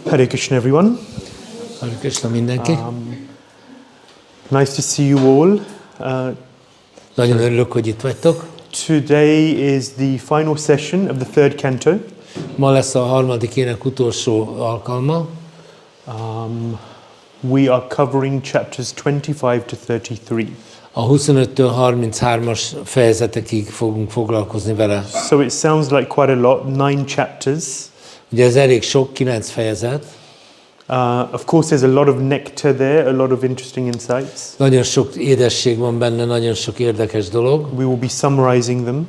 Hare Krishna, everyone. Hare Krishna mindenki. Nice to see you all. Nagyon örülök, hogy itt vagytok. Today is the final session of the third canto. Ma lesz a harmadik ének utolsó alkalma. We are covering chapters 25 to 33. A 25-től 33-as fejezetekig fogunk foglalkozni vele. So it sounds like quite a lot, 9 chapters. Ugye ez elég sok, 9 fejezet. Of course, there's a lot of nectar there, a lot of interesting insights. Nagyon sok édesség van benne, nagyon sok érdekes dolog. We will be summarizing them.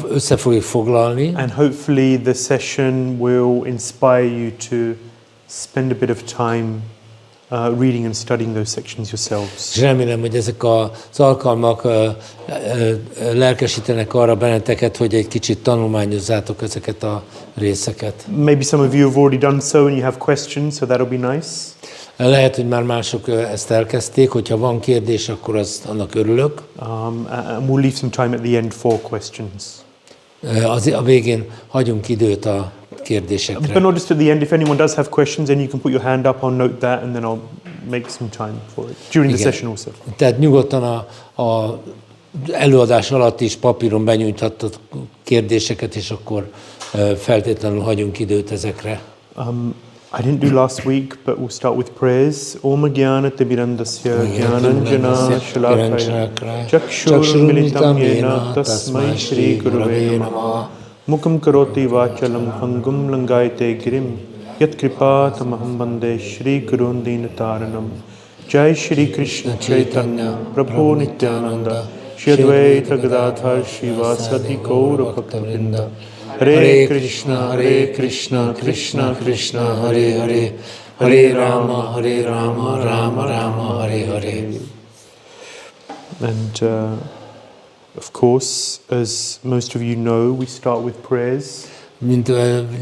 Össze fogjuk foglalni. And hopefully the session will inspire you to spend a bit of time reading and studying those sections yourselves. És remélem, hogy ezek az alkalmak lelkesítenek arra benneteket, hogy egy kicsit tanulmányozzátok ezeket a részeket. Maybe some of you have already done so and you have questions, so that'll be nice. Lehet, hogy már mások ezt elkezdték, hogyha van kérdés, akkor annak örülök. And we'll leave some time at the end for questions. A végén hagyunk időt a kérdésekre. But not just at the end. If anyone does have questions, then you can put your hand up. I'll note that, and then I'll make some time for it during the session also. Tehát nyugodtan a előadás alatt is papíron benyújthattad kérdéseket, és akkor feltétlenül hagyunk időt ezekre. I didn't do last week, but we'll start with prayers. Om Jnana Timirandasya Jnananjana Shalakaya Chakshur Militam Yena Tasmai Shri Gurave Namaha Mukam Karoti Vachalam Hangum Langayate Girim Yat Kripa Tamaham Bande Shri Gurundina Taranam Jai Shri Krishna Chaitanya Prabhu Nityananda Shri Advaita Gadadhar Shivasati Gaura Bhaktavrinda Hare Krishna, Krishna Krishna, Hare Hare, Hare Rama, Rama Rama, Hare Hare. And of course, as most of you know, we start with prayers. Mint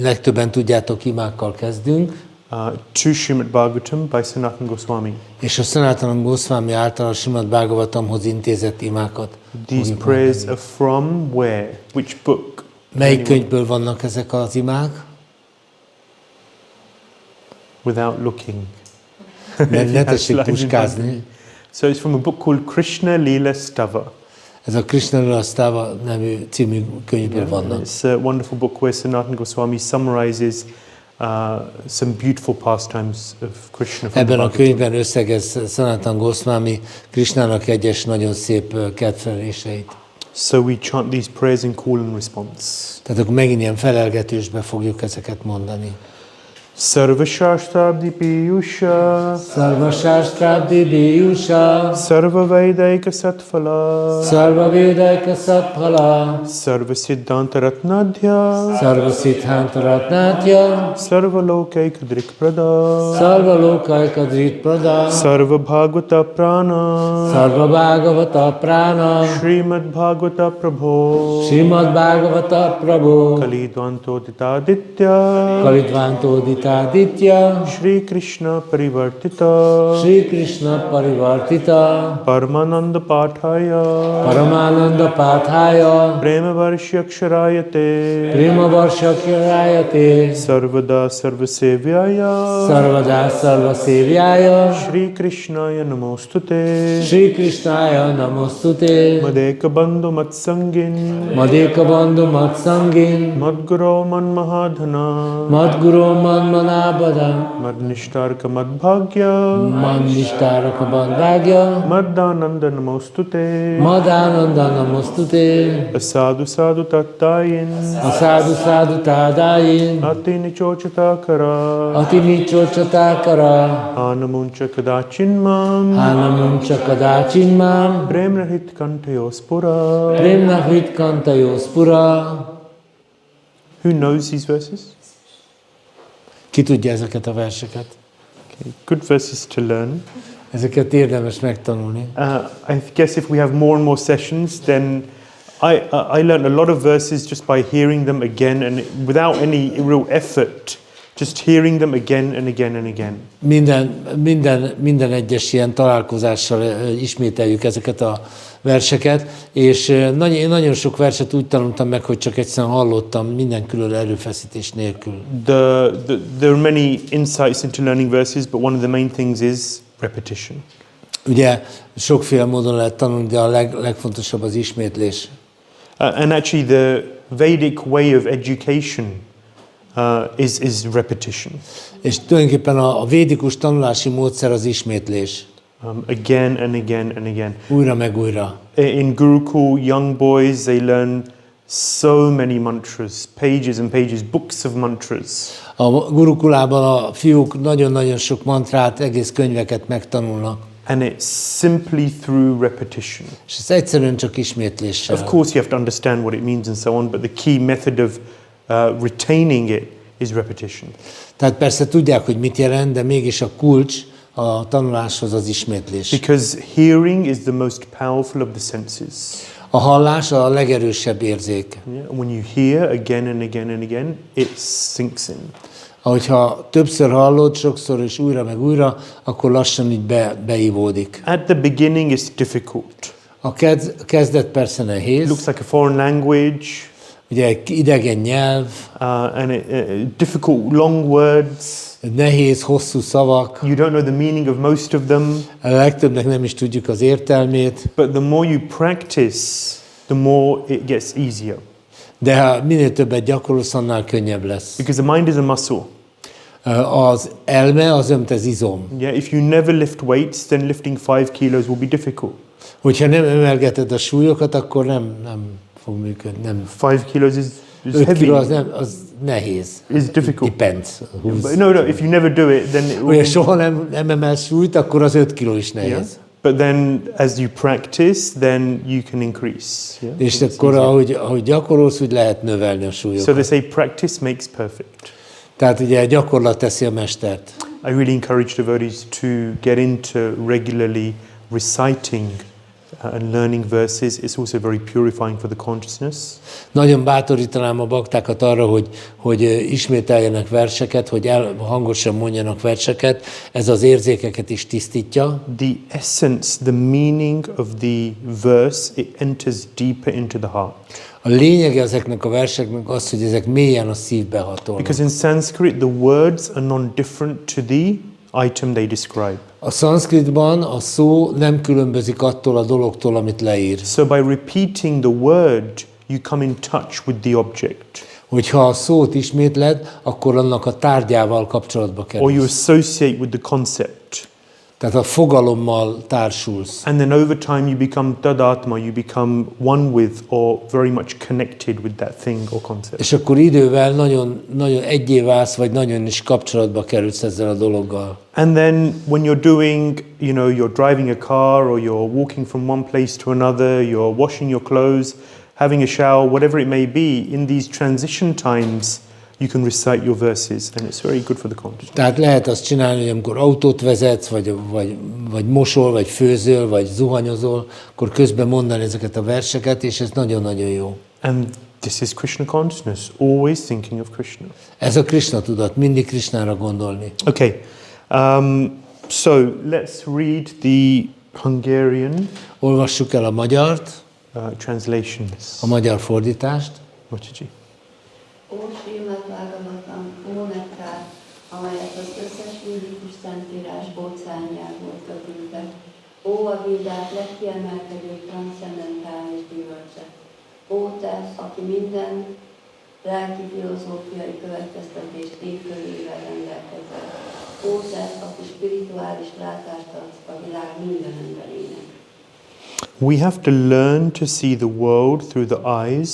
legtöbben tudjátok, imákkal kezdünk. To Śrīmad-Bhāgavatam by Sanatana Goswami. És a Sanatana Goswami által a Śrīmad-Bhāgavatamhoz intézett imákat. These prayers are from where? Which book? Melyik könyvből vannak ezek az imák? Without looking. Ne tessék puskázni. So it's from a book called Krishna Lila Stava. Ez a Krishna Lila Stava nevű című könyvből vannak. It's a wonderful book where Sanatana Goswami summarizes some beautiful pastimes of Krishna. Ebben a könyvben összegez Sanatana Goswami Krishnának egyes nagyon szép kedveléseit. So we chant these prayers in call and response. Tehát akkor megint ilyen felelgetősbe fogjuk ezeket mondani. Sarva Shastrabdi Piyusha Sarva Shastrabdi Piyusha Sarva Vedaika Satphala Sarva Vedaika Satphala Sarva Siddhanta Ratnadhya Sarva Siddhanta Ratnadhya Sarva Lokaika Drikprada Sarva Lokaika Drikprada Sarva Bhagavata Prana Sarva Bhagavata Prana Śrīmad-Bhāgavata Prabho Śrīmad-Bhāgavata Prabho Kalidvanto Ditaditya Kalidvanto Ditaditya Shri Krishna Parivartita Shri Krishna Parivartita Paramananda Pathaya Paramananda Pathaya Prema Varshyaksharayate Prema Varshyaksharayate Sarvada Sarvasevyaya Sarvada Sarvasevyaya Shri Krishnaya Namostute Shri Krishnaya Namostute Madeka Bandhu Matsangin Madeka Bandhu Matsangin Madguru Man Mahadhana Madguru Man Manabada Madnishtarka Madbhagya Madnishtaraka Madbhagya Maddananda Namostute Madananda Namostute Asadu Sadhu Tattayin Asadu Sadhu Tadayin Ati Nichochatakara Ati Nichochatakara Anamuncha Kadachinmam Hanamuncha Kadachinmam Premnahit Kantayospura. Premnahit Kantayospura. Who knows these verses? Ki tudja ezeket a verseket? Okay. Good verses to learn. Ezeket érdemes megtanulni. I guess if we have more and more sessions, then I learned a lot of verses just by hearing them again and without any real effort. Just hearing them again and again and again. Minden egyes ilyen találkozással ismételjük ezeket a verseket, és nagyon sok verset úgy tanultam meg, hogy csak egyszerűen hallottam, minden külön erőfeszítés nélkül. There are many insights into learning verses, but one of the main things is repetition. Ugye sokféle módon lehet tanulni, de a legfontosabb az ismétlés. And actually the Vedic way of education is repetition. És tulajdonképpen a védikus tanulási módszer az ismétlés. Again and again and again. Újra meg újra. In Gurukul, young boys, they learn so many mantras, pages and pages, books of mantras. A Gurukulában a fiúk nagyon-nagyon sok mantrát, egész könyveket megtanulnak. And it's simply through repetition. És ez egyszerűen csak ismétléssel. Of course you have to understand what it means and so on, but the key method of retaining it is repetition. Tehát persze tudják, hogy mit jelent, de mégis a kulcs a tanuláshoz az ismétlés. Because hearing is the most powerful of the senses. A hallás a legerősebb érzék. Yeah? When you hear again and again and again, it sinks in. Ahogyha többször hallod, sokszor és újra meg újra, akkor lassan így beivódik. At the beginning it's difficult. A kezdet persze nehéz. It looks like a foreign language. Ugye egy idegen nyelv. And difficult long words. Nehéz, hosszú szavak. You don't know the meaning of most of them. A legtöbbnek nem is tudjuk az értelmét. But the more you practice, the more it gets easier. De ha minél többet gyakorolsz, annál könnyebb lesz. Because the mind is a muscle. Az elme az az izom. Yeah, if you never lift weights, then lifting 5 kilos will be difficult. Hogyha nem emelgeted a súlyokat, akkor nem fog működni. Nem. 5 kilos is 5 heavy. kiló az nehéz. It's difficult. Depends. No, if you never do it, then it will Hogyha soha nem emelsz súlyt, akkor az 5 kiló is nehéz. Yeah. But then as you practice, then you can increase. Yeah? És akkor, ahogy gyakorolsz, úgy lehet növelni a súlyokat. So they say practice makes perfect. Tehát ugye gyakorlat teszi a mestert. I really encourage devotees to get into regularly reciting and learning verses. It's also very purifying for the consciousness. Nagyon bátorítanám a baktákat arra, hogy ismételjenek verseket, hogy hangosan mondjanak verseket. Ez az érzékeket is tisztítja. The essence, the meaning of the verse, it enters deeper into the heart. A lényege ezeknek a verseknek az, hogy ezek mélyen a szívbe hatolnak. Because in Sanskrit the words are non-different to the item they describe. A szanszkritban a szó nem különbözik attól a dologtól, amit leír. So by repeating the word, you come in touch with the object. Hogyha a szót ismétled, akkor annak a tárgyával kapcsolatba Or you kerülsz. associate with the concept. Tehát a fogalommal társulsz. And then over time you become tadatma, you become one with or very much connected with that thing or concept. És akkor idővel nagyon egyé válsz, vagy nagyon is kapcsolatba kerülsz ezzel a dologgal. And then when you're doing, you're driving a car or you're walking from one place to another, you're washing your clothes, having a shower, whatever it may be, in these transition times, you can recite your verses and it's very good for the consciousness. Tehát lehet azt csinálni, hogy amikor autót vezetsz, vagy mosol, vagy főzöl, vagy zuhanyozol, akkor közben mondani ezeket a verseket, és ez nagyon-nagyon jó. And this is Krishna consciousness, always thinking of Krishna. Ez a Krishna tudat, mindig Krishnára gondolni. Okay, so let's read the Hungarian Olvassuk el a magyart, translations. a magyar fordítást. Mochaji. Ó Śrīmad-Bhāgavatam, ó nektár, amelyet az összes védikus szentírás bócányából tökültek. Ó a védák legkiemelkedőbb transzcendentális gyümölcse. Ó te, aki minden lelki filozófiai következtetést tévkörülével rendelkezel. Ó te, aki spirituális látást adsz a világ minden emberének. We have to learn to see the world through the eyes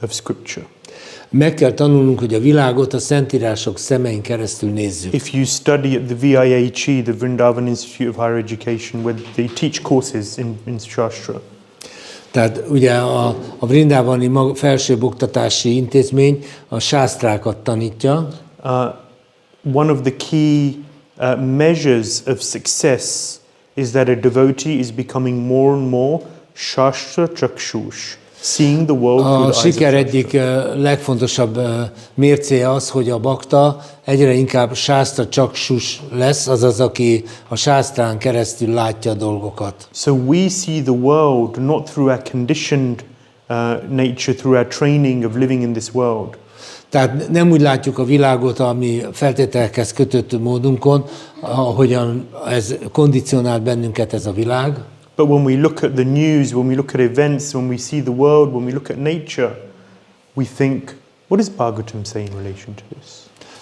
of Scripture. Meg kell tanulnunk, hogy a világot a szentírások szemein keresztül nézzük. If you study at the VIHE, the Vrindavan Institute of Higher Education, where they teach courses in Shastra, Tehát ugye a Vrindávani felsőbb oktatási intézmény a sásztrákat tanítja. one of the key measures of success is that a devotee is becoming more and more Shastra Chakshush. Seeing the world through A the eyes siker of egyik legfontosabb mércéje az, hogy a bakta egyre inkább sásztra csaksús lesz, azaz aki a sásztrán keresztül látja a dolgokat. So we see the world not through our conditioned nature, through our training of living in this world. Tehát nem úgy látjuk a világot, ami feltételekhez kötött módunkon, ahogyan ez kondicionál bennünket ez a világ. But when we look at the news, when we look at events, when we see the world, when we look at nature, we think, what does Bhāgavatam say in relation to this?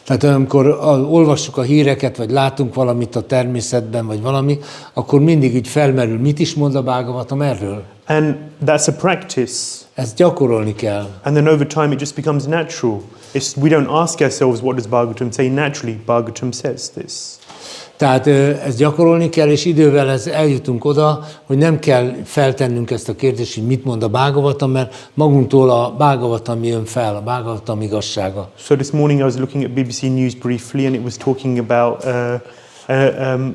Tehát amikor olvassuk a híreket, vagy látunk valamit a természetben, vagy valami, akkor mindig így felmerül, mit is mond a Bhāgavatam erről? And that's a practice. Ezt gyakorolni kell. And then over time it just becomes natural. We don't ask ourselves, what does Bhāgavatam say? Naturally, Bhāgavatam says this. Tehát ezt gyakorolni kell, és idővel eljutunk oda, hogy nem kell feltennünk ezt a kérdést, hogy mit mond a Bhāgavatam, mert magunktól a Bhāgavatam jön fel, a Bhāgavatam igazsága. So this morning I was looking at BBC News briefly, and it was talking about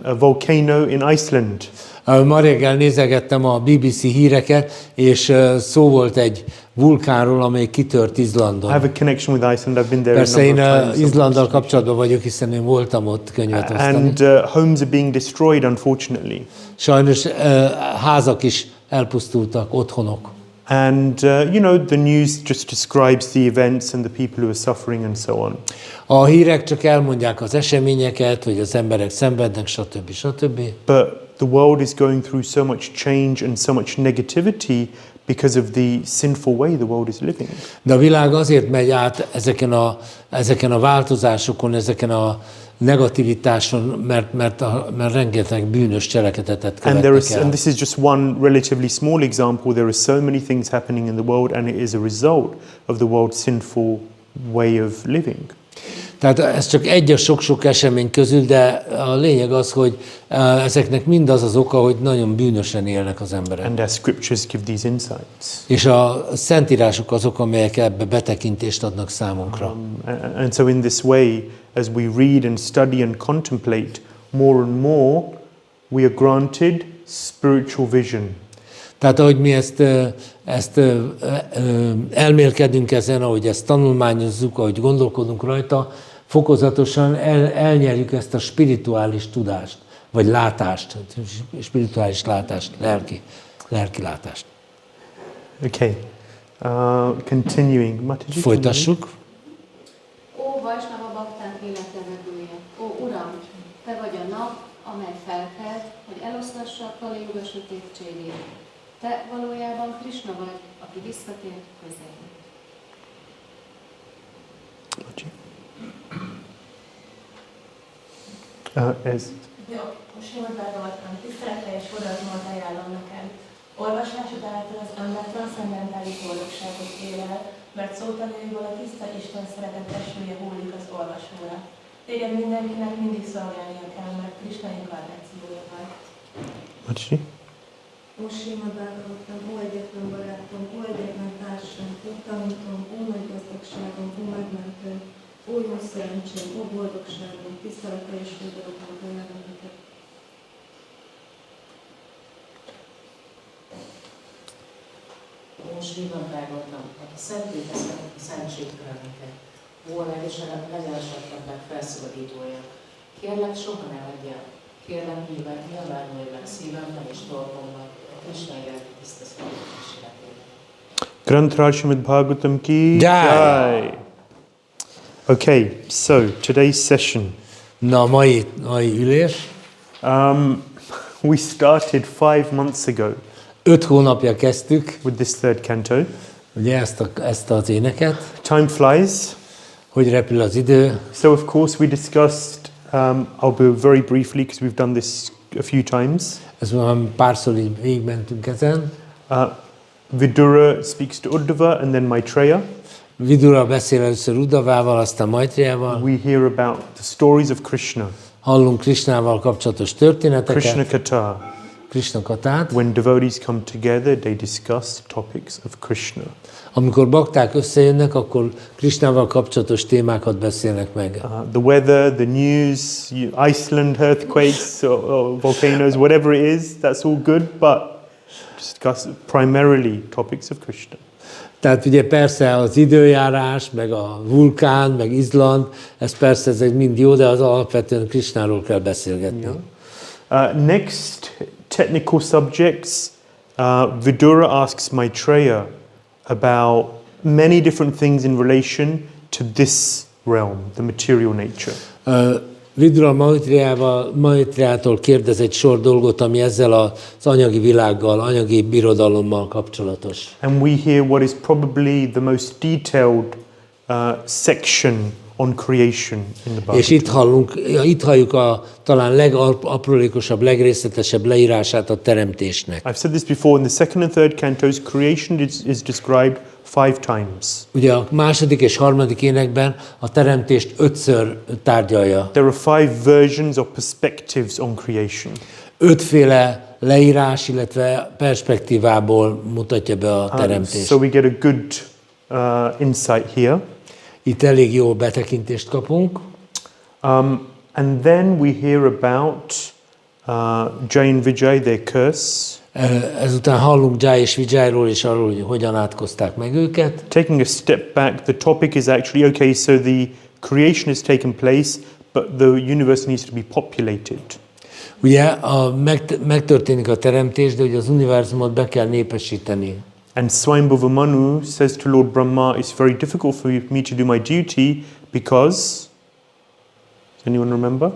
a volcano in Iceland. Ma reggel nézegettem a BBC híreket, és szó volt egy vulkánról, amely kitört Izlandon. I have a connection with Iceland. I've been there Persze a én number of times. Izlanddal kapcsolatban vagyok, hiszen én voltam ott könyvet osztani. And homes are being destroyed, unfortunately. Sajnos házak is elpusztultak, otthonok. And you know, the news just describes the events and the people who are suffering and so on. A hírek csak elmondják az eseményeket, hogy az emberek szenvednek, stb. Stb. But the world is going through so much change and so much negativity because of the sinful way the world is living. De a világ azért megy át ezeken a változásokon, ezeken a negativitáson, mert rengeteg bűnös cselekedetet követnek el. And this is just one relatively small example. There are so many things happening in the world, and it is a result of the world's sinful way of living. Tehát ez csak egy a sok-sok esemény közül, de a lényeg az, hogy ezeknek mind az az oka, hogy nagyon bűnösen élnek az emberek. And our scriptures give these insights. És a szentírások azok, amelyek ebbe betekintést adnak számunkra. And so in this way, as we read and study and contemplate, more and more we are granted spiritual vision. Tehát ahogy mi ezt elmélkedünk ezen, ahogy ezt tanulmányozzuk, ahogy gondolkodunk rajta, fokozatosan elnyerjük ezt a spirituális tudást, vagy látást, spirituális látást, lelki látást. Okay. Continuing. Mataji, Folytassuk. Ó, Vajsnava bakták életlevegője! Ó, Uram, Te vagy a nap, amely felkelt, hogy eloszlassa a Kali Yuga sötétségét. Te valójában Krishna vagy, aki visszatért közénk. Ez. Jó, Śrīmad-Bhāgavatam, tiszteletre és forradalmat ajánlom neked. Olvasásod által az ember transzcendentális boldogságot él el, mert szótanúiból a tiszta Isten szeretet esője hullik az olvasóra. Téged mindenkinek mindig szolgálnia kell, mert Krishna inkarnációja vagy. Mataji. Ó Śrīmad-Bhāgavatam, ó egyetlen barátom, ó egyetlen társam, ó tanítom, ó nagy gazdagságom, ó megmentő, ó jó szerencsém, ó boldogságom, tiszteletre és forradalmat ajánlom neked. Ó Śrīmad-Bhāgavatam, aki szenté teszed, aki szentség teremtett. Ó a legelesettebb felszabadítója. Kérlek, soha ne adjál. Kérlek, nyilvánulj meg szívemben és torkomban a Krishna jelenti tiszta szolgáltatás életében. Granth Śrīmad-Bhāgavatam ki jai. Okay, so today's session. Na, mai ülés. We started 5 months ago 5 hónapja kezdtük, with this third canto. ugye ezt az éneket, Time flies. hogy repül az idő. So of course we discussed, I'll be very briefly because we've done this a few times. Ez már párszor így végigmentünk ezen. Vidura speaks to Uddhava and then Maitreya. Vidura beszél először Uddhavával, aztán Maitreyával. We hear about the stories of Krishna. Hallunk Krishnával kapcsolatos történeteket. Krishna Katha. Krishna katát. When devotees come together, they discuss topics of Krishna. Amikor bakták összejönnek, akkor Krishnával kapcsolatos témákat beszélnek meg. The weather, the news, Iceland earthquakes or volcanoes, whatever it is, that's all good, but discuss primarily topics of Krishna. Tehát ugye persze az időjárás, meg a vulkán, meg Izland, ez persze ez mind jó, de az alapvetően Krisnáról kell beszélgetni. Next technical subjects, Vidura asks Maitreya about many different things in relation to this realm, the material nature. Vidura Maitreyától kérdez egy sor dolgot, ami ezzel az anyagi világgal, anyagi birodalommal kapcsolatos. And we hear what is probably the most detailed section on creation in the Bible. És itt halljuk a talán legaprólékosabb, legrészletesebb leírását a teremtésnek. I've said this before, in the second and third cantos, creation is described 5 times. Ugye a második és harmadik énekben a teremtést 5-ször tárgyalja. There are 5 versions or perspectives on creation. 5 féle leírás, illetve perspektívából mutatja be a teremtést. So we get a good insight here. Itt elég jó betekintést kapunk. And then we hear about Jai and Vijay, their curse. Ezután hallunk Jai és Vijayról és arról, hogy hogyan átkozták meg őket. Taking a step back, the topic is actually, okay, so the creation has taken place, but the universe needs to be populated. Ugye megtörténik a teremtés, de ugye az univerzumot be kell népesíteni. And Swayambhuva Manu says to Lord Brahma, it's very difficult for me to do my duty because, does anyone remember?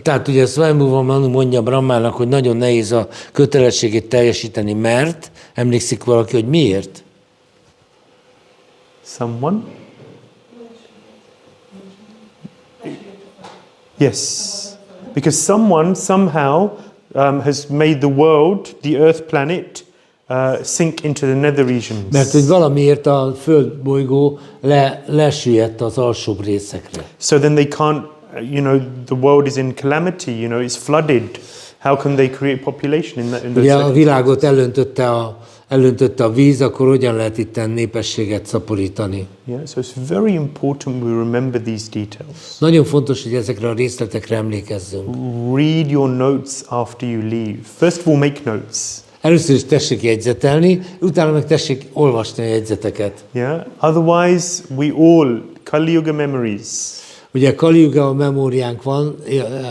Tehát ugye Swayambhuva Manu mondja Brahmának, hogy nagyon nehéz a kötelességét teljesíteni, mert emlékszik valaki, hogy miért? Someone? Yes. Because someone somehow has made the world, the earth planet, sink into the nether regions. Mert hogy valamiért a földbolygó lesüllyedt az alsóbb részekre. So then they can't, the world is in calamity, it's flooded. How can they create population in those Ugye a világot elöntötte a víz, akkor hogyan lehet itten népességet szaporítani? Yeah, so it's very important we remember these details. Nagyon fontos, hogy ezekre a részletekre emlékezzünk. Read your notes after you leave. First of all, make notes. Először is tessék jegyzetelni, utána meg tessék olvasni a jegyzeteket. Yeah. Otherwise, we all Kali Yuga memories. Ugye Kali Yuga memóriánk van,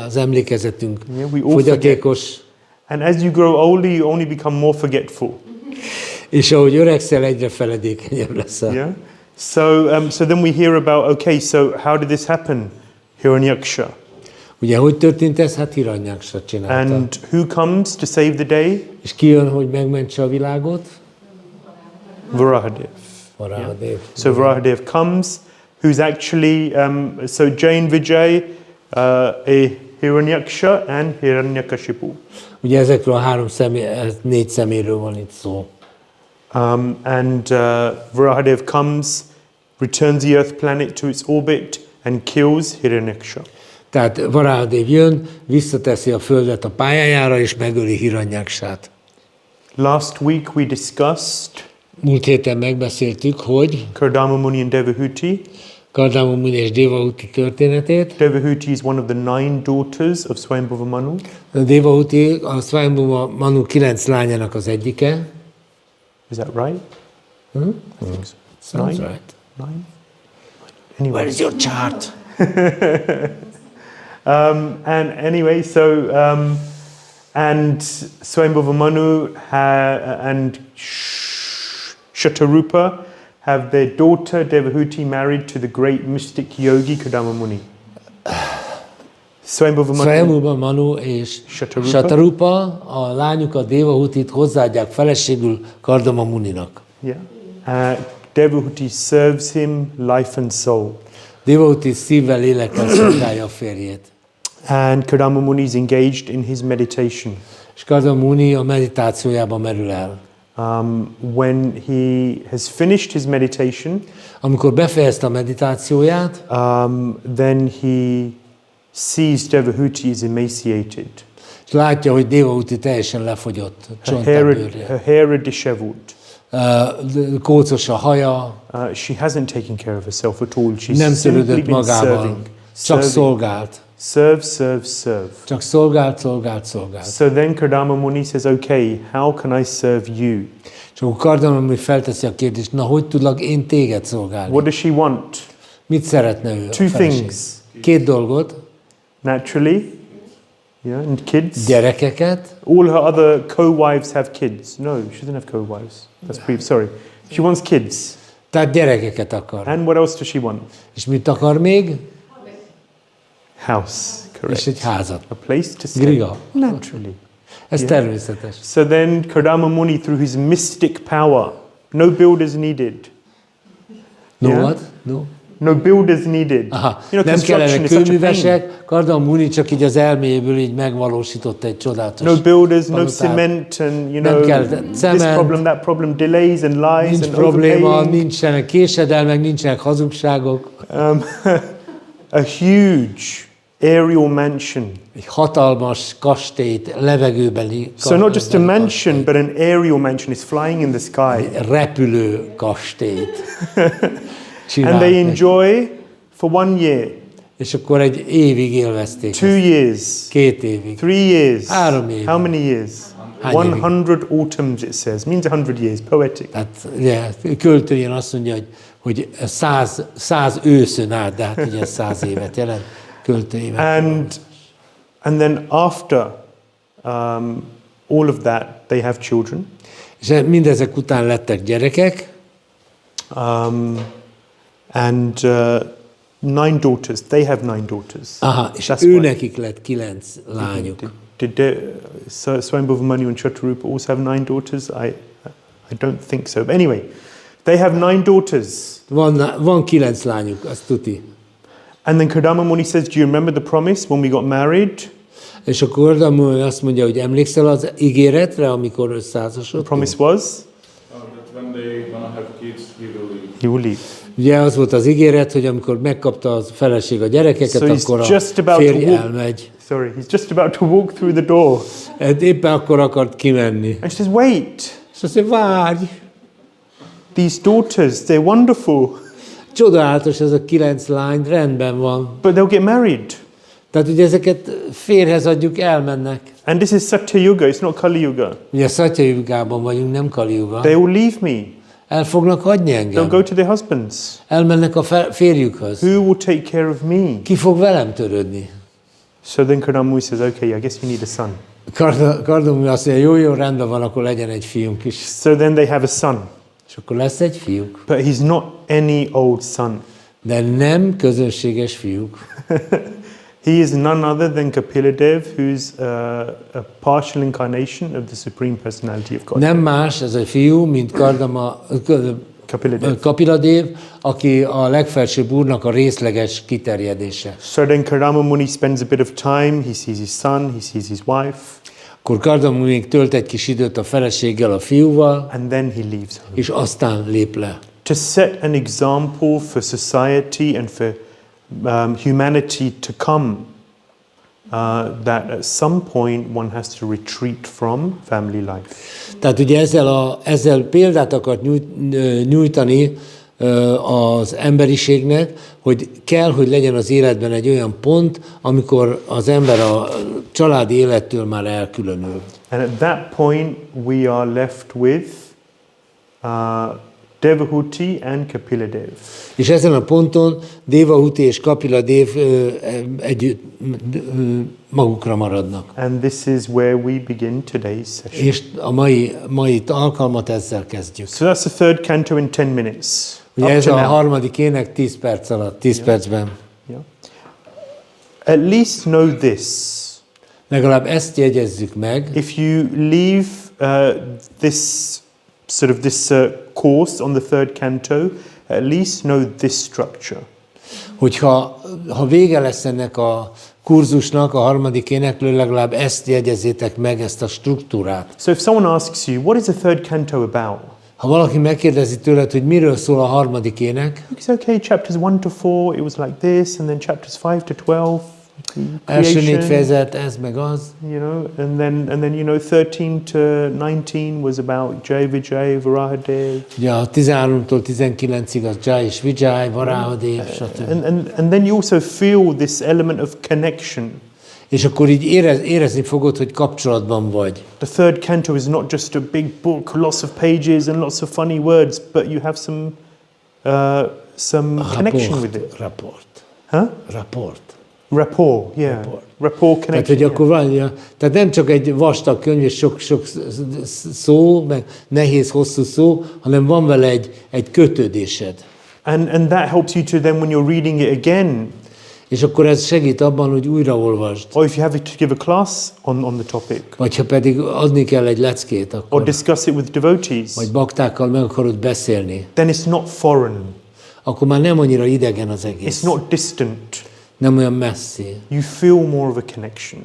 az emlékezetünk Yeah, we all fogyatékos. forget. And as you grow older, you only become more forgetful. És ahogy öregszel, egyre feledékenyebb leszel. Yeah. So then we hear about, okay, so how did this happen? Hiranyaksha. Ugye, hogy történt ez? Hát Hiranyaksha csinálta. And who comes to save the day? És ki jön, hogy megmentse a világot? Varahadev. Varahadev. Yeah. So Varahadev comes, who's actually, so Jain Vijay, Hiranyaksha and Hiranyakashipu. Ugye ezekről a 4 szeméről van itt szó. And Varahadev comes, returns the Earth planet to its orbit and kills Hiranyaksha. Tehát Varahadev jön, visszateszi a Földet a pályájára, és megöli Hiranyaksát. Last week we discussed Múlt héten megbeszéltük, hogy Kardama Muni and Devahuti. Kardama Muni és Devahuti történetét. Devahuti is one of the 9 daughters of Swayambhuva Manu. Devahuti a Swayambhuva Manu 9 lányának az egyike. Is that right? I think so. Sounds 9? right. 9? Anyway. Where is your chart? And anyway, and Swayambhuva Manu and Shatarupa have their daughter Devahuti married to the great mystic yogi Kardama Muni. Swayambhuva Manu és Shatarupa a lányukat, Devahutit hozzáadják feleségül Kardama Muninak. Yeah. Devahuti serves him life and soul. Devahuti szívvel, lélekkel szolgálja a férjét. And Kardama Muni is engaged in his meditation. És Kardama Muni a meditációjában merül el. When he has finished his meditation, amikor befejezte a meditációját, then he sees Devahuti is emaciated. És látja, hogy Devahuti teljesen lefogyott. Her hair are disheveled. Kócos a haja. She hasn't taken care of herself at all. She's Nem simply törődött been magával, csak szolgált. Serve, serve, serve. Csak szolgált, szolgált, szolgált. So then Kardama Muni says, okay, how can I serve you? És akkor Kardama Muni felteszi a kérdést, na hogy tudlak én téged szolgálni? What does she want? Mit szeretne ő? Two things. Két dolgot. Naturally, yeah, and kids. Gyerekeket. All her other co-wives have kids. No, she doesn't have co-wives. That's previous. Sorry. She wants kids. Tehát gyerekeket akar. And what else does she want? És mit akar még? House. Correct. És egy házat. A place to stay. Griga. Naturally. Ez természetes. So then Kardama Muni, through his mystic power, no builders needed. No Yeah. what? No? No builders needed. Aha, You know, nem construction kellene is such a pain. kőművesek, Kardama Muni csak így az elméjéből így megvalósított egy csodálatos No builders, no palotát. cement, and you Nem know, kell this cement. problem, that problem, delays and lies Nincs and probléma, overpaying. nincsenek késedelmek, nincsenek hazugságok. A huge aerial mansion. Egy hatalmas kastélyt, levegőbeli So not just a mansion, but an aerial mansion is flying in the sky. repülő kastélyt And csinált they neki. enjoy for 1 year, És akkor egy évig élvezték 2 ezt. years, 2 évig. 3 years. 3 év. How many years? Hány évig? 100 autumns, it says. Means 100 years. Poetic. Tehát ugye, költőjén azt mondja, hogy 100 őszön át, de hát ugye 100 évet jelent költőjében. And then after all of that, they have children. És mindezek után lettek gyerekek, And 9 daughters. They have 9 daughters. aha, és That's ő why. nekik lett 9 lányuk. Did Swayambhava Mani and Chaturupa also have 9 daughters? I don't think so. But anyway, they have 9 daughters. Van 9 lányuk, azt tuti. And then Kardama Muni says, do you remember the promise when we got married? És akkor Kardama Muni azt mondja, hogy emlékszel az ígéretre, amikor The összeházasodtunk? promise was? That when they gonna have kids, he will leave. He will leave. Ugye az volt az ígéret, hogy amikor megkapta a feleség a gyerekeket, So he's akkor a just about férj to walk- elmegy. Sorry, he's just about to walk through the door. Éppen akkor akart kimenni. And she says, wait, És azt mondja, várj! these daughters, they're wonderful, Csodálatos ez a 9 lány, rendben van. but they'll get married. Tehát ugye ezeket férhez adjuk, elmennek. And this is Satya-yoga, it's not Kali-yoga. Ugye szatyajugában vagyunk, nem Kali-juga. They will leave me. El fognak hagyni They'll engem. go to their husbands. Elmennek a férjükhöz. Who will take care of me? Ki fog velem törődni? So then Kardama Muni says, okay, I guess you need a son. Kardama Muni azt mondja, jó, rendben van, akkor legyen egy fiunk is. So then they have a son. És akkor lesz egy fiúk. But he's not any old son. De nem közönséges fiúk. He is none other than Kapila Dev, who's a partial incarnation of the Supreme Personality of God. Nem más ez a fiú, mint Kapila Dev. Kapila Dev, aki a legfelsőbb úrnak a részleges kiterjedése. So then Kardama Muni spends a bit of time, he sees his son, he sees his wife, Akkor Kardama Muni tölt egy kis időt a feleséggel, a fiúval, and then he leaves home. és aztán lép le. To set an example for society and for humanity to come, that at some point one has to retreat from family life. Tehát ugye ezzel példát akart nyújtani az emberiségnek, hogy kell, hogy legyen az életben egy olyan pont, amikor az ember a családi élettől már elkülönül. And at that point we are left with Devahuti and Kapila Dev. És ezen a ponton Devahuti és Kapila Dev együtt magukra maradnak. And this is where we begin today's session. És a mai alkalmat ezzel kezdjük. So that's the third canto in 10 minutes. Ugye Up ez to a now. harmadik ének 10 perc alatt, 10 percben. Yeah. At least know this. Legalább ezt jegyezzük meg. If you leave this course on the third canto, at least know this structure. Hogyha vége lesz ennek a kurzusnak, a harmadik éneklő, legalább ezt jegyezzétek meg, ezt a struktúrát. So if someone asks you, what is the third canto about? Ha valaki megkérdezi tőled, hogy miről szól a harmadik ének, It's okay, chapters 1 to 4, it was like this, and then chapters 5 to 12, Első 4 creation, fejezet, ez meg az. you know, and then 13 to 19 was about Jai Vijay, Varahadev. Ugye a 13-tól 19-ig az Jai és Vijay, Varahadev, stb. And then you also feel this element of connection. És akkor így érezni fogod, hogy kapcsolatban vagy. The third canto is not just a big book, lots of pages and lots of funny words, but you have some connection with it. Rapport. Huh? Rapport. Rapport, yeah. Rapport Tehát, connection. hogy akkor van, tehát nem csak egy vastag könyv és sok szó, meg nehéz, hosszú szó, hanem van vele egy kötődésed. And that helps you to then, when you're reading it again, És akkor ez segít abban, hogy újraolvasd. or if you have to give a class on the topic, Vagy ha pedig adni kell egy leckét, or akkor, discuss it with devotees, vagy baktákkal meg akarod beszélni, then it's not foreign. akkor már nem annyira idegen az It's egész. not distant. Nem olyan messzi. You feel more of a connection.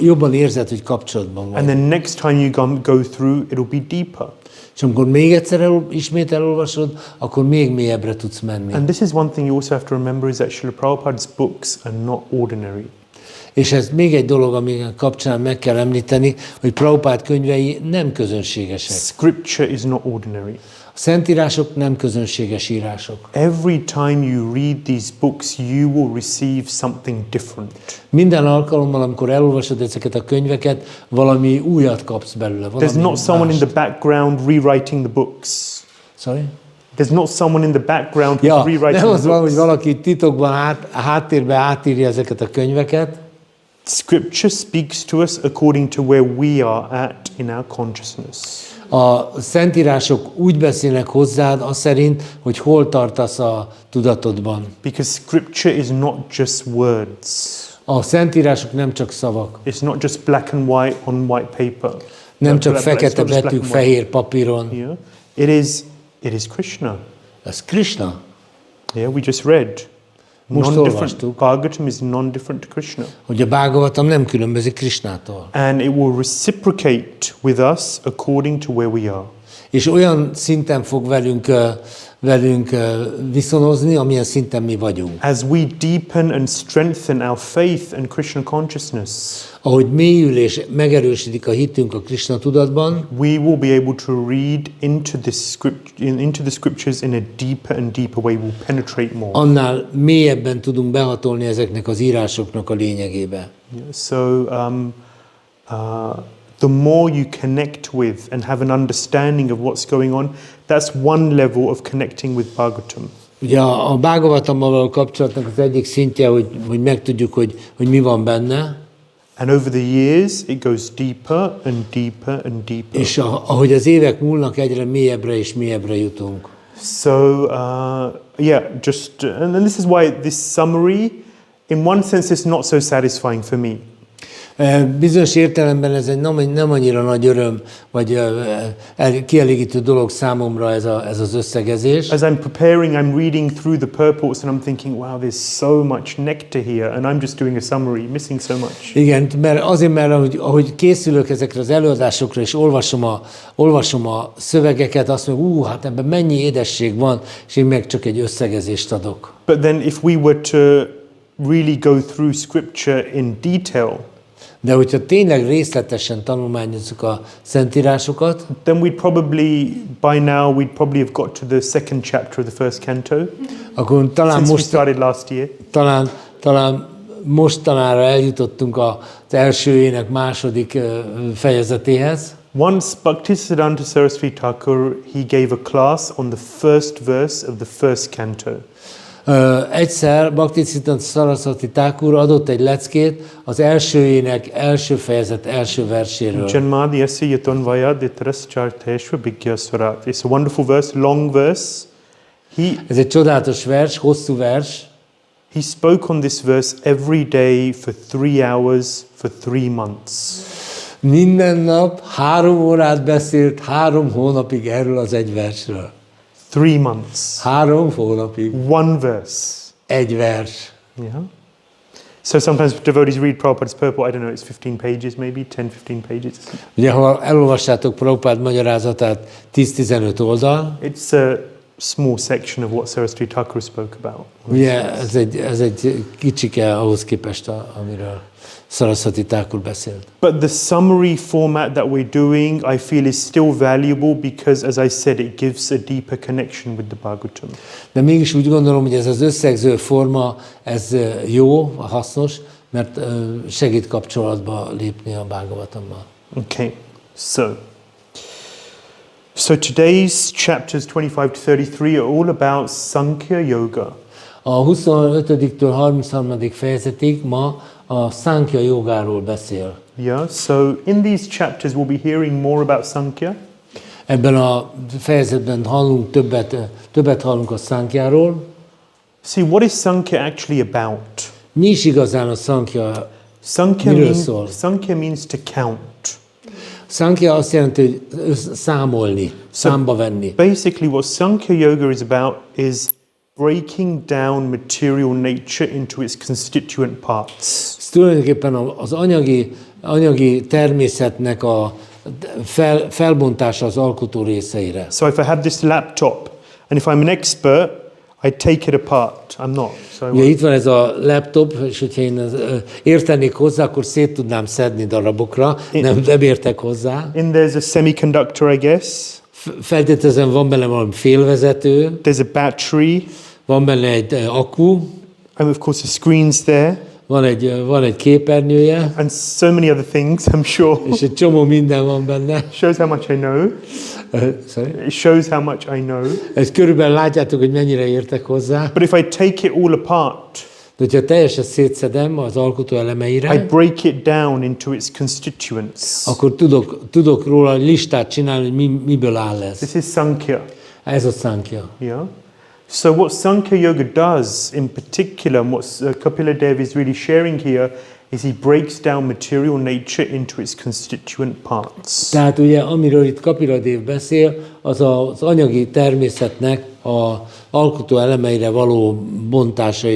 Jobban érzed, hogy kapcsolatban And vagy. then next time you go through, it'll be deeper. És amikor még egyszer ismét elolvasod, akkor még mélyebbre tudsz menni. And this is one thing you also have to remember, is that Srila Prabhupada's books are not ordinary. És ez még egy dolog, ami kapcsán meg kell említeni, hogy Prabhupád könyvei nem közönségesek. Scripture is not ordinary. A szentírások nem közönséges írások. Every time you read these books, you will receive something different. Minden alkalommal, amikor elolvasod ezeket a könyveket, valami újat kapsz belőle. There's not someone in the background rewriting the books. Sorry? There's not someone in the background who's Ja, rewriting nem az the van, hogy books. valaki titokban háttérbe átírja ezeket a könyveket. Scripture speaks to us according to where we are at in our consciousness. A szentírások úgy beszélnek hozzád, az szerint, hogy hol tartasz a tudatodban. Because scripture is not just words. A szentírások nem csak szavak, It's not just black and white on white paper. nem csak It's fekete not just black betűk and white. fehér papíron. Yeah. It is Krishna. Ez Krishna. Yeah, we just read. Most Non-different. olvastuk, Bhagavatam is non-different to Krishna. hogy a Bhāgavatam nem különbözik Krishnától. And it will reciprocate with us according to where we are. És olyan szinten fog velünk viszonozni, amilyen szinten mi vagyunk. As we deepen and strengthen our faith and Krishna consciousness, Ahogy mélyül és megerősödik a hitünk a Krishna tudatban, we will be able to read into the scriptures in a deeper and deeper way. We'll penetrate more. annál mélyebben tudunk behatolni ezeknek az írásoknak a lényegébe. Yeah, so the more you connect with and have an understanding of what's going on, that's one level of connecting with Bhagavatam. Ugye a Bhāgavatammal való kapcsolatnak az egyik szintje, hogy megtudjuk, hogy mi van benne, And over the years, it goes deeper and deeper and deeper. és ahogy az évek múlnak, egyre mélyebbre és mélyebbre jutunk. So, and this is why this summary, in one sense, is not so satisfying for me. Bizonyos értelemben ez egy nem annyira nagy öröm, vagy kielégítő dolog számomra ez az összegezés. As I'm preparing, I'm reading through the purports and I'm thinking, wow, there's so much nectar here, and I'm just doing a summary, missing so much. Igen, mert ahogy készülök ezekre az előadásokra, és olvasom a szövegeket, azt mondom, hát ebben mennyi édesség van, és én meg csak egy összegezést adok. But then if we were to really go through scripture in detail, De hogyha tényleg részletesen tanulmányozzuk a szentírásokat, then by now we'd probably have got to the second chapter of the first canto, akkor since we started last year. talán mostanára eljutottunk az első ének második fejezetéhez. Once Bhaktisiddhanta Saraswati Thakur, he gave a class on the first verse of the first canto. Egyszer Bhaktisiddhanta Saraswati Thakur adott egy leckét az első ének első fejezet első verséről. Janmadhyasya yatonvaya ditarascharteshva vigyasvarat. It's a wonderful verse, long verse. Ez egy csodálatos vers, hosszú vers. He spoke on this verse every day for 3 hours for 3 months. Minden nap 3 órát beszélt 3 hónapig erről az egy versről. 3 months. 3 hónapig. One verse. Egy vers. Yeah. So sometimes devotees read Prabhupada's purport, I don't know, it's 15 pages maybe, 10-15 pages. Ugye, ha elolvassátok Prabhupád magyarázatát, 10-15 oldal. It's small section of what Saraswati Thakur spoke about. Ugye ez egy kicsike ahhoz képest, amiről Saraswati Thakur beszélt. But the summary format that we're doing, I feel, is still valuable because, as I said, it gives a deeper connection with the Bhagavatam. De mégis úgy gondolom, hogy ez az összegző forma, ez jó, hasznos, mert segít kapcsolatba lépni a Bhagavatammal. Okay, so today's chapters 25 to 33 are all about Sāṅkhya-yoga. A 25-től 33. fejezetig ma a sāṅkhya-yogáról beszél. Yeah, so in these chapters we'll be hearing more about Sāṅkhya. Ebben a fejezetben hallunk többet hallunk a sāṅkhjáról. See, what is Sāṅkhya actually about? Mi is igazán a sāṅkhya? Miről szól? Sāṅkhya means to count. Sāṅkhya azt jelenti, hogy számolni, számba venni. Basically what Sāṅkhya-yoga is about is breaking down material nature into its constituent parts. Ez tulajdonképpen az anyagi természetnek a felbontása az alkotó részeire. So if I have this laptop, and if I'm an expert, I take it apart. I'm not. Ugye itt van ez a laptop, és hogyha én értenék hozzá, akkor szét tudnám szedni darabokra, nem értek hozzá. And there's a semiconductor, I guess. Feltételezem, van benne valami félvezető. There's a battery. Van benne egy akku. And of course the screen's there. Van egy képernyője. And so many other things, I'm sure. És egy csomó minden van benne. Shows how much I know. Sorry? It shows how much I know. Ez körülbelül látjátok, hogy mennyire értek hozzá. But if I take it all apart, de hogyha teljesen szétszedem az alkotó elemeire, I break it down into its constituents. Akkor tudok róla egy listát csinálni, hogy miből áll ez. This is Sāṅkhya. Ez a sāṅkhya. Yeah. So what Sāṅkhya-yoga does in particular, and what Kapila Dev is really sharing here, is he breaks down material nature into its constituent parts. Tehát ugye, amiről itt Kapila Dev beszél, az az anyagi természetnek az alkotó elemeire való bontása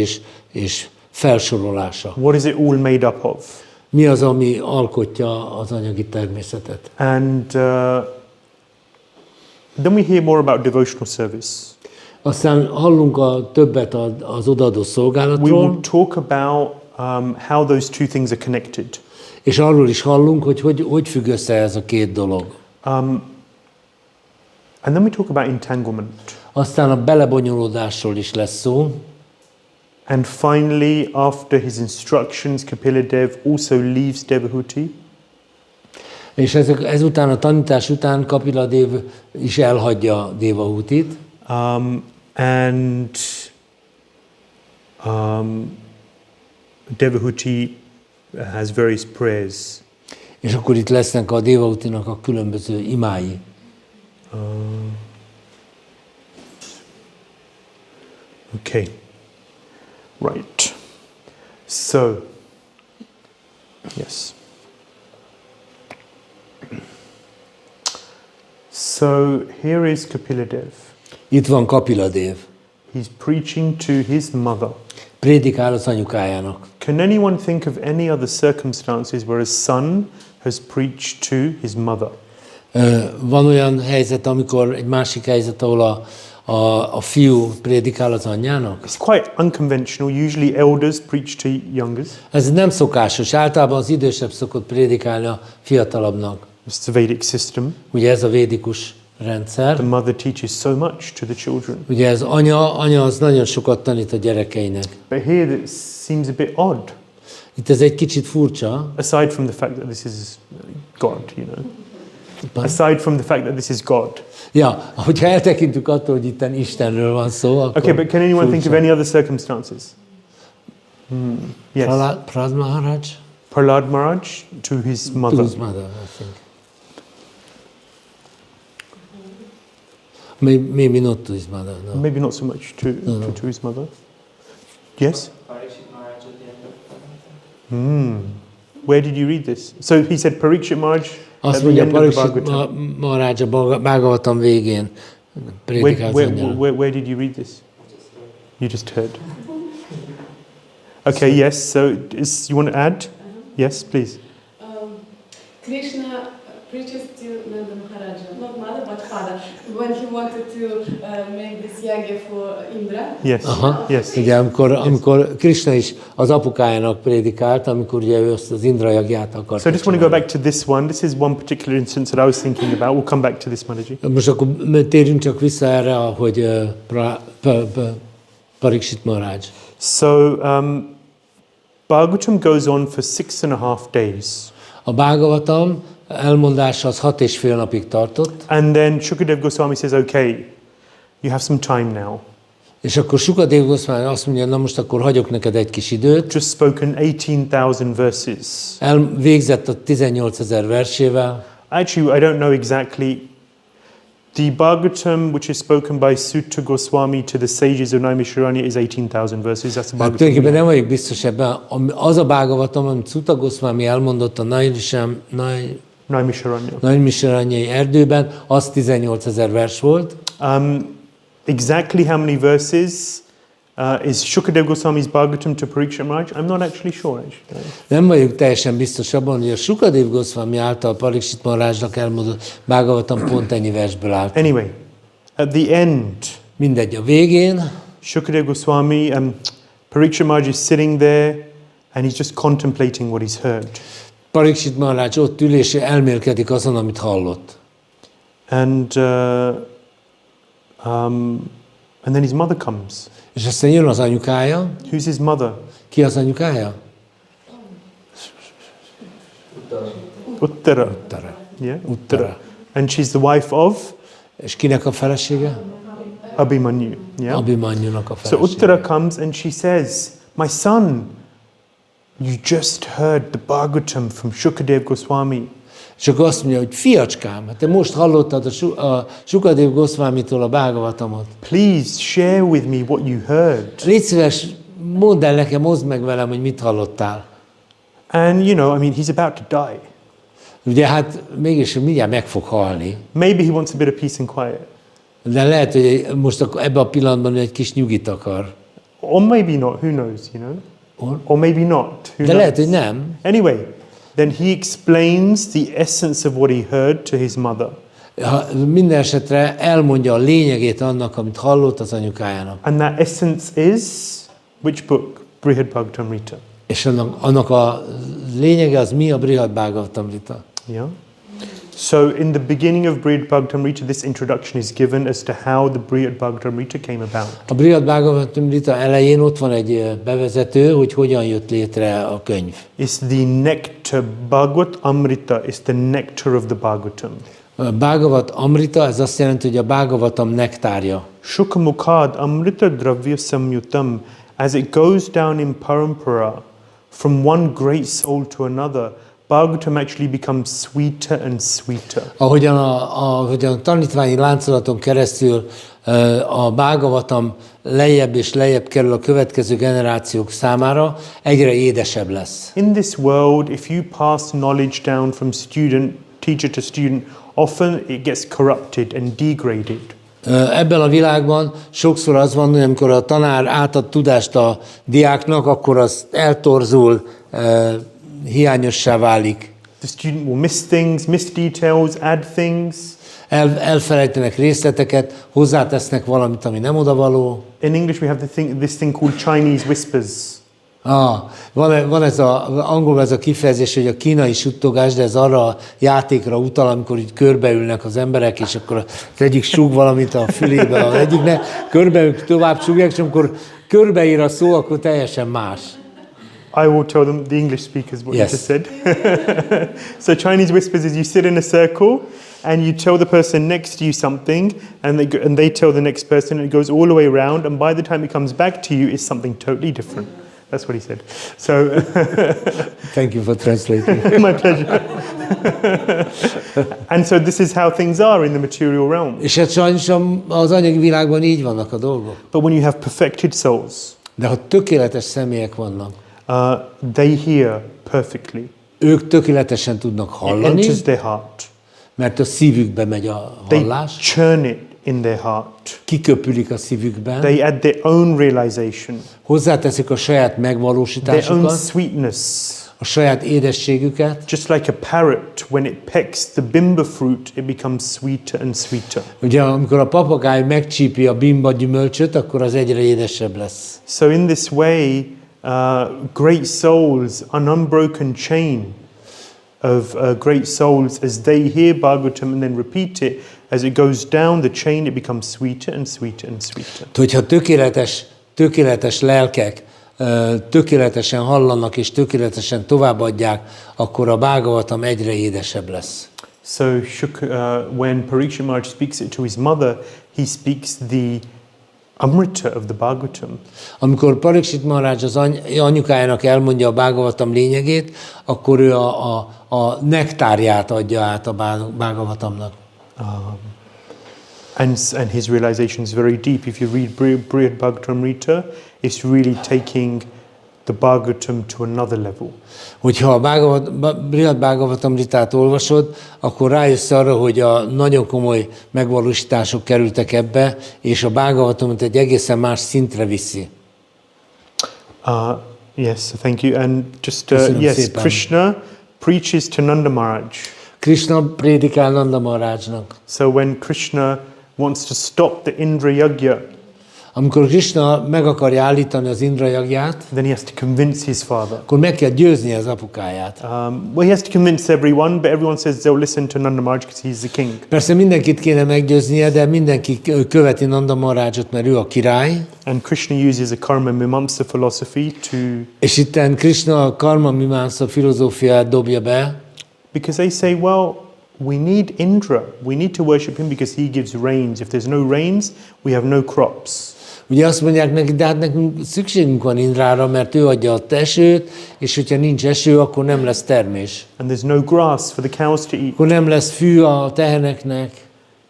és felsorolása. What is it all made up of? Mi az, ami alkotja az anyagi természetet? And then we hear more about devotional service. Aztán hallunk többet az odaadó szolgálatról. We will talk about how those two things are connected. És arról is hallunk, hogy függ össze ez a két dolog. And then we talk about entanglement. Aztán a belebonyolódásról is lesz szó. And finally, after his instructions, Kapila Dev also leaves Devahuti. És ezután a tanítás után Kapila Dev is elhagyja Devahutit. And Devahuti has various prayers. És akkor itt lesznek a Devahutinak a különböző imái. Okay. Right. So, yes. So here is Kapila Dev. Itt van Kapila Dev. He's preaching to his mother. Prédikál az anyukájának. Can anyone think of any other circumstances where a son has preached to his mother? Van olyan helyzet, amikor egy másik helyzet, ahol a fiú prédikál az anyjának? It's quite unconventional. Usually elders preach to youngers. Ez nem szokásos. Általában az idősebb szokott prédikálni a fiatalabbnak. It's the Vedic system. Ugye ez a védikus rendszer. The mother teaches so much to the children. Ugye ez anya az nagyon sokat tanít a gyerekeinek. But here it seems a bit odd. Itt ez egy kicsit furcsa. Aside from the fact that this is God, you know. Aside from the fact that this is God. Ja, hogyha eltekintünk attól, hogy itten Istenről van szó, akkor okay, but can anyone think of any other circumstances? Yes. Prahlad Maharaj? Prahlad Maharaj to his mother. To his mother, I think. Maybe not to his mother, no. Maybe not so much to his mother. Yes? Where did you read this? So he said Parikshit Maharaj. Azt mondja, Parikshit Maharaj a Bhagavatam végén prédikál az anyjának. Where did you read this? You just heard. Okay, yes. So you want to add? Yes, please. Krishna preaches to Nanda Maharaja, not mother, but but Father, when he wanted to make this yagya for Indra. Yes. Yes. Ugye, amikor Krishna is az apukájának prédikált, amikor ugye ő azt az Indra yagyát akarta. So I just want to go back to this one. This is one particular instance that I was thinking about. We'll come back to this, Mataji. Most akkor térjünk csak vissza erre, hogy Pariksit Maharaj. So Bhagavatam goes on for 6.5 days. A Bhagavatam elmondása az 6,5 napig tartott. And then Shukadeva Goswami says, okay, you have some time now. És akkor Sukadeva Goswami azt mondja, na most akkor hagyok neked egy kis időt. Just spoken 18,000 verses. Végzett a 18,000 versével. Actually, I don't know exactly. The Bhagavatam, which is spoken by Sutta Goswami to the sages of Naimisharanya, is 18,000 verses. That's the Bhagavatam. Tulajdonképpen nem vagyok biztos ebben. Az a Bhagavatam, amit Sutta Goswami elmondott a Naimisharanyai erdőben, az 18,000 vers volt. Exactly how many verses is Shukadeva Goswami's Bhagavatam to Parikshit Maharaj? I'm not actually sure. Nem vagyok teljesen biztos abban, hogy a Shukadeva Goswami által Parikshit Maharajnak elmondott Bhagavatam pont ennyi versből állt. Anyway, at the end, mindegy, a végén Shukadeva Goswami, Parikshit Maharaj is sitting there and he's just contemplating what he's heard. Parikshit Maharaj ott ül és elmélkedik azon, amit hallott. And then his mother comes. És aztán jön az anyukája. Who's his mother? Ki az anyukája? Uttara. Uttara. Yeah, Uttara. And she's the wife of? És kinek a felesége? Abhimanyu. Yeah. Abhimanyunak a So felesége. Uttara comes and she says, my son, you just heard the Bhagavatam from Shukadeva Goswami. És akkor azt mondja, hogy fiacskám, te most hallottad a Shukadeva Goswamitól a Bhagavatamot. Please share with me what you heard. Légy szíves, mondd el nekem, oszd meg velem, hogy mit hallottál. And you know, I mean, he's about to die. Ugye hát mégis mindjárt meg fog halni. Maybe he wants a bit of peace and quiet. De lehet, hogy most ebben a pillanatban egy kis nyugit akar. Or maybe not, who knows, you know? Or maybe not, who knows? De lehet, hogy nem. Anyway, then he explains the essence of what he heard to his mother. Minden esetre elmondja a lényegét annak, amit hallott az anyukájának. And that essence is which book? Brihad-Bhagavatamrita. És annak a lényege az mi? A Brihad-Bhagavatamrita. Yeah. So in the beginning of Brihad-Bhagavatamrita, this introduction is given as to how the Brihad-Bhagavatamrita came about. A Brihad-Bhagavatamrita elején ott van egy bevezető, hogy hogyan jött létre a könyv. It's the nectar. Bhagavat Amrita is the nectar of the Bhagavatam. Bhagavat Amrita, ez azt jelenti, hogy a Bhagavatam nektárja. Shukamukad Amrita Dravya Samyutam, as it goes down in parampara from one great soul to another, Bhagavatam actually becomes sweeter and sweeter. Ahogyan a tanítványi láncolaton keresztül a Bhagavatam lejjebb és lejjebb kerül a következő generációk számára, egyre édesebb lesz. In this world, if you pass knowledge down from teacher to student, often it gets corrupted and degraded. Ebben a világban sokszor az van, hogy amikor a tanár átad tudást a diáknak, akkor az eltorzul, hiányossá válik. The student will miss things, miss details, add things. Elfelejtenek részleteket, hozzátesznek valamit, ami nem odavaló. In English we have this thing called Chinese whispers. Van ez angolban ez a kifejezés, hogy a kínai suttogás, de ez arra a játékra utal, amikor így körbeülnek az emberek, és akkor az egyik súg valamit a fülébe az egyiknek, körbeül tovább súgják, és amikor körbeír a szó, akkor teljesen más. I will tell them, the English speakers, what Yes. you just said. So Chinese whispers is you sit in a circle and you tell the person next to you something, and they tell the next person, and it goes all the way around, and by the time it comes back to you, it's something totally different. That's what he said. So Thank you for translating. my pleasure. And so this is how things are in the material realm. És hát sajnos az anyagi világban így vannak a dolgok. But when you have perfected souls, De ha tökéletes személyek vannak, they hear perfectly. ők tökéletesen tudnak It hallani, enters their heart. mert a szívükbe megy a They hallás, churn it in their heart. kiköpülik a szívükben, They add their own realization, hozzáteszik a saját their own megvalósításukat, sweetness. a saját édességüket. Just like a parrot, when it pecks the bimba fruit, it becomes sweeter and sweeter. Ugye, amikor a papagáj megcsípi a bimba gyümölcsöt, akkor az egyre édesebb lesz. So in this way, great souls, an unbroken chain of great souls, as they hear Bhagavatam and then repeat it, as it goes down the chain, it becomes sweeter and sweeter and sweeter. Hogyha tökéletes lelkek tökéletesen hallanak és tökéletesen továbbadják, akkor a Bhagavatam egyre édesebb lesz. So when Parikshit Maharaj speaks it to his mother, he speaks the amrita of the Bhagavatam. Amikor Parikshit Maharaj az anyukájának elmondja a Bhagavatam lényegét, akkor ő a nektárját adja át a Bhagavatamnak. And his realization is very deep. If you read Brihad Bhagavatamrita, it's really taking the Bhagavatam to another level. Hogyha a Brihad Bhagavatamritát olvasod, akkor rájössz arra, hogy a nagyon komoly megvalósítások kerültek ebbe, és a Bhagavatamot egy egészen más szintre viszi. Yes, thank you. And just yes, szépen. Krishna preaches to Nanda Maharaj. Krishna prédikál Nanda Maharajnak. So when Krishna wants to stop the Indra Yagya, amikor Krishna meg akarja állítani az Indra Yagyát, then he has to convince his father. akkor meg kell győzni az apukáját. Well, he has to convince everyone, but everyone says they'll listen to Nanda Maharaj because he's the king. Persze mindenkit kéne meggyőznie, de mindenki követi Nanda Maharajot, mert ő a király. And Krishna uses a karma mimamsa philosophy to... És itten Krishna a karma mimamsa filozófiát dobja be. Because they say, well, we need Indra. We need to worship him because he gives rains. If there's no rains, we have no crops. Ugye azt mondják neki, de hát nekünk szükségünk van Indrára, mert ő adja a esőt, és hogyha nincs eső, akkor nem lesz termés. And there's no grass for the cows to eat. Akkor nem lesz fű a teheneknek.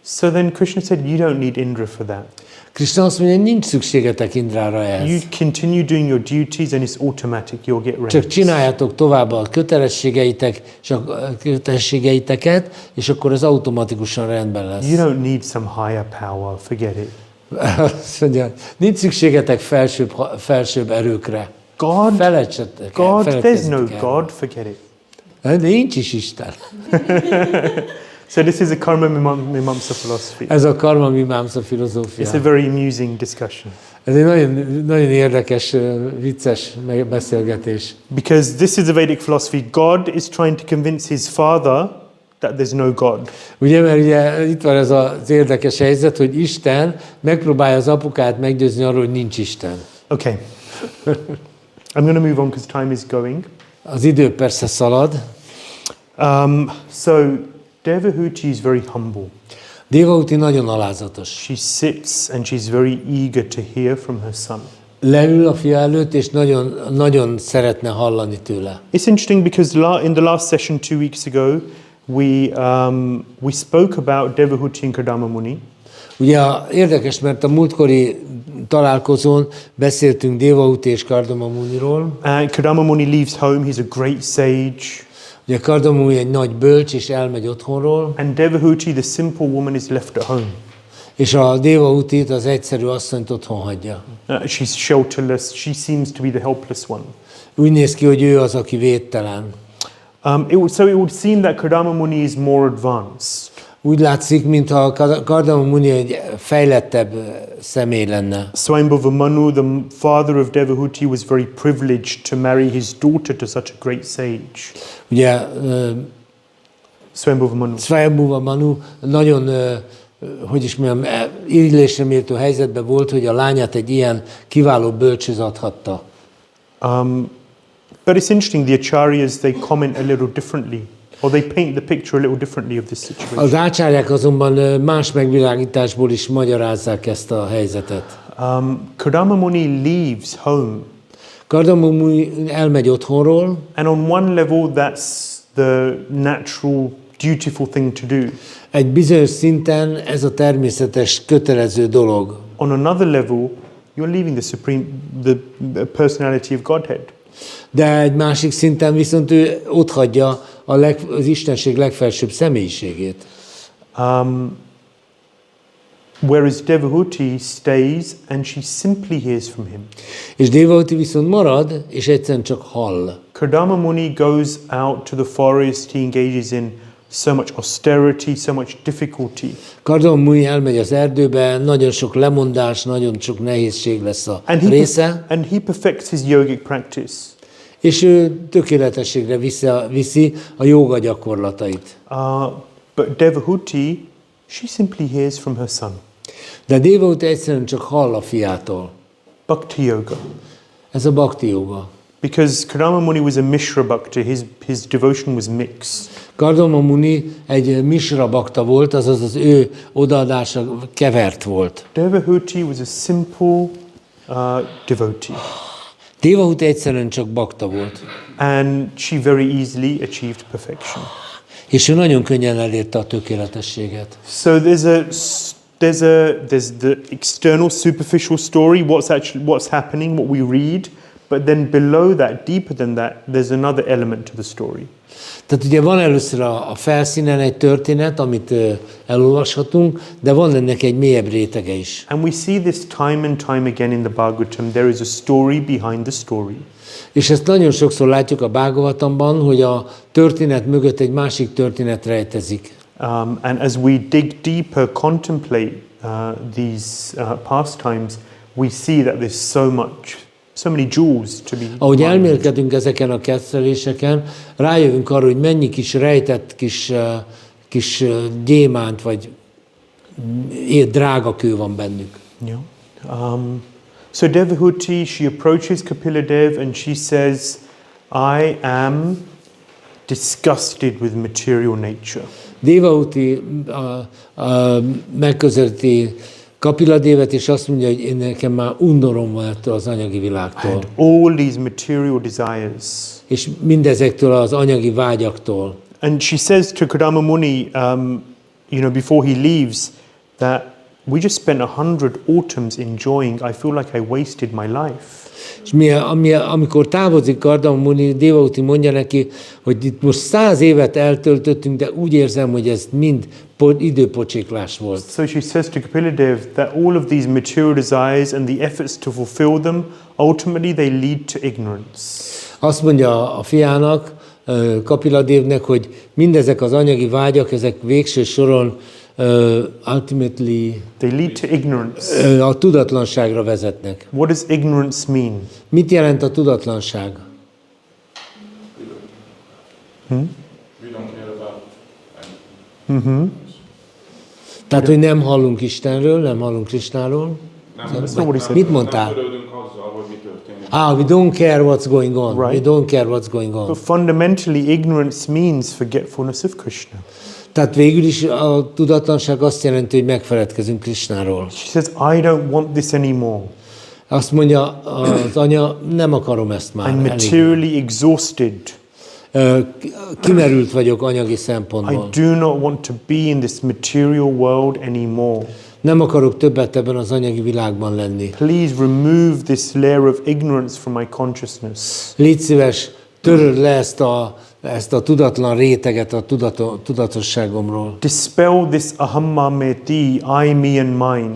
So then Krishna said, you don't need Indra for that. Krishna azt mondja, nincs szükségetek Indrára ehhez. You continue doing your duties and it's automatic, you'll get rains. Csak csináljátok tovább a kötelességeiteket, és akkor ez automatikusan rendben lesz. You don't need some higher power, forget it. Azt mondja, nincs szükségetek felsőbb erőkre. God, Feledkezzetek there's no el. God, forget it. De nincs is Isten. So this is a karma mimamsa philosophy. Ez a karma mimamsa filozófia. It's a very amusing discussion. Ez egy nagyon érdekes, vicces beszélgetés. Because this is a Vedic philosophy. God is trying to convince his father that there's no God. Ugye, mert ugye itt van ez az érdekes helyzet, hogy Isten megpróbálja az apukát meggyőzni arról, hogy nincs Isten. Okay. I'm going to move on because time is going. Az idő persze szalad. So Devahuti is very humble. Devahuti nagyon alázatos. She sits and she's very eager to hear from her son. Leül a fia előtt, és nagyon, nagyon szeretne hallani tőle. It's interesting because in the last session 2 weeks ago, we spoke about Devahuti and Kardama Muni. Ugye érdekes, mert a múltkori találkozón beszéltünk Devahuti és Kardama Muniról. And Kardama Muni leaves home, he's a great sage. Ugye Kardama Muni egy nagy bölcs, és elmegy otthonról. And Devahuti, the simple woman, is left at home. És a Devahutit, az egyszerű asszonyt otthon hagyja. She's shelterless, she seems to be the helpless one. Úgy néz ki, hogy ő az, aki védtelen. So it would seem that Kardama Muni is more advanced. Úgy látszik, mintha Kardama Muni egy fejlettebb személy lenne. Swayambhuva Manu, the father of Devahuti, was very privileged to marry his daughter to such a great sage. Ugye Swayambhuva Manu nagyon, hogy is mondjam, illésre méltó helyzetben volt, hogy a lányát egy ilyen kiváló bölcsöz adhatta. But it's interesting, the acharyas, they comment a little differently. Or they paint the picture a little differently of this situation. Az ácsárják azonban más megvilágításból is magyarázzák ezt a helyzetet. Kardama Muni leaves home. Kardama Muni elmegy otthonról. And on one level, that's the natural, dutiful thing to do. Egy bizonyos szinten ez a természetes, kötelező dolog. On another level, you're leaving the personality of Godhead. De egy másik szinten viszont ő otthagyja az Istenség legfelsőbb személyiségét. Whereas Devahuti stays and she simply hears from him. És Devahuti viszont marad, és egyszerűen csak hall. Kardama Muni goes out to the forest, he engages in so much austerity, so much difficulty. Kardama Muni elmegy az erdőbe, nagyon sok lemondás, nagyon sok nehézség lesz a része. And he perfects his yogic practice. És ő tökéletességre viszi a jóga gyakorlatait. But Devahuti, she simply hears from her son. De Devahuti egyszerűen csak hall a fiától. Bhakti yoga. Ez a bhakti yoga. Because Kardama Muni was a Mishra Bhakta, his devotion was mixed. Kardama Muni egy Mishra Bhakta volt, azaz az ő odaadása kevert volt. Devahuti was a simple devotee. Devahuti egyszerűen csak bhakta volt. And she very easily achieved perfection. És ő nagyon könnyen elérte a tökéletességet. So there's the external superficial story, what's happening, what we read, but then below that, deeper than that, there's another element to the story. Tehát ugye van először a felszínen egy történet, amit elolvashatunk, de van ennek egy mélyebb rétege is. And we see this time and time again in the Bhagavatam. There is a story behind the story. És ezt nagyon sokszor látjuk a Bhagavatamban, hogy a történet mögött egy másik történet rejtezik. And as we dig deeper, contemplate these pastimes, we see that there's so many jewels to be. Ahogy elmélkedünk ezeken a ketteléseken, rájövünk arra, hogy mennyi kis rejtett kis gyémánt vagy drága kő van bennük. Yeah. So Devahuti, she approaches Kapila Dev and she says, I am disgusted with material nature. Devahuti megközelíti Kapila Devet, és azt mondja, hogy én nekem már undorom van ettől az anyagi világtól. And all these material desires. És mindezektől az anyagi vágyaktól. And she says to Kardama Muni, before he leaves, that we just spent 100 autumns enjoying. I feel like I wasted my life. És amikor távozik Kardama Muni, Devahuti mondja neki, hogy itt most 100 évet eltöltöttünk, de úgy érzem, hogy ez mind időpocséklás volt. So she says to Kapila Dev that all of these material desires and the efforts to fulfill them, ultimately they lead to ignorance. Azt mondja a fiának, Kapila Devnek, hogy mindezek az anyagi vágyak, ezek végső soron ultimately they lead to ignorance. A tudatlanságra vezetnek. What does ignorance mean? Mit jelent a tudatlanság? We don't care about Tehát, hogy nem hallunk Istenről, nem hallunk Krisnáról. Mit mondtál? We don't care what's going on. Right. We don't care what's going on. But fundamentally, ignorance means forgetfulness of Krishna. Tehát végül is a tudatlanság azt jelenti, hogy megfeledkezünk Krisnáról. She says, I don't want this anymore. Azt mondja az anya, nem akarom ezt már. I'm materially exhausted. Kimerült vagyok anyagi I szempontból. do not want to be in this material world anymore. Nem akarok többet ebben az anyagi világban lenni. Please remove this layer of ignorance from my consciousness. Légy szíves, töröld le ezt a tudatlan réteget a tudatosságomról. Dispel this ahammameti, I, me and mine.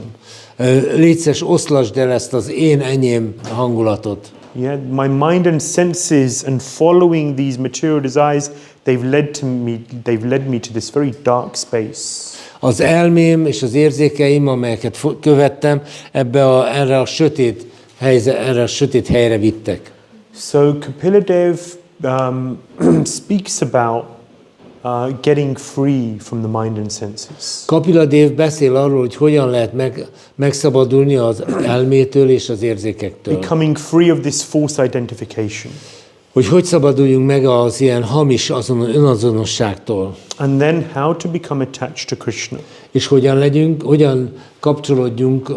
Légy szíves, oszlasd el ezt az én enyém hangulatot. Yeah, my mind and senses and following these material desires, they've led me to this very dark space. Az elmém és az érzékeim, amelyeket követtem, erre a sötét helyre vittek. So Kapila Dev speaks about getting free from the mind and senses. Kapila Dev beszél arról, hogy hogyan lehet megszabadulni az elmétől és az érzékektől. Becoming free of this false identification. Hogy szabaduljunk meg az ilyen hamis önazonosságtól. And then how to become attached to Krishna. És hogyan kapcsolódjunk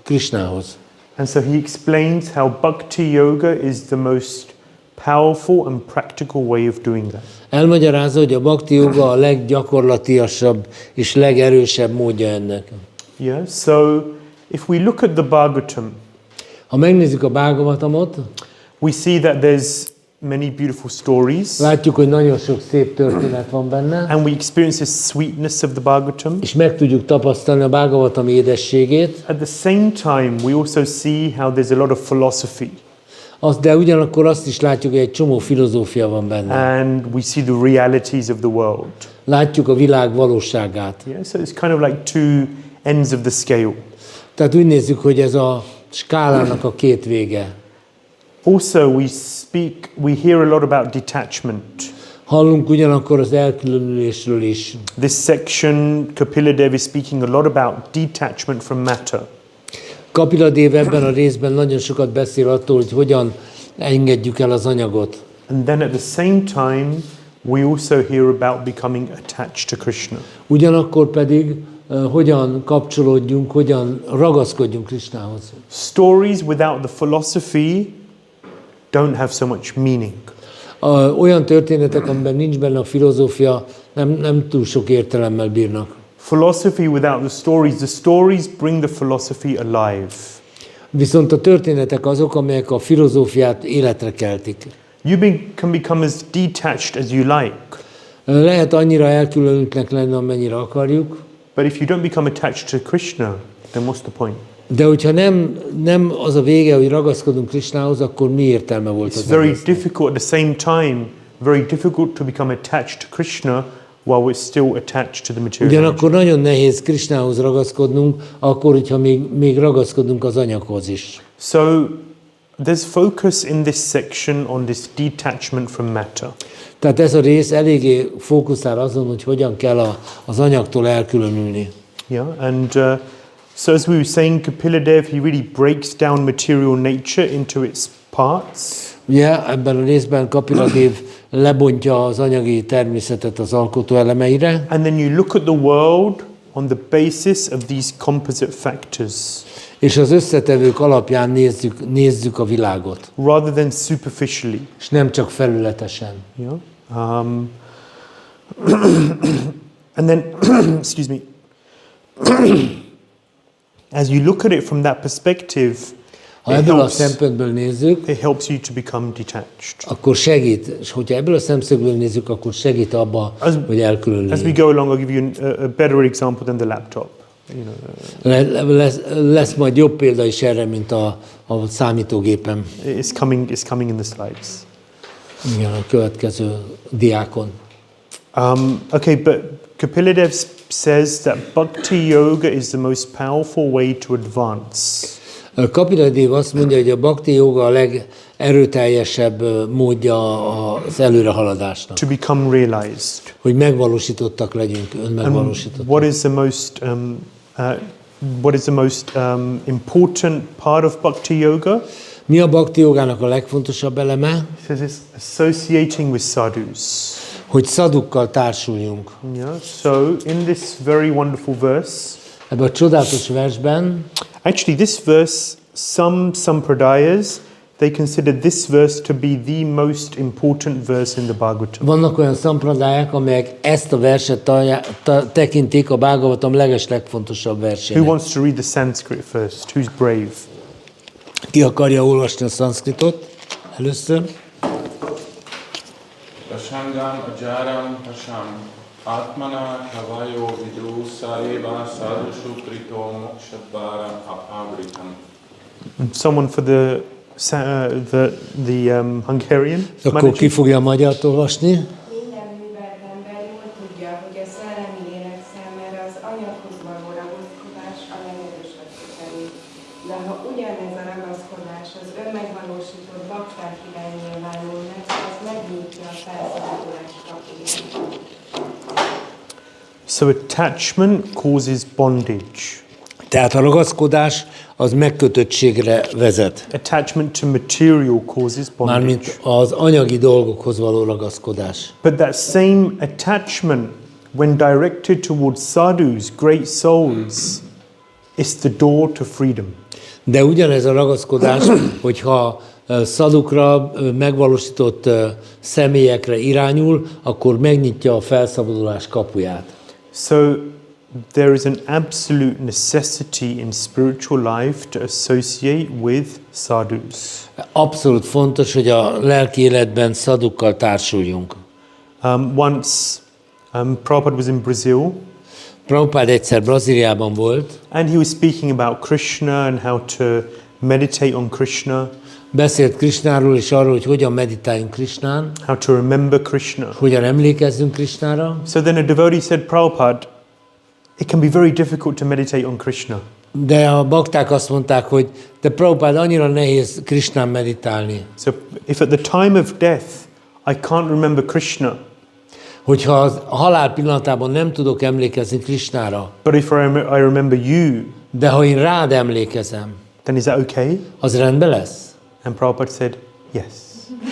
Krishnához. And so he explains how bhakti yoga is the most powerful and practical way of doing that. Elmagyarázza, hogy a bhakti yoga a leggyakorlatiasabb és legerősebb módja ennek. Yeah, so if we look at the Bhagavatam, ha megnézzük a Bhagavatamot, we see that there's many beautiful stories. Látjuk, hogy nagyon sok szép történet van benne. And we experience the sweetness of the Bhagavatam. És meg tudjuk tapasztalni a Bhagavatam édességét. At the same time, we also see how there's a lot of philosophy. De ugyanakkor azt is látjuk, hogy egy csomó filozófia van benne. And we see the realities of the world. Látjuk a világ valóságát. Yeah, so it's kind of like two ends of the scale. Tehát úgy nézzük, hogy ez a skálának a két vége. Also, we hear a lot about detachment. Hallunk ugyanakkor az elkülönülésről is. This section, Kapila Dev is speaking a lot about detachment from matter. Kapila Dev ebben a részben nagyon sokat beszél attól, hogy hogyan engedjük el az anyagot. And then at the same time, we also hear about becoming attached to Krishna. Ugyanakkor pedig hogyan kapcsolódjunk, hogyan ragaszkodjunk Krishnához. Stories without the philosophy don't have so much meaning. Olyan történetek, amiben nincs benne a filozófia, nem túl sok értelemmel bírnak. Philosophy without the stories bring the philosophy alive. Viszont a történetek azok, amelyek a filozófiát életre keltik. Can become as detached as you like. Lehet annyira elkülönültnek lenni, amennyire akarjuk. But if you don't become attached to Krishna, then what's the point? De hogyha nem az a vége, hogy ragaszkodunk Krishnához, akkor mi értelme volt It's az very egésznek? difficult at the same time, very difficult to become attached to Krishna while we're still attached to the material. Ugyanakkor nagyon nehéz Krishnához ragaszkodnunk, akkor, hogyha még ragaszkodunk az anyaghoz is. So there's focus in this section on this detachment from matter. Tehát ez a rész eléggé fókuszál azon, hogy hogyan kell az anyagtól elkülönülni. Yeah, and so as we were saying, Kapila Dev, he really breaks down material nature into its parts. Ugye, ebben a részben Kapila Dev lebontja az anyagi természetet az alkotó elemeire. And then you look at the world on the basis of these composite factors. És az összetevők alapján nézzük a világot. Rather than superficially. És nem csak felületesen. Yeah. And then, excuse me, as you look at it from that perspective, ha ebből a szempontból nézzük, it helps you to become detached. Akkor segít, és hogyha ebből a szemszögből nézzük, akkor segít abba, hogy elkülönüljünk. As we go along, I'll give you a better example than the laptop. Lesz majd jobb példa is erre, mint a számítógépem. It's coming in the slides. Igen, a következő diákon. Okay, but Kapila Dev says that bhakti yoga is the most powerful way to advance. Kapila Dev azt mondja, hogy a bhakti yoga a legerőteljesebb módja az előrehaladásnak. To become realized. Hogy megvalósítottak legyünk, önmegvalósítottak. What is the most important part of bhakti yoga? Mi a bhakti jogának a legfontosabb eleme? It says it's associating with sadhus. Hogy szadukkal társuljunk. Yeah. So in this very wonderful verse, ebben a csodálatos versben, actually this verse, some sampradayas, they consider this verse to be the most important verse in the Bhagavatam. Vannak olyan szampradáják, amelyek ezt a verset tekintik a Bhagavatam legfontosabb versének. Who wants to read the Sanskrit first? Who's brave? Ki akarja olvasni a szanszkritot először? Prasangam ajaram prasam atmana kavayo vidu sareva sadhushu prito mokshadvaram apavritam. Someone for the Hungarian? Akkor ki fogja a magyart olvasni? Minden művelt ember jól tudja, hogy a szellemi lélek számára az anyaghoz való ragaszkodás a legerősebb kötelék. De ha ugyanez a ragaszkodás az önmegvalósított bakták irány nyilvánul meg, az megnyitja a felszabadulás kapuját. So attachment causes bondage. Tehát a ragaszkodás az megkötöttségre vezet. Attachment to material causes bondage. Mármint az anyagi dolgokhoz való ragaszkodás. But that same attachment, when directed towards sadhus, great souls, is the door to freedom. De ugyanez a ragaszkodás, hogyha szadukra, megvalósított személyekre irányul, akkor megnyitja a felszabadulás kapuját. So there is an absolute necessity in spiritual life to associate with sadhus. Abszolút fontos, hogy a lelki életben szadukkal társuljunk. Once Prabhupada was in Brazil. Prabhupada egyszer Brazíliában volt. And he was speaking about Krishna and how to meditate on Krishna. beszélt Krisnáról és arról, hogy hogyan meditáljunk Krisnán, how to remember Krishna. hogyan emlékezzünk Krisnára. So then a devotee said, Prabhupada, it can be very difficult to meditate on Krishna. De a bakták azt mondták, hogy de Prabhupád, annyira nehéz Krisnán meditálni. So if at the time of death I can't remember Krishna, Hogyha a halál pillanatában nem tudok emlékezni Krisnára, but if I remember you, de ha én rád emlékezem, then is that okay? az rendben lesz? And Prabhupada said, yes,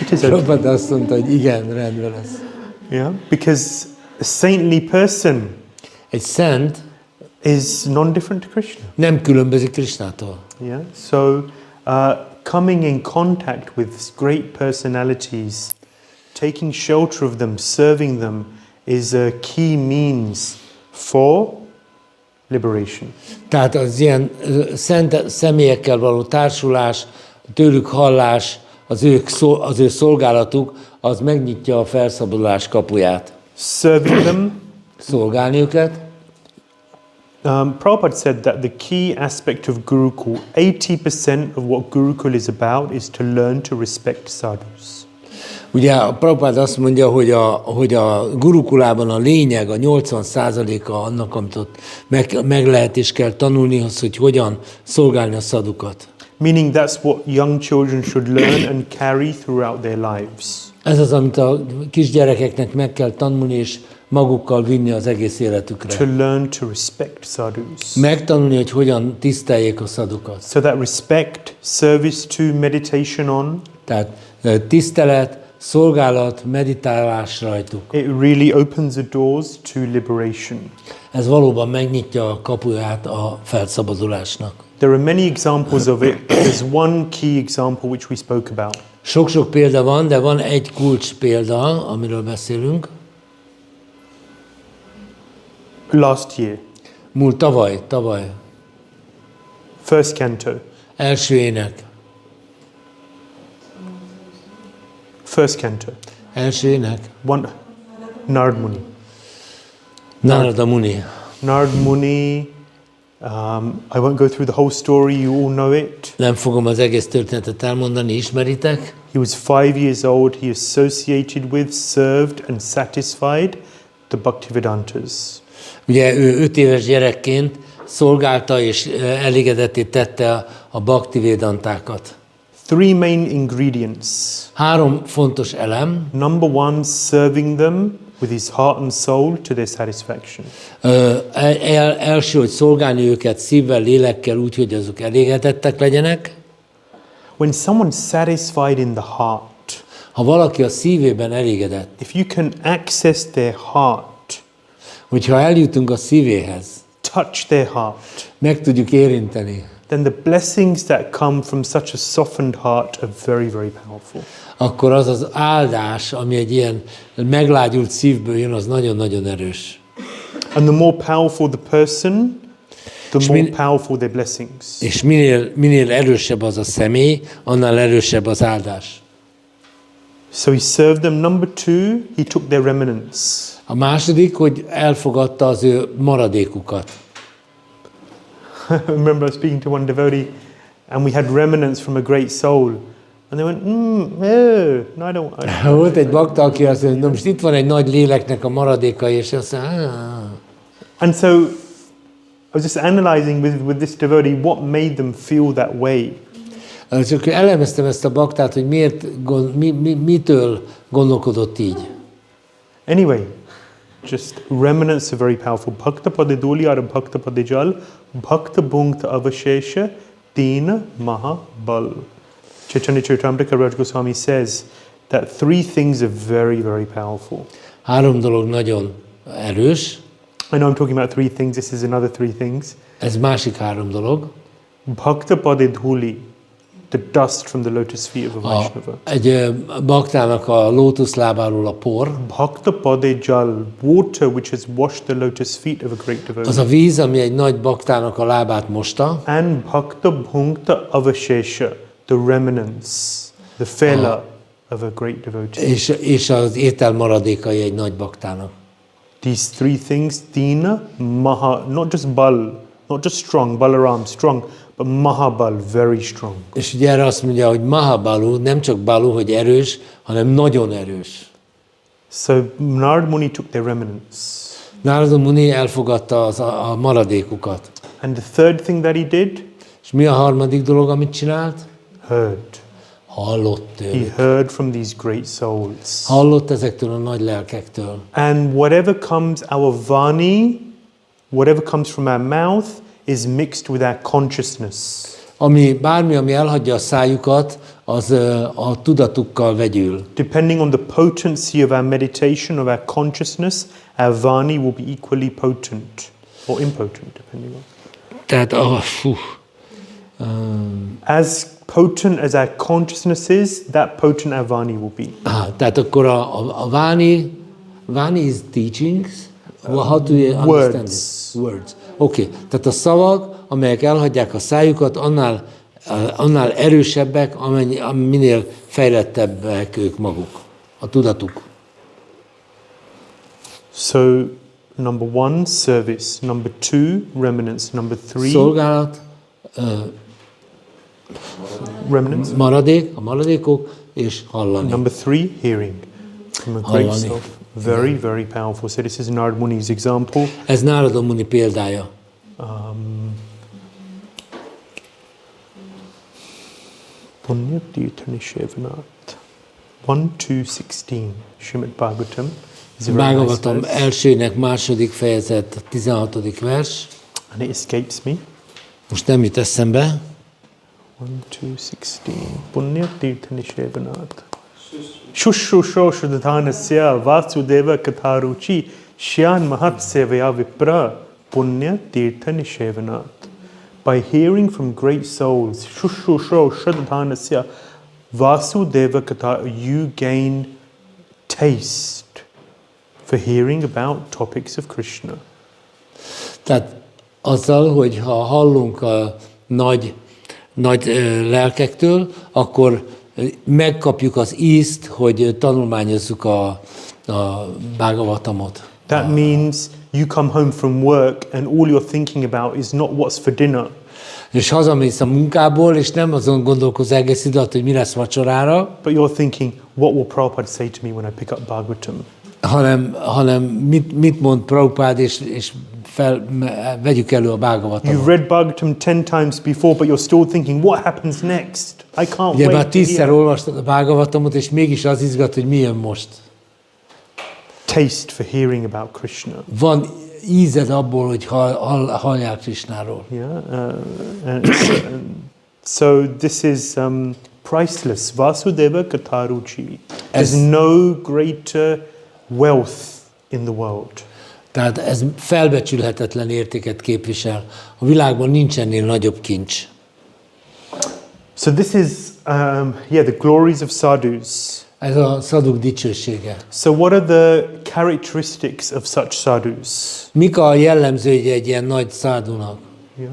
it is okay. Prabhupád azt mondta, hogy igen, rendben lesz. Yeah, because a saintly person Egy szent is non-different to Krishna. nem különbözik Krisnától. Yeah. So coming in contact with great personalities, taking shelter of them, serving them is a key means for liberation. Tehát az ilyen szent személyekkel való társulás, tőlük hallás, az ő szolgálatuk, az megnyitja a felszabadulás kapuját. Serving them. Szolgálni őket. Prabhupada said that the key aspect of Gurukul, 80% of what Gurukul is about is to learn to respect sadhus. Ugye a Prabhupád azt mondja, hogy a Gurukulában a lényeg, a 80%-a annak, amit ott meg lehet és kell tanulni, az, hogy hogyan szolgálni a szadukat. Meaning that's what young children should learn and carry throughout their lives. Ez az, amit a kisgyerekeknek meg kell tanulni és magukkal vinni az egész életükre. To learn to respect sadhus. Megtanulni, hogy hogyan tiszteljék a szadukat. So that respect, service to, meditation on. Tehát tisztelet, szolgálat, meditálás rajtuk. It really opens the doors to liberation. Ez valóban megnyitja a kapuját a felszabadulásnak. There are many examples of it. There's one key example which we spoke about. Sok-sok példa van, de van egy kulcs példa, amiről beszélünk. Last year. Tavaly. First canto. Első ének. First canto. Első ének. Narad Muni. Narada Muni. Narad Muni, I won't go through the whole story, you all know it. Nem fogom az egész történetet elmondani, ismeritek. He was 5 years old, he associated with, served and satisfied the Bhaktivedantas. Ugye ő 5 éves gyerekként szolgálta és elégedetté tette a Bhaktivedantákat. 3 main ingredients. 3 fontos elem. Number 1, serving them with his heart and soul to their satisfaction. Első, hogy szolgálni őket szívvel, lélekkel úgy, hogy azok elégedettek legyenek. When someone's satisfied in the heart, ha valaki a szívében elégedett, if you can access their heart, hogyha eljutunk a szívéhez, touch their heart, meg tudjuk érinteni, then the blessings that come from such a softened heart are very, very powerful. Akkor az az áldás, ami egy ilyen meglágyult szívből jön, az nagyon-nagyon erős. And the more powerful the person, the more powerful their blessings. És minél erősebb az a személy, annál erősebb az áldás. So he served them. Number 2, he took their remnants. A második, hogy elfogadta az ő maradékukat. I remember I was speaking to one devotee and we had remnants from a great soul. And they went, no, I don't. Volt egy bakta, aki azt mondja, most itt van egy nagy léleknek a maradéka, és azt mondja, And so I was just analyzing with this devotee what made them feel that way. Csak elemeztem ezt a baktát, hogy mitől gondolkodott így. Anyway, just remnants are very powerful. Bhakta padiduli ar bhakta padijal, bhakta bhungta avashesha, dina maha bal. Chaitanya Charitamrita Raj Goswami says that 3 things are very, very powerful. 3 dolog nagyon erős. I know I'm talking about 3 things, this is another 3 things. Ez másik 3 dolog. Bhakta padidhuli, the dust from the lotus feet of a Vaishnava. Egy baktának a lótuszlábáról a por. Bhakta padijal, water which has washed the lotus feet of a great devotee. Az a víz, ami egy nagy baktának a lábát mosta. And bhakta bhungta avashesha, the remnants, the fela of a great devotee. És az étel maradékai egy nagy baktának. These 3 things, dina, maha, not just bal, not just strong, balaram, strong, but Mahabal, very strong. És ugye erre azt mondja, hogy Mahabalu, nem csak Balu, hogy erős, hanem nagyon erős. So Narad Muni took their remnants. Narada Muni elfogadta a maradékukat. And the third thing that he did, És mi a harmadik dolog, amit csinált? heard. Hallott He tőlük. heard from these great souls. Hallott ezektől a nagy lelkektől. And whatever comes our vani, whatever comes from our mouth, is mixed with our consciousness. Bármi, ami elhagyja a szájukat, az a tudatukkal vegyül. Depending on the potency of our meditation, of our consciousness, our vani will be equally potent or impotent, depending on. Tehát As potent as our consciousness is, that potent our vani will be. tehát akkor a Vani is teachings. How do you understand Words. it? Words. Oké. Tehát a szavak, amelyek elhagyják a szájukat, annál erősebbek, minél fejlettebbek ők maguk. A tudatuk. So, number 1, service. Number 2, remnants. Number 3, Szolgálat, remnants. a maradékok, és hallani. Number 3, hearing. From a great Hallani. soul. Very, very powerful. So this is Narad Muni's example. Ez Narada Muni példája. Punya Tirthani Shevanat. 1-2-16. Śrīmad-Bhāgavatam. is a very nice Bhāgavatam verse. elsőnek második fejezet, 16. vers. And it escapes me. Most nem jut eszembe. 1-2-16. Punya Tirthani Shevanat. Shushusho Shuddhanasya Vasudeva Katharuchi Shyan Mahat Sevaya Vipra Punya Tirtha Nishevanat. By hearing from great souls, Shushusho Shuddhanasya Vasudeva Katharuchi, you gain taste for hearing about topics of Krishna. Tehát azzal, hogy ha hallunk a nagy lelkektől, akkor megkapjuk az ízt, hogy tanulmányozzuk a Bhagavatamot. That means you come home from work and all you're thinking about is not what's for dinner. És hazamész a munkából, és nem azon gondolkozz egész idő alatt, hogy mi lesz vacsorára, But you're thinking, what will Prabhupada say to me when I pick up Bhagavatam? hanem mit mond Prabhupád, és vegyük elő a Bhagavatamot. You've read Bhagavatam 10 times before, but you're still thinking, what happens next? I can't Ugye már wait to 10-szer hear. olvastad a Bhagavatamot, és mégis az izgat, hogy mi jön most. Taste for hearing about Krishna. Van ízed abból, hogy halljál Krishnáról. Yeah. And so this is priceless. Vasudeva Katharuchi. There's no greater wealth in the world. Tehát ez felbecsülhetetlen értéket képvisel. A világban nincs ennél nagyobb kincs. So this is, the glories of sadhus. Ez a szaduk dicsősége. So what are the characteristics of such sadhus? Mik a jellemzői egy ilyen nagy szádunak? Yeah.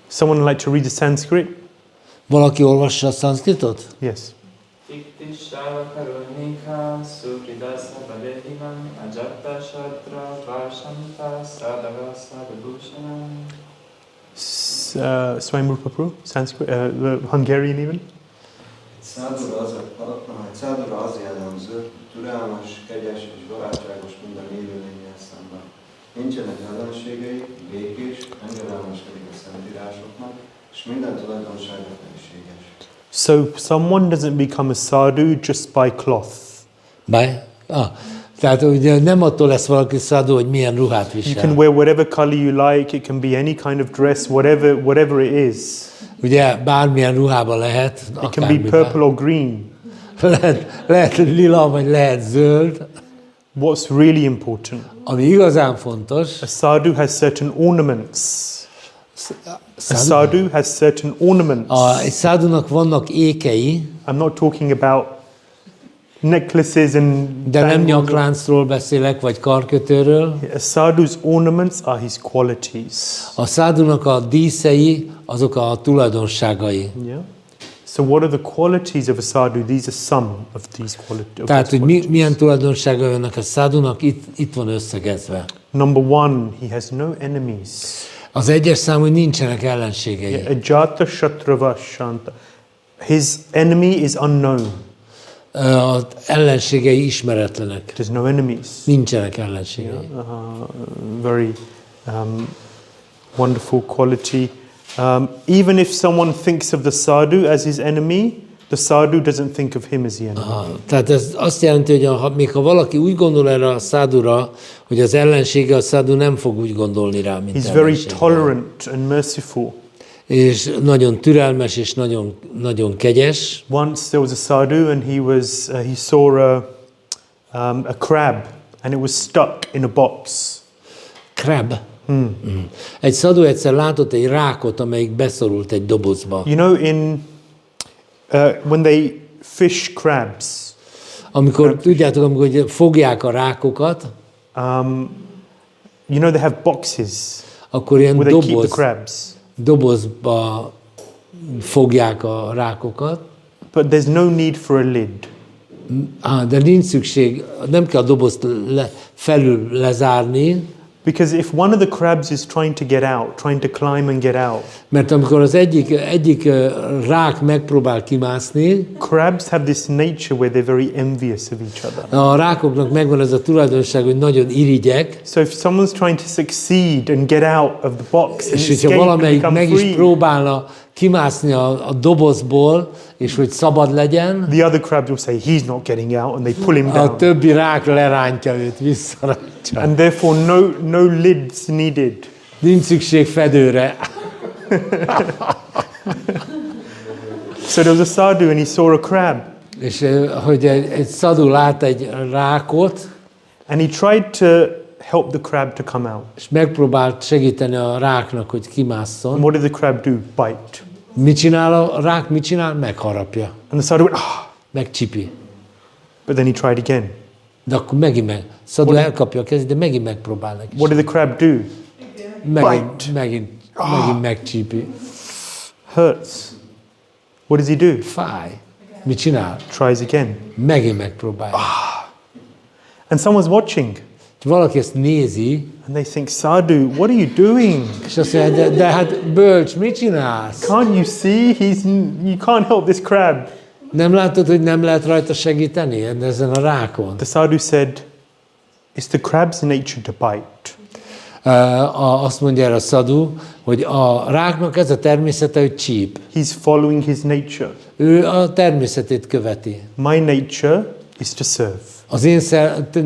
Someone like to read the Sanskrit? Valaki olvassa a szanszkritot? Yes. Swayamrupa Prabhu, Sanskrit, Hungarian even? Szádura az jellemző, türelmes, kegyes és barátságos minden élőlényel szemben. Nincsenek ellenségei, békés, engedelmeskedik a szentírásoknak, és minden tulajdonsága felséges. So someone doesn't become a sadhu just by cloth. Tehát ugye nem attól lesz valaki szádu, hogy milyen ruhát You can visel. wear whatever color you like. It can be any kind of dress, whatever it is. Ugye bármilyen ruhában lehet, It can be akármiben. purple or green. Lehet lila, vagy lehet zöld. What's really important? Ami igazán fontos, A sadhu has certain ornaments. A sadhu has certain ornaments. egy szádunak vannak ékei, I'm not talking about necklaces and de nem bangles. nyakláncról beszélek, vagy karkötőről. A sadhu's ornaments are his qualities. A szádunak a díszei, azok a tulajdonságai. Yeah. So what are the qualities of a sadhu? These are some of these qualities. Tehát, hogy milyen tulajdonságai vannak a szádunak, itt van összegezve. Number 1, he has no enemies. Az egyes számú, hogy nincsenek ellenségei. Ajata Shatrava Shanta. His enemy is unknown. Az ellenségei ismeretlenek. There's no enemies. Nincsenek ellenségei. Very wonderful quality. Even if someone thinks of the sadhu as his enemy, the sadhu doesn't think of him as the enemy. Tehát ez azt jelenti, hogy még ha valaki úgy gondol erre a szádura, hogy az ellensége, a szádhu nem fog úgy gondolni rá, mint He's very tolerant and merciful. És nagyon türelmes, és nagyon, nagyon kegyes. Once there was a sadhu and he saw a crab and it was stuck in a box. Crab? Egy szadhu egyszer látott egy rákot, amelyik beszorult egy dobozba. You know, when they fish crabs, amikor, tudjátok, amikor fogják a rákokat, you know they have boxes akkor ilyen where they keep the crabs. Dobozba fogják a rákokat. But there's no need for a lid. De nincs szükség, nem kell a dobozt felül lezárni. Because if one of the crabs is trying to get out, trying to climb and get out. Mert amikor az egyik rák megpróbál kimászni, crabs have this nature where they're very envious of each other. A rákoknak megvan ez a tulajdonság, hogy nagyon irigyek. So if someone's trying to succeed and get out of the box and és escape hogyha valamelyik and meg become is free, próbálna kimászni a dobozból, és hogy szabad legyen, the other crabs will say he's not getting out and they pull him a down. többi rák lerántja őt, visszarántja. And therefore no lids needed. Nincs szükség fedőre. So there was a sadhu and he saw a crab. És hogy egy szadhu lát egy rákot, and he tried to help the crab to come out. És megpróbált segíteni a ráknak, hogy kimásszon. And what did the crab do? Bite. Mit csinál a rák? Mit csinál? Megharapja. And the sadhu went, megcsipi. But then he tried again. De akkor megint meg. Szadhu elkapja a kezét, de megint megpróbál neki. What did the crab do? Megint megcsípi. Hurts. What does he do? Fáj. Mit csinál? Tries again. Megint megpróbálja. And someone's watching. Valaki ezt nézi. And they think, Sadhu, what are you doing? És azt mondja, de hát bölcs, mit csinálsz? Can't you see? You can't help this crab. Nem látod, hogy nem lehet rajta segíteni ezen a rákon? The sadhu said, it's the crab's nature to bite. Azt mondja erre a szadhu, hogy a ráknak ez a természete, hogy csíp. He's following his nature. Ő a természetét követi. My nature is to serve. Az én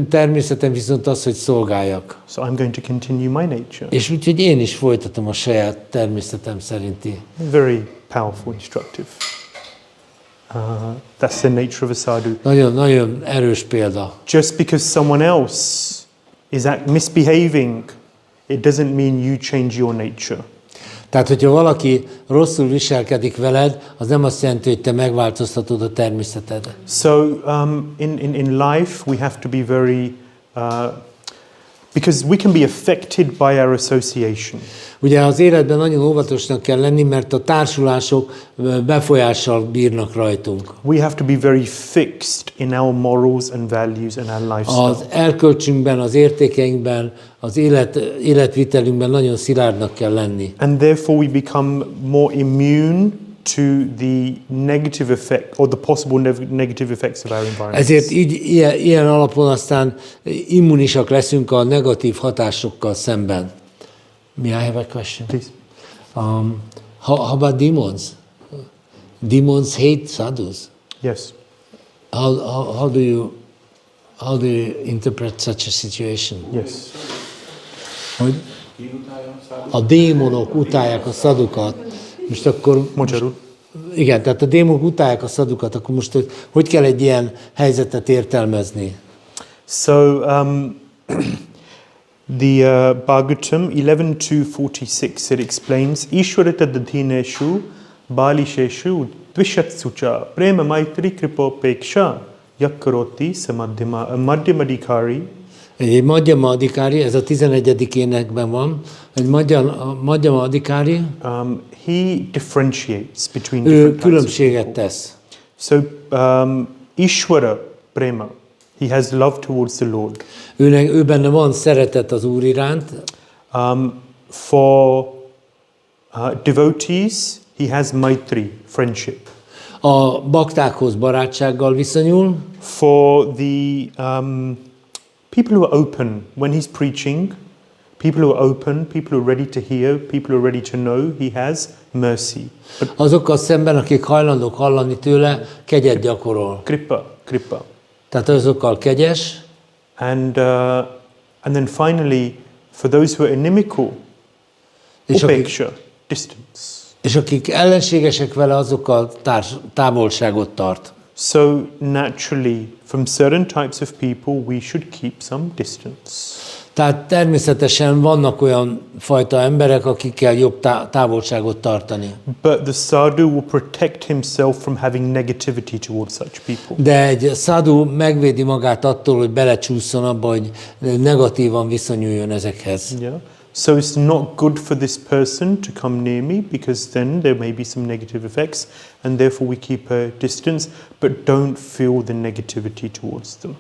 természetem viszont az, hogy szolgáljak. So I'm going to continue my nature. És úgyhogy én is folytatom a saját természetem szerinti. Very powerful, instructive. That's the nature of a sadhu. Nagyon erős példa. Just because someone else is misbehaving, it doesn't mean you change your nature. Tehát, hogyha valaki rosszul viselkedik veled, az nem azt jelenti, hogy te megváltoztatod a természeted. So in life we have to be very, because we can be affected by our association. Ugye az életben nagyon óvatosnak kell lenni, mert a társulások befolyással bírnak rajtunk. We have to be very fixed in our morals and values and our lifestyle. Az erkölcsünkben, az értékeinkben, az életvitelünkben nagyon szilárdnak kell lenni. And therefore we become more immune to the negative effect or the possible negative effects of our environment. Ezért ilyen alapon aztán immunisak leszünk a negatív hatásokkal szemben. May I have a question? Please. How about demons? Demons hate sadhus. Yes. How do you interpret such a situation? Yes. Hogy a démonok utálják a szadukat. Most akkor... Igen, tehát a démonok utálják a szadukat, akkor most hogy kell egy ilyen helyzetet értelmezni? So, the Bhagavatam 11.2.46, it explains, Ishwarata dadhineshu balisheshu dvishatsucha prema maitri kripopeksha yakkaroti samadhyamadikari. Egy madhyamadikari, ez a 11. énekben van, egy madhyamadikari, he differentiates between different különbséget tesz. So, Ishwara prema, he has love towards the Lord. Ő benne van szeretet az Úr iránt. For Devotees, he has maitri, friendship. A baktákhoz barátsággal viszonyul. For the people who are open, when he's preaching, people who are open, people who are ready to hear, people who are ready to know, he has mercy. Azokkal szemben, akik hajlandók hallani tőle, kegyet gyakorol. Kripa. Tehát azokkal kegyes. And then finally, for those who are inimical, upeksha, distance. És akik ellenségesek vele, azokkal távolságot tart. So naturally, from certain types of people, we should keep some distance. Tehát természetesen vannak olyan fajta emberek, akikkel jobb távolságot tartani. But the sadhu will protect himself from having negativity towards such people. De egy sadhu megvédi magát attól, hogy belecsúszson abba, hogy negatívan viszonyuljon ezekhez. Yeah. So it's not good for this person to come near me because then there may be some negative effects and therefore we keep a distance, but don't feel the negativity towards them.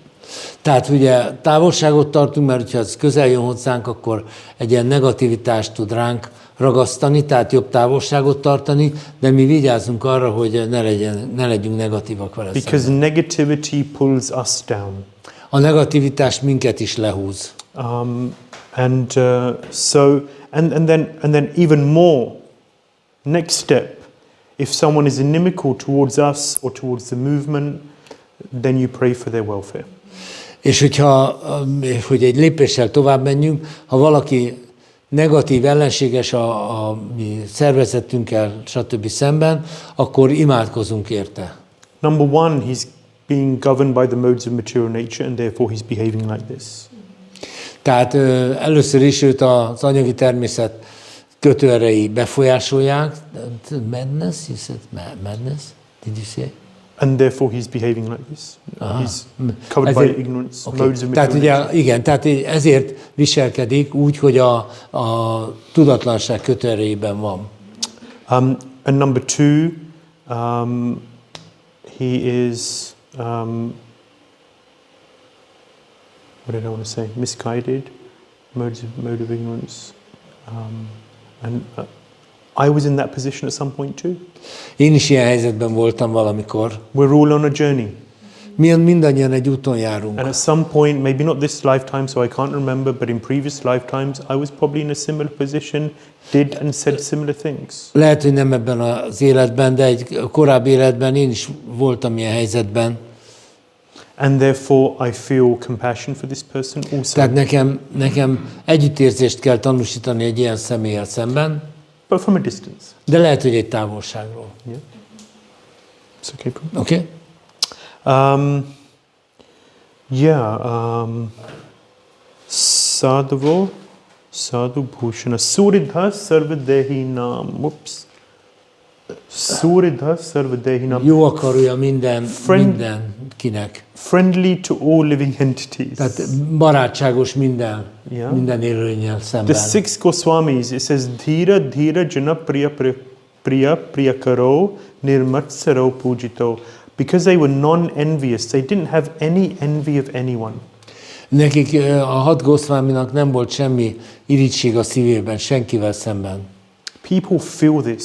Tehát ugye távolságot tartunk, mert ha ez közel jön hozzánk, akkor egy ilyen negativitást tud ránk ragasztani, tehát jobb távolságot tartani, de mi vigyázzunk arra, hogy ne legyünk negatívak vele szemben. Because negativity pulls us down. A negativitás minket is lehúz. And then even more, next step, if someone is inimical towards us or towards the movement, then you pray for their welfare. És hogy egy lépéssel tovább menjünk, ha valaki negatív, ellenséges a mi szervezetünkkel, stb. Szemben, akkor imádkozunk érte. Number one, he's being governed by the modes of material nature and therefore he's behaving like this. Tehát először is őt az anyagi természet kötőerei befolyásolják. Madness? You said madness? Did you say? And therefore he's behaving like this. He's covered by ignorance, okay. modes of Tehát material ugye, igen, tehát ezért viselkedik úgy, hogy a tudatlanság kötőerejében van. And number two, he is, what did I want to say? Misguided, mode of ignorance. I was in that position at some point too. Én is ilyen helyzetben voltam valamikor. We're all on a journey. Mindannyian egy úton járunk. And at some point, maybe not this lifetime, so I can't remember, but in previous lifetimes, I was probably in a similar position, did and said similar things. Lehet, hogy nem ebben az életben, de egy korábbi életben én is voltam ilyen helyzetben. And therefore I feel compassion for this person also. Tehát nekem együttérzést kell tanúsítani egy ilyen személlyel szemben. But from a distance. De lehet, hogy egy távolságról. Yeah. It's okay. Okay? Sadhu Bhushana Suridha Sarvadehinam. Whoops. Suridha Sarvadehinam. Jó akarója mindenkinek. Friendly to all living entities. Tehát barátságos minden élőlényel szemben. The six Goswamis, it says Dhira Dhira Jana Priya Priyakaro Nirmatsaro Pujito. Because they were non-envious, they didn't have any envy of anyone. Nekik a 6 Goswaminak nem volt semmi irigység a szívében, senkivel szemben. People feel this.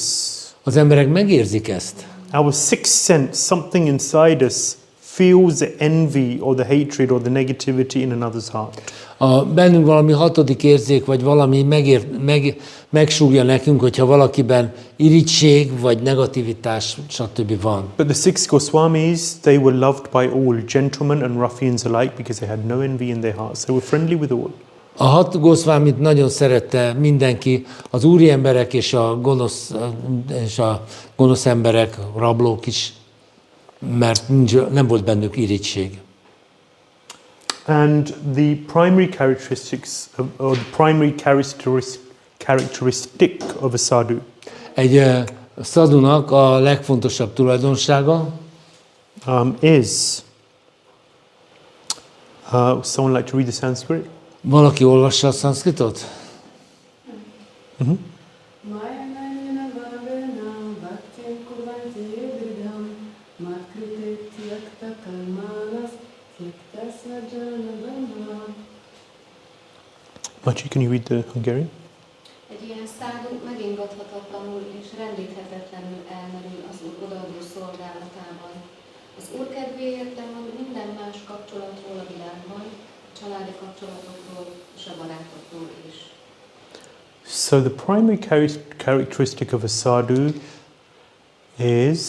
Az emberek megérzik ezt. Our sixth sense, something inside us, feels the envy or the hatred or the negativity in another's heart. Bennünk valami 6. érzék, vagy valami megsúgja nekünk, hogyha valakiben irigység, vagy negativitás, stb. Van. But the six Goswamis, they were loved by all, gentlemen and ruffians alike, because they had no envy in their hearts. They were friendly with all. A 6 Goswamit nagyon szerette mindenki, az úri emberek és a gonosz emberek, rablók is, mert nem volt bennük irigység. And the primary characteristics, or the primary characteristic of a sadhu. Egy sadhunak a legfontosabb tulajdonsága is, someone like to read the Sanskrit? Valaki olvassa a szanszkritot? Machi, can you read the Hungarian? Egy ilyen szádhu megingathatatlanul kapcsolatokról és a barátokról is. So the primary characteristic of a sadhu is,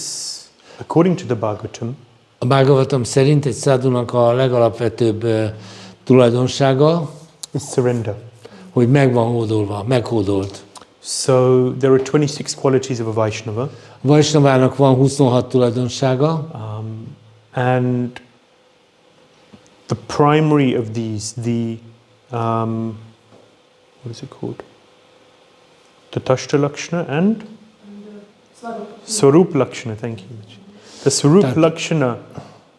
according to the Bhagavatam, A Bhagavatam szerint egy szádunak a legalapvetőbb tulajdonsága, is surrender. hogy meg van hódolva, meghódolt. So there are 26 qualities of a Vaishnava. A Vaisnavának van 26 tulajdonsága, And the primary of these, what is it called? Tatashta Lakshana and Swarup Lakshana, thank you. The Swarup Lakshana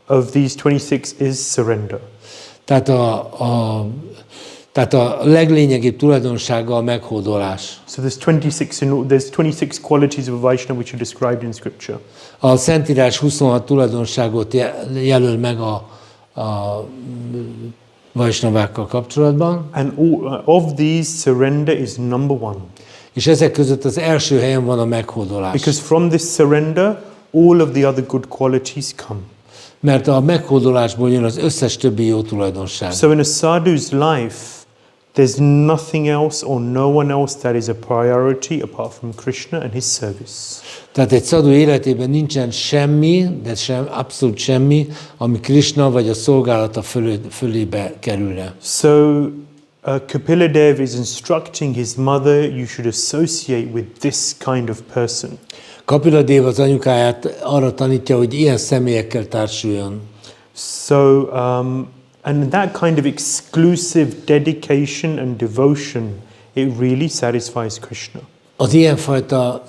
of these 26 is surrender. Tehát a leglényegibb tulajdonsága a meghódolás. So there's 26 qualities of a Vaishnava which are described in Scripture. A Szentírás 26 tulajdonságot jelöl meg a Vaisnavákkal kapcsolatban. And of these, surrender is number one. És ezek között az első helyen van a meghódolás. Because from this surrender, all of the other good qualities come. Mert a meghódolásból jön az összes többi jó tulajdonság. So in a sadhu's life, there's nothing else or no one else that is a priority apart from Krishna and his service. Tehát egy sadhu életében nincsen semmi, de abszolút semmi, ami Krishna vagy a szolgálata fölébe kerülne. So Kapila Dev is instructing his mother, you should associate with this kind of person. Kapila Dev az anyukáját arra tanítja, hogy ilyen személyekkel társuljon. So, and that kind of exclusive dedication and devotion, it really satisfies Krishna. Az ilyenfajta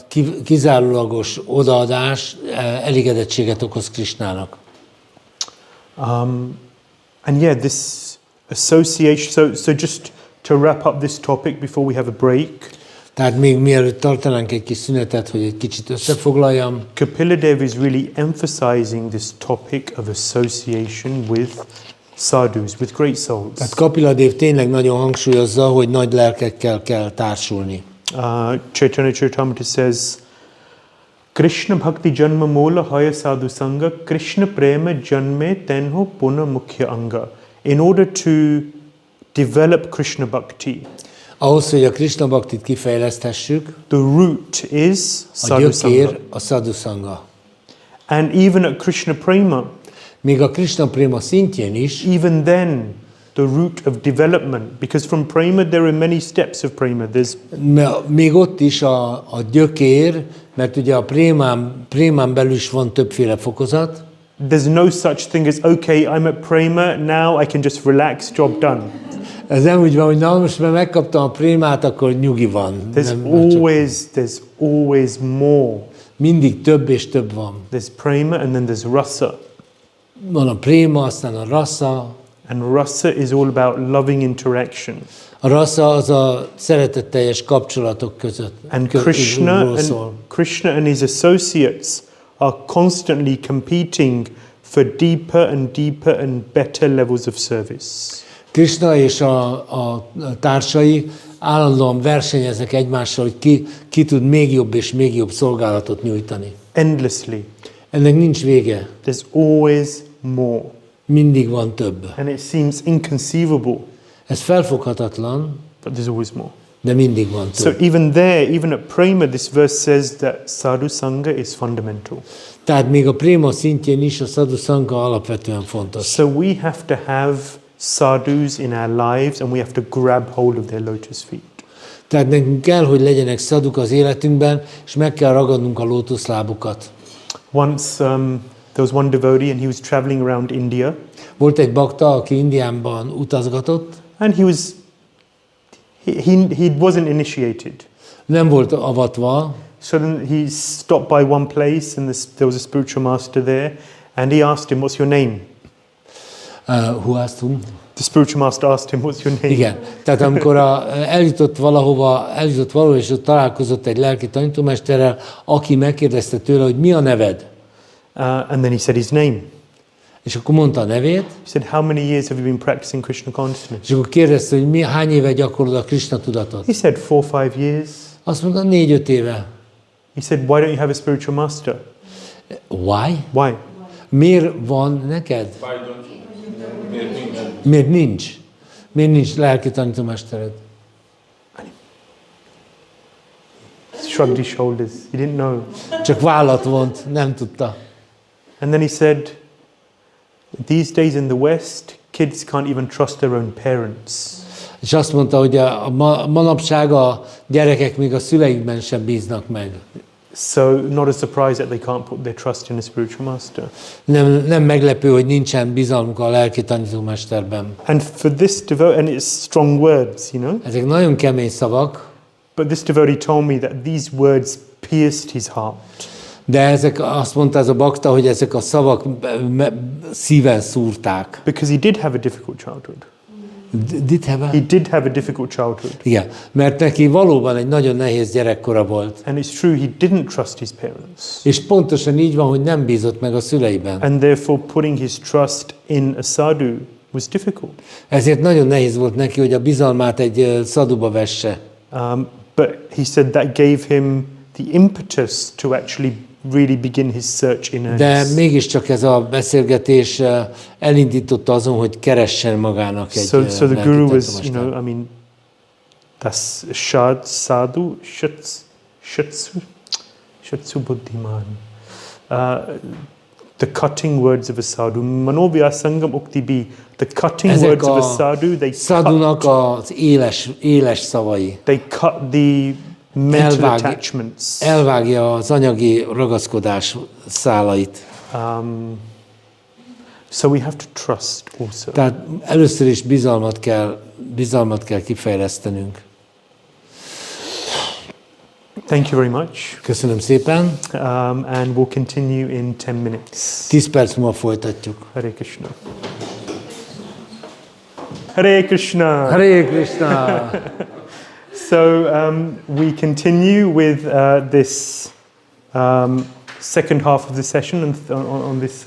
kizárólagos odaadás elégedettséget okoz Krishnának. And yeah, this association, so just to wrap up this topic before we have a break. Tehát még mielőtt tartanánk egy kis szünetet, hogy egy kicsit összefoglaljam. Kapila Dev is really emphasizing this topic of association with sadhus, with great souls. Tehát Kapila Dev tényleg nagyon hangsúlyozza, hogy nagy lelkekkel kell társulni. Chaitanya Charitamrita says, Krishna bhakti janma mola haya sadhu sanga, Krishna prema janme tenho puna mukhya anga. In order to develop Krishna bhakti, ahhoz, hogy a Krishna bhaktit kifejleszthessük, the root is a gyökér sadhusanga. a sadhusanga. And even at Krishna prema, még a Krishna prema szintjén is, even then, the root of development, because from prema there are many steps of prema. Még ott is a gyökér, mert ugye a prémán belül is van többféle fokozat. There's no such thing as, okay, I'm at prema, now I can just relax, job done. Ez nem úgy van, hogy na most már megkaptam a prémát, akkor nyugi van. There's always more. Mindig több és több van. There's prema and then there's rasa. Van a préma, aztán a rasa. And rasa is all about loving interaction. A rasa az a szeretetteljes kapcsolatok között. And Krishna and his associates are constantly competing for deeper and better levels of service. Krishna és a társai állandóan versenyeznek egymással, hogy ki tud még jobb szolgálatot nyújtani. Endlessly. Ennek nincs vége. There's always more. Mindig van több. And it seems inconceivable. Ez felfoghatatlan, but there's always more. De mindig van több. So even at prema, this verse says that sadhu sangha is fundamental. Tehát még a préma szintjén is a sadhu sangha alapvetően fontos. So we have to have sadhus in our lives and we have to grab hold of their lotus feet. Tehát nekünk kell, hogy legyenek szaduk az életünkben, és meg kell ragadnunk a lótuszlábukat. Once there was one devotee and he was traveling around India. Volt egy bakta, aki Indiában utazgatott. And he wasn't initiated. Nem volt avatva. So then he stopped by one place and there was a spiritual master there and he asked him, what's your name? Who asked whom? The spiritual master asked him, what's your name? Igen. Tehát amikor eljutott valahova, és ott találkozott egy lelki tanítómesterrel, aki megkérdezte tőle, hogy mi a neved? And then he said his name. És akkor mondta a nevét. He said, how many years have you been practicing Krishna consciousness? És akkor kérdezte, hogy hány éve gyakorolod a Krishna tudatot? He said 4-5 years. Azt mondta, 4-5 éve. He said, why don't you have a spiritual master? Why? Why? Miért van neked? Miért nincs? Miért nincs? Miért nincs lelki tanítómestered? Shrugged his shoulders. He didn't know. Csak vállat vont, nem tudta. And then he said, these days in the West, kids can't even trust their own parents. És azt mondta, hogy a manapság a gyerekek még a szüleikben sem bíznak meg. So not a surprise that they can't put their trust in a spiritual master. Nem meglepő, hogy nincsen bizalmuk a lelki tanítómesterben. And for this devotee, and it's strong words, you know. Ezek nagyon kemény szavak. But this devotee told me that these words pierced his heart. De ezek, azt mondta ez a bakta, hogy ezek a szavak szíven szúrták. Because he did have a difficult childhood. He did have a difficult childhood. Igen, mert neki valóban egy nagyon nehéz gyerekkora volt. And it's true, he didn't trust his parents. És pontosan így van, hogy nem bízott meg a szüleiben. And therefore putting his trust in a sadhu was difficult. Ezért nagyon nehéz volt neki, hogy a bizalmát egy szaduba vesse. But he said that gave him the impetus to actually really begin his search in earnest. De mégiscsak ez a beszélgetés elindította azon, hogy keressen magának egy So the guru was, tanítómestert. you know, I mean, that's sadhu, shatsu buddhiman. The cutting words of a sadhu. Manovya sangam uktibi. The cutting words of a sadhu, they sadhunak az éles szavai. They cut the mental attachments. Elvágja az anyagi ragaszkodás szálait. So we have to trust also. Tehát először is bizalmat kell kifejlesztenünk. Thank you very much. Köszönöm szépen. And we'll continue in 10 minutes. 10 perc múlva folytatjuk. Hare Krishna. Hare Krishna. Hare Krishna. So we continue with this second half of the session and on this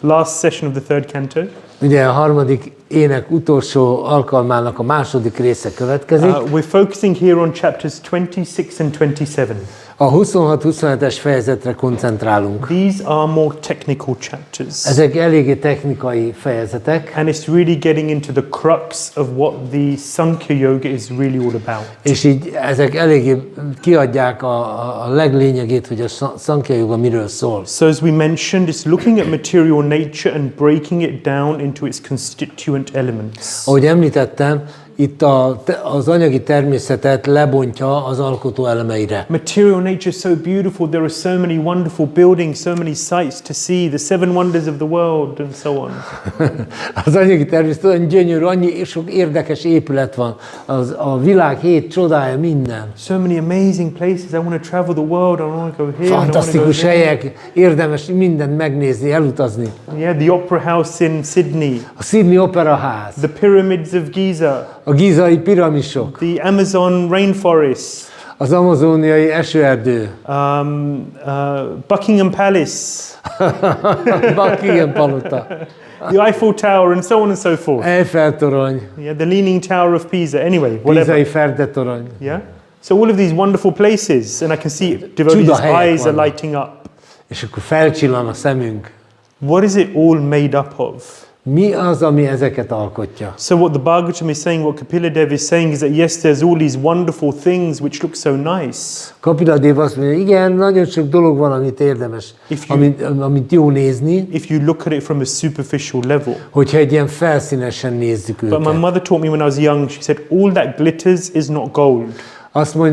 last session of the third canto. Ugye a harmadik ének utolsó alkalmának a második része következik. We're focusing here on chapters 26 and 27. A 26-27-es fejezetre koncentrálunk. These are more technical chapters. Ezek eléggé technikai fejezetek. And it's really getting into the crux of what the sāṅkhya-yoga is really all about. És így ezek eléggé kiadják a leglényegét, hogy a sāṅkhya-yoga miről szól. So as we mentioned, it's looking at material nature and breaking it down into its constituent elements. Ahogy említettem, itt az anyagi természetet lebontja az alkotó elemeire. Material nature is so beautiful. There are so many wonderful buildings, so many sights to see, the 7 wonders of the world and so on. Az anyagi természet olyan gyönyörű, annyi sok érdekes épület van. A világ 7 csodája minden. So many amazing places. I want to travel the world. I want to go here. Fantasztikus helyek, érdemes mindent megnézni, elutazni. Yeah, the Opera House in Sydney. A Sydney Opera Ház. The Pyramids of Giza. A gízai piramisok. The Amazon rainforest. Az amazóniai esőerdő. Buckingham Palace. Buckingham palota. The Eiffel Tower and so on and so forth. Eiffel torony. Yeah, the Leaning Tower of Pisa. Anyway, whatever. Pizai Ferde torony. Yeah. So all of these wonderful places, and I can see devotees' eyes are lighting up. És akkor felcsillan a szemünk. What is it all made up of? Mi az, ami ezeket alkotja? So what the Bhagavatam is saying, what Kapila Dev is saying is that yes, there's all these wonderful things which look so nice. Kapila Dev azt mondja, igen, nagyon sok dolog van, amit érdemes, amit jó nézni. If you look at it from a superficial level. Hogyha egy ilyen felszínesen nézzük őket. But my mother taught me when I was young, she said, all that glitters is not gold.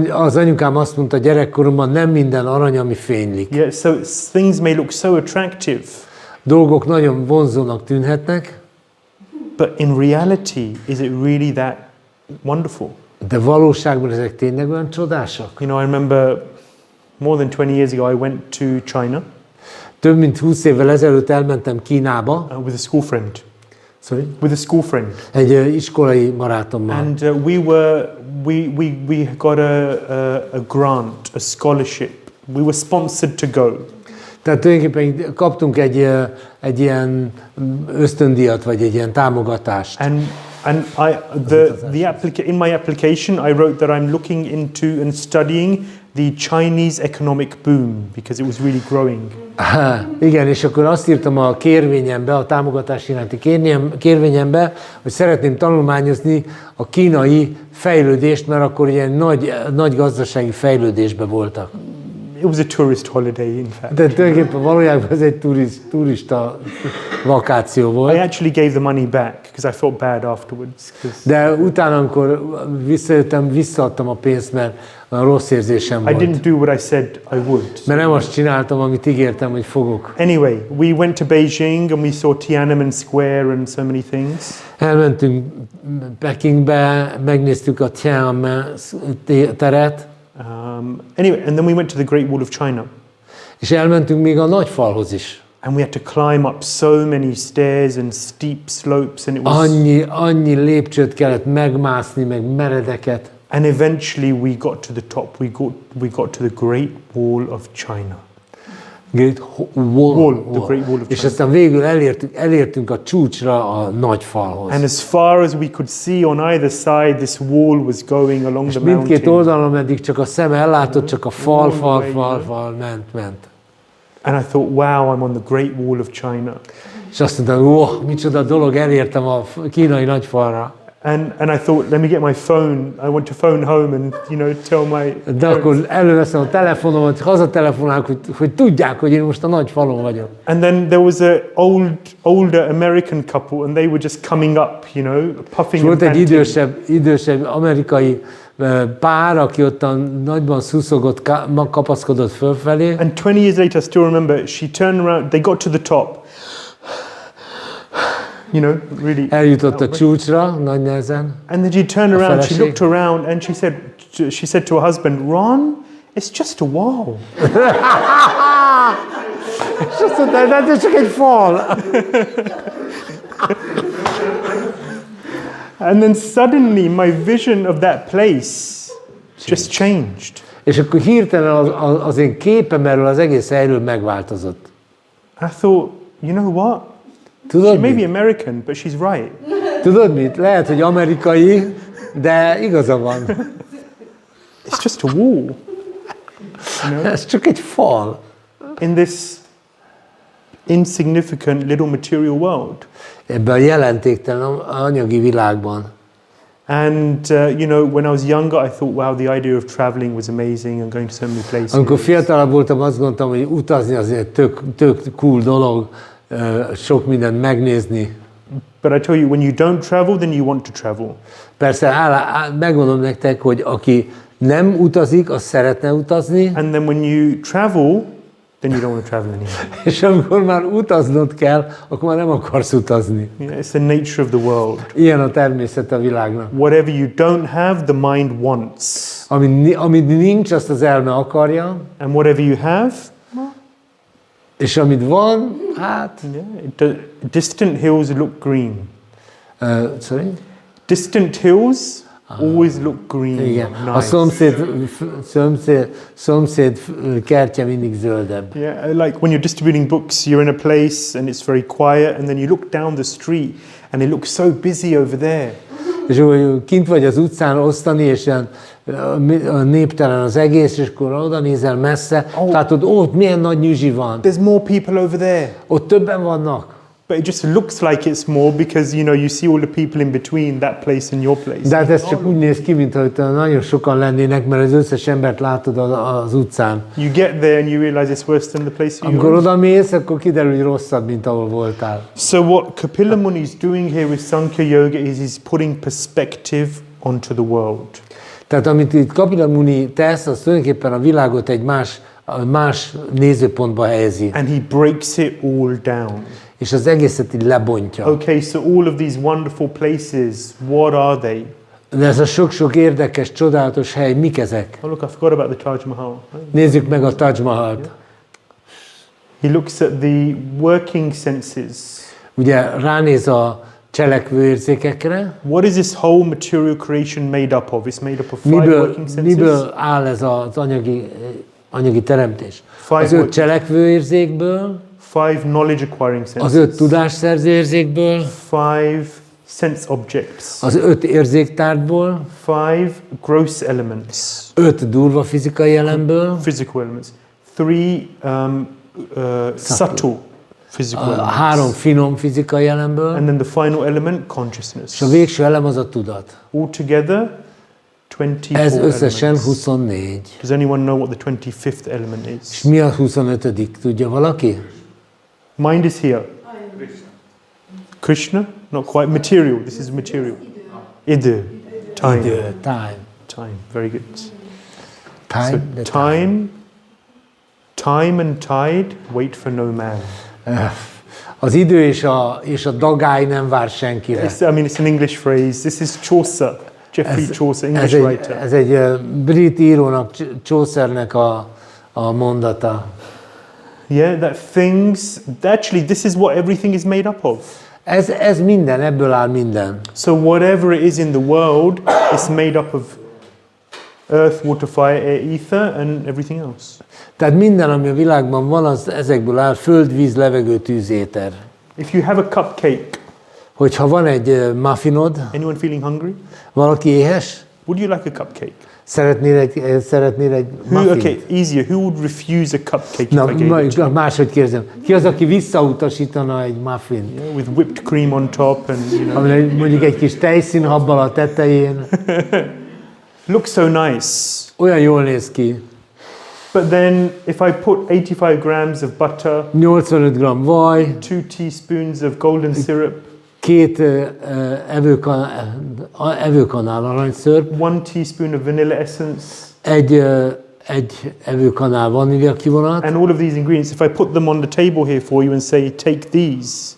Az anyukám azt mondta gyerekkoromban, nem minden arany, ami fénylik. Yeah, so things may look so attractive. Dolgok nagyon vonzónak tűnhetnek. But in reality, is it really that wonderful? De valóságban ezek tényleg olyan csodásak? You know, I remember more than 20 years ago I went to China. Több mint 20 évvel ezelőtt elmentem Kínába. With a school friend. Sorry? With a school friend. Egy iskolai barátommal. And we got a grant, a scholarship. We were sponsored to go. Tehát tulajdonképpen kaptunk egy ilyen ösztöndíjat, vagy egy ilyen támogatást. And in my application I wrote that I'm looking into and studying the Chinese economic boom, because it was really growing. Igen, és akkor azt írtam a kérvényembe, a támogatás iránti kérvényembe, hogy szeretném tanulmányozni a kínai fejlődést, mert akkor ilyen nagy gazdasági fejlődésben voltak. It was a tourist holiday, in fact. De tulajdonképpen valójában ez egy turista vakáció volt. I actually gave the money back because I felt bad afterwards. De utána, amikor visszajöttem, visszaadtam a pénzt, mert a rossz érzésem volt. I didn't do what I said I would. Mert nem azt csináltam, amit ígértem, hogy fogok. Anyway, we went to Beijing and we saw Tiananmen Square and so many things. Elmentünk Pekingbe, megnéztük a Tiananmen teret. Anyway, and then we went to the Great Wall of China. És elmentünk még a nagy falhoz is. And we had to climb up so many stairs and steep slopes, and it was annyi lépcsőt kellett megmászni, meg meredeket. And eventually we got to the top. We got to the Great Wall of China. The Great Wall of És China. aztán végül elértünk a csúcsra, a nagy falhoz. And as far as we could see on either side, this wall was going along És the mindkét mountain. oldalon, ameddig csak a szem ellátott, csak a fal ment. And I thought, wow, I'm on the Great Wall of China. És azt mondtam, micsoda dolog, elértem a kínai nagy falra. And I thought, let me get my phone. I want to phone home and, tell my De akkor előveszem a telefonomat, hazatelefonálok, hogy tudják, hogy én most a nagy falon vagyok. And then there was a older American couple, and they were just coming up, puffing. És volt egy idősebb amerikai pár, aki ottan nagyban szuszogott, kapaszkodott fölfelé. And 20 years later, I still remember, she turned around, they got to the top. Really. Eljutott a csúcsra, nagy nehezen. And then she turned around, she looked around, and she said to her husband, Ron, it's just a wall. És azt mondta, de ez csak egy fal. And then suddenly my vision of that place just changed. És akkor hirtelen az én képem erről az egész helyről megváltozott. I thought, you know what? She may be American, but she's right. Tudod mit? Lehet, hogy amerikai, de igaza van. It's just a wall. Ez csak egy fal. In this insignificant little material world. Ebben a jelentéktelen anyagi világban. And when I was younger, I thought, wow, the idea of traveling was amazing and going to so many places. Amikor fiatalabb voltam, azt gondoltam, hogy utazni azért tök cool dolog, sok mindent megnézni. But I tell you, when you don't travel, then you want to travel. Persze, megmondom nektek, hogy aki nem utazik, az szeretne utazni. And then when you travel, then you don't want to travel anymore. És amikor már utaznod kell, akkor már nem akarsz utazni. It's the nature of the world. Ilyen a természet a világnak. Whatever you don't have, the mind wants. Amit nincs, azt az elme akarja. And whatever you have, és amit van, hát... distant hills look green. Sorry? Distant hills always look green. Igen. Nice. A szomszéd kertje mindig zöldebb. Yeah, like when you're distributing books, you're in a place and it's very quiet, and then you look down the street and it looks so busy over there. És kint vagy az utcán osztani, és ilyen néptelen az egész, és akkor oda nézel messze, látod, ott milyen nagy nyüzsi van. There's more people over there. Ott többen vannak. But it just looks like it's more because, you see all the people in between that place and your place. De hát ez csak úgy néz ki, mintha nagyon sokan lennének, mert az összes embert látod az utcán. You get there and you realize it's worse than the place you Amikor oda mész, akkor kiderül, hogy rosszabb, mint ahol voltál. So what Kapila Muni is doing here with Sāṅkhya-yoga is he's putting perspective onto the world. Tehát amit itt Kapila Muni tesz, az tulajdonképpen a világot egy más nézőpontba helyezi. And he breaks it all down. És az egészet így lebontja. Okay, so all of these wonderful places, what are they? De ez a sok-sok érdekes, csodálatos hely, mik ezek? Oh look, I forgot about the Taj Mahal. Nézzük meg a Taj Mahalt. He looks at the working senses. Ugye ránéz a cselekvőérzékekre. What is this whole material creation made up of? It's made up of five working senses. Miből áll ez az anyagi teremtés? Az 5 cselekvőérzékből, 5 knowledge acquiring senses. az 5 tudásszerző érzékből, 5 sense objects. Az 5 érzéktárgyból, 5 gross elements. 5 durva fizikai elemből, Physical elements. 3 subtle physical elements. 3 finom fizikai elemből, And then the final element, consciousness. és a végső elem az a tudat. Altogether, 24 Ez összesen elements. 24. Does anyone know what the 25th element És is? mi a 25. Tudja valaki? Mind is here. Krishna? Not quite. Material. This is material. Idő. Time. Idő, time. Time. Very good. Time, So the time and tide wait for no man. Az idő és a dagály nem vár senkire. It's an English phrase. This is Chaucer, Geoffrey Chaucer, English writer. Ez egy brit írónak, Chaucernek a mondata. Yeah, actually this is what everything is made up of. Ez minden, ebből áll minden. So whatever it is in the world is made up of earth, water, fire, air, ether and everything else. Tehát minden, ami a világban van, az ezekből áll: föld, víz, levegő, tűz, éter. If you have a cupcake, Hogyha van egy muffinod, anyone feeling hungry? valaki éhes, Would you like a cupcake? szeretnél egy muffin? Okay, easier. Who would refuse a cupcake Na, if I gave it to you? máshogy kérdezem. Ki az, aki visszautasítana egy muffin? Yeah, with whipped cream on top and, you know. Ami mondjuk egy kis tejszínhabbal a tetején. Looks so nice. Olyan jól néz ki. But then if I put 85 grams of butter, 85 g vaj, 2 teaspoons of golden syrup, 2 evőkanál aranyszőr, 1 teaspoon of vanilla essence, egy evőkanál vanília kivonat, and all of these ingredients, if I put them on the table here for you and say, take these,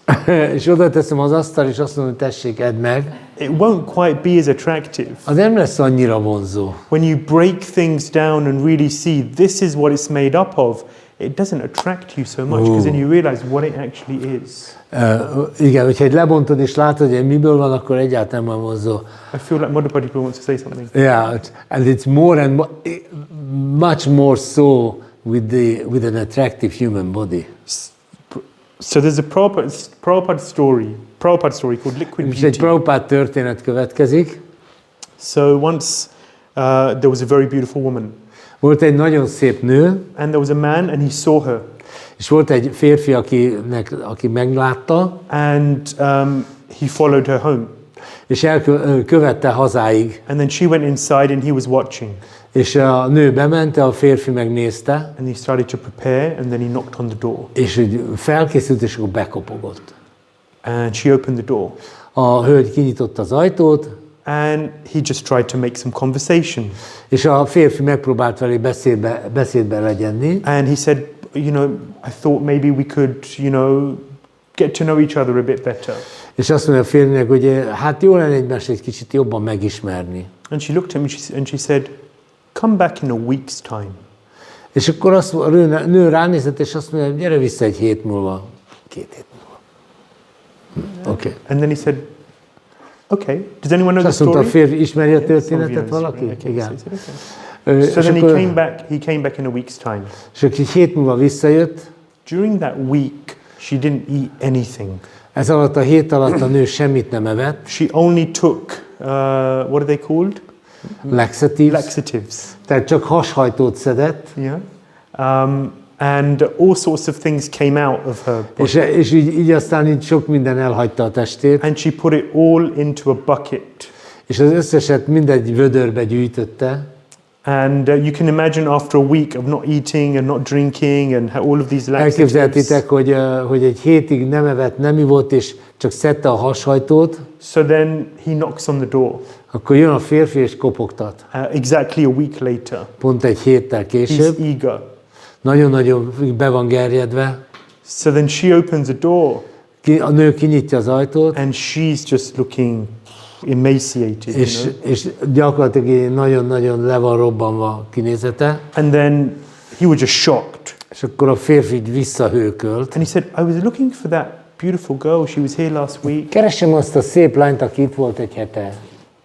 és oda teszem az asztal, és azt mondom, hogy tessék, edd meg, it won't quite be as attractive. az nem lesz annyira vonzó. When you break things down and really see this is what it's made up of, it doesn't attract you so much because then you realize what it actually is. Igen, hogyha egy lebontod és látod, hogy miből van, akkor egyáltalán nem vonzó. I feel like Madhupati wants to say something. Yeah, and it's more and much more so with an attractive human body. So there's a Prabhupada story called Liquid És egy Beauty. Prabhupád történet következik. So once there was a very beautiful woman, Volt egy nagyon szép nő, and there was a man, and he saw her, és volt egy férfi, aki meglátta, and he followed her home. és követte hazáig. And then she went inside, and he was watching, És a nő bemente, a férfi megnézte, and he started to prepare, and then he knocked on the door, és úgy felkészült, és akkor bekopogott. and she opened the door, A hölgy kinyitotta az ajtót, and he just tried to make some conversation, és a férfi megpróbált vele beszédbe legyenni, and he said, you know, I thought maybe we could, you know, get to know each other a bit better. és azt mondja a férfinek, hogy hát jó lenne egymást egy kicsit jobban megismerni. And she looked at him, and she said, come back in a week's time. És akkor a nő ránézett, és azt mondja, gyere vissza egy hét múlva, 2 hét múlva. Oké. And then he said, okay, does anyone know És the azt mondta a story? férfi, ismeri a Yes, történetet obvious, valaki? right? Okay, Igen. so he said, okay. So És then akkor, he came back in a week's time. és akkor egy hét múlva visszajött, During that week, she didn't eat anything. ez alatt a hét alatt a nő semmit nem evett, She only took, what are they called? laxatives, tehát csak hashajtót szedett, Yeah. And all sorts of things came out of her body. és így aztán így sok minden elhagyta a testét, And she put it all into a bucket. és az összeset mindegy vödörbe gyűjtötte, And you can imagine after a week of not eating and not drinking and all of these laxatives. elképzelhetitek, hogy egy hétig nem evett, nem ivott, és csak szedte a hashajtót, So then he knocks on the door. akkor jön a férfi és kopogtat. Exactly a week later. Pont egy héttel He's később, eager. nagyon-nagyon be van gerjedve, So then she opens the door a nő kinyitja az ajtót, and she's just looking emaciated, és gyakorlatilag nagyon-nagyon le van robbanva a kinézete, And then he was just shocked. és akkor a férfi így visszahőkölt. And he said, I was looking for that beautiful girl. She was here last week. Keresem azt a szép lányt, aki itt volt egy hete.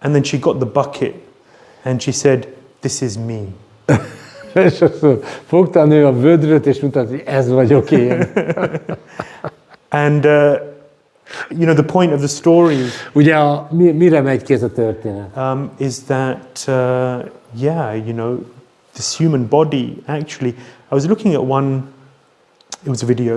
And then she got the bucket and she said, this is me. És akkor fogta a nő a vödröt, és mutatta, hogy ez vagyok én. And You know, the point of the story Ugye mire megy ki ez a történet? is that, yeah, you know, this human body, actually, I was looking at one, it was a video,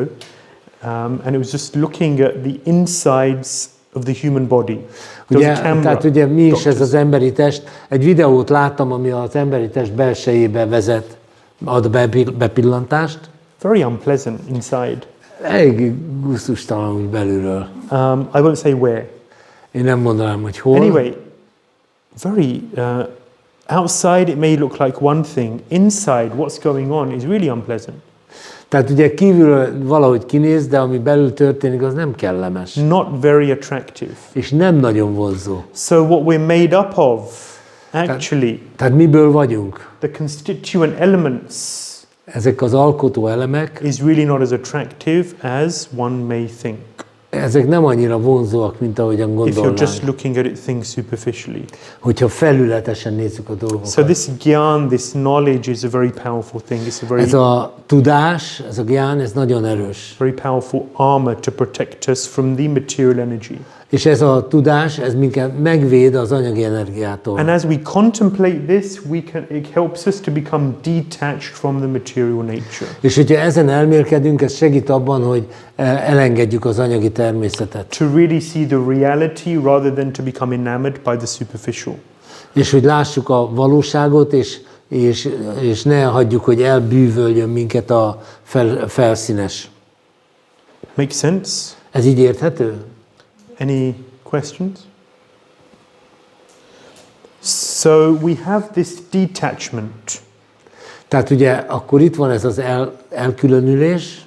and it was just looking at the insides of the human body. There was a camera. Tehát ugye mi is ez az emberi test? Egy videót láttam, ami az emberi test belsejébe vezet, ad bepillantást. Very unpleasant inside. Elég gusztustalan úgy belülről. I won't say where. Én nem mondanám, hogy hol. Anyway, very outside it may look like one thing. Inside, what's going on is really unpleasant. Tehát ugye kívülről valahogy kinéz, de ami belül történik, az nem kellemes. Not very attractive. És nem nagyon vonzó. So what we're made up of, actually, Tehát miből vagyunk? the constituent elements, Ezek az alkotó elemek, is really not as attractive as one may think. ezek nem annyira vonzóak, mint ahogyan If you're just gondolnánk, looking at it, things superficially. hogyha felületesen nézzük a dolgokat. So this gyan, this knowledge is a very powerful thing. It's a very, Ez a tudás, ez a gyán, ez nagyon erős. very powerful armor to protect us from the material energy. És ez a tudás, ez minket megvéd az anyagi energiától. And as we contemplate this, it helps us to become detached from the material nature. És hogyha ezen elmélkedünk, ez segít abban, hogy elengedjük az anyagi természetet. To really see the reality rather than to become enamored by the superficial. És hogy lássuk a valóságot, és ne hagyjuk, hogy elbűvöljön minket a felszínes. Make sense? Ez így érthető? Any questions? So we have this detachment. Tehát ugye akkor itt van ez az elkülönülés,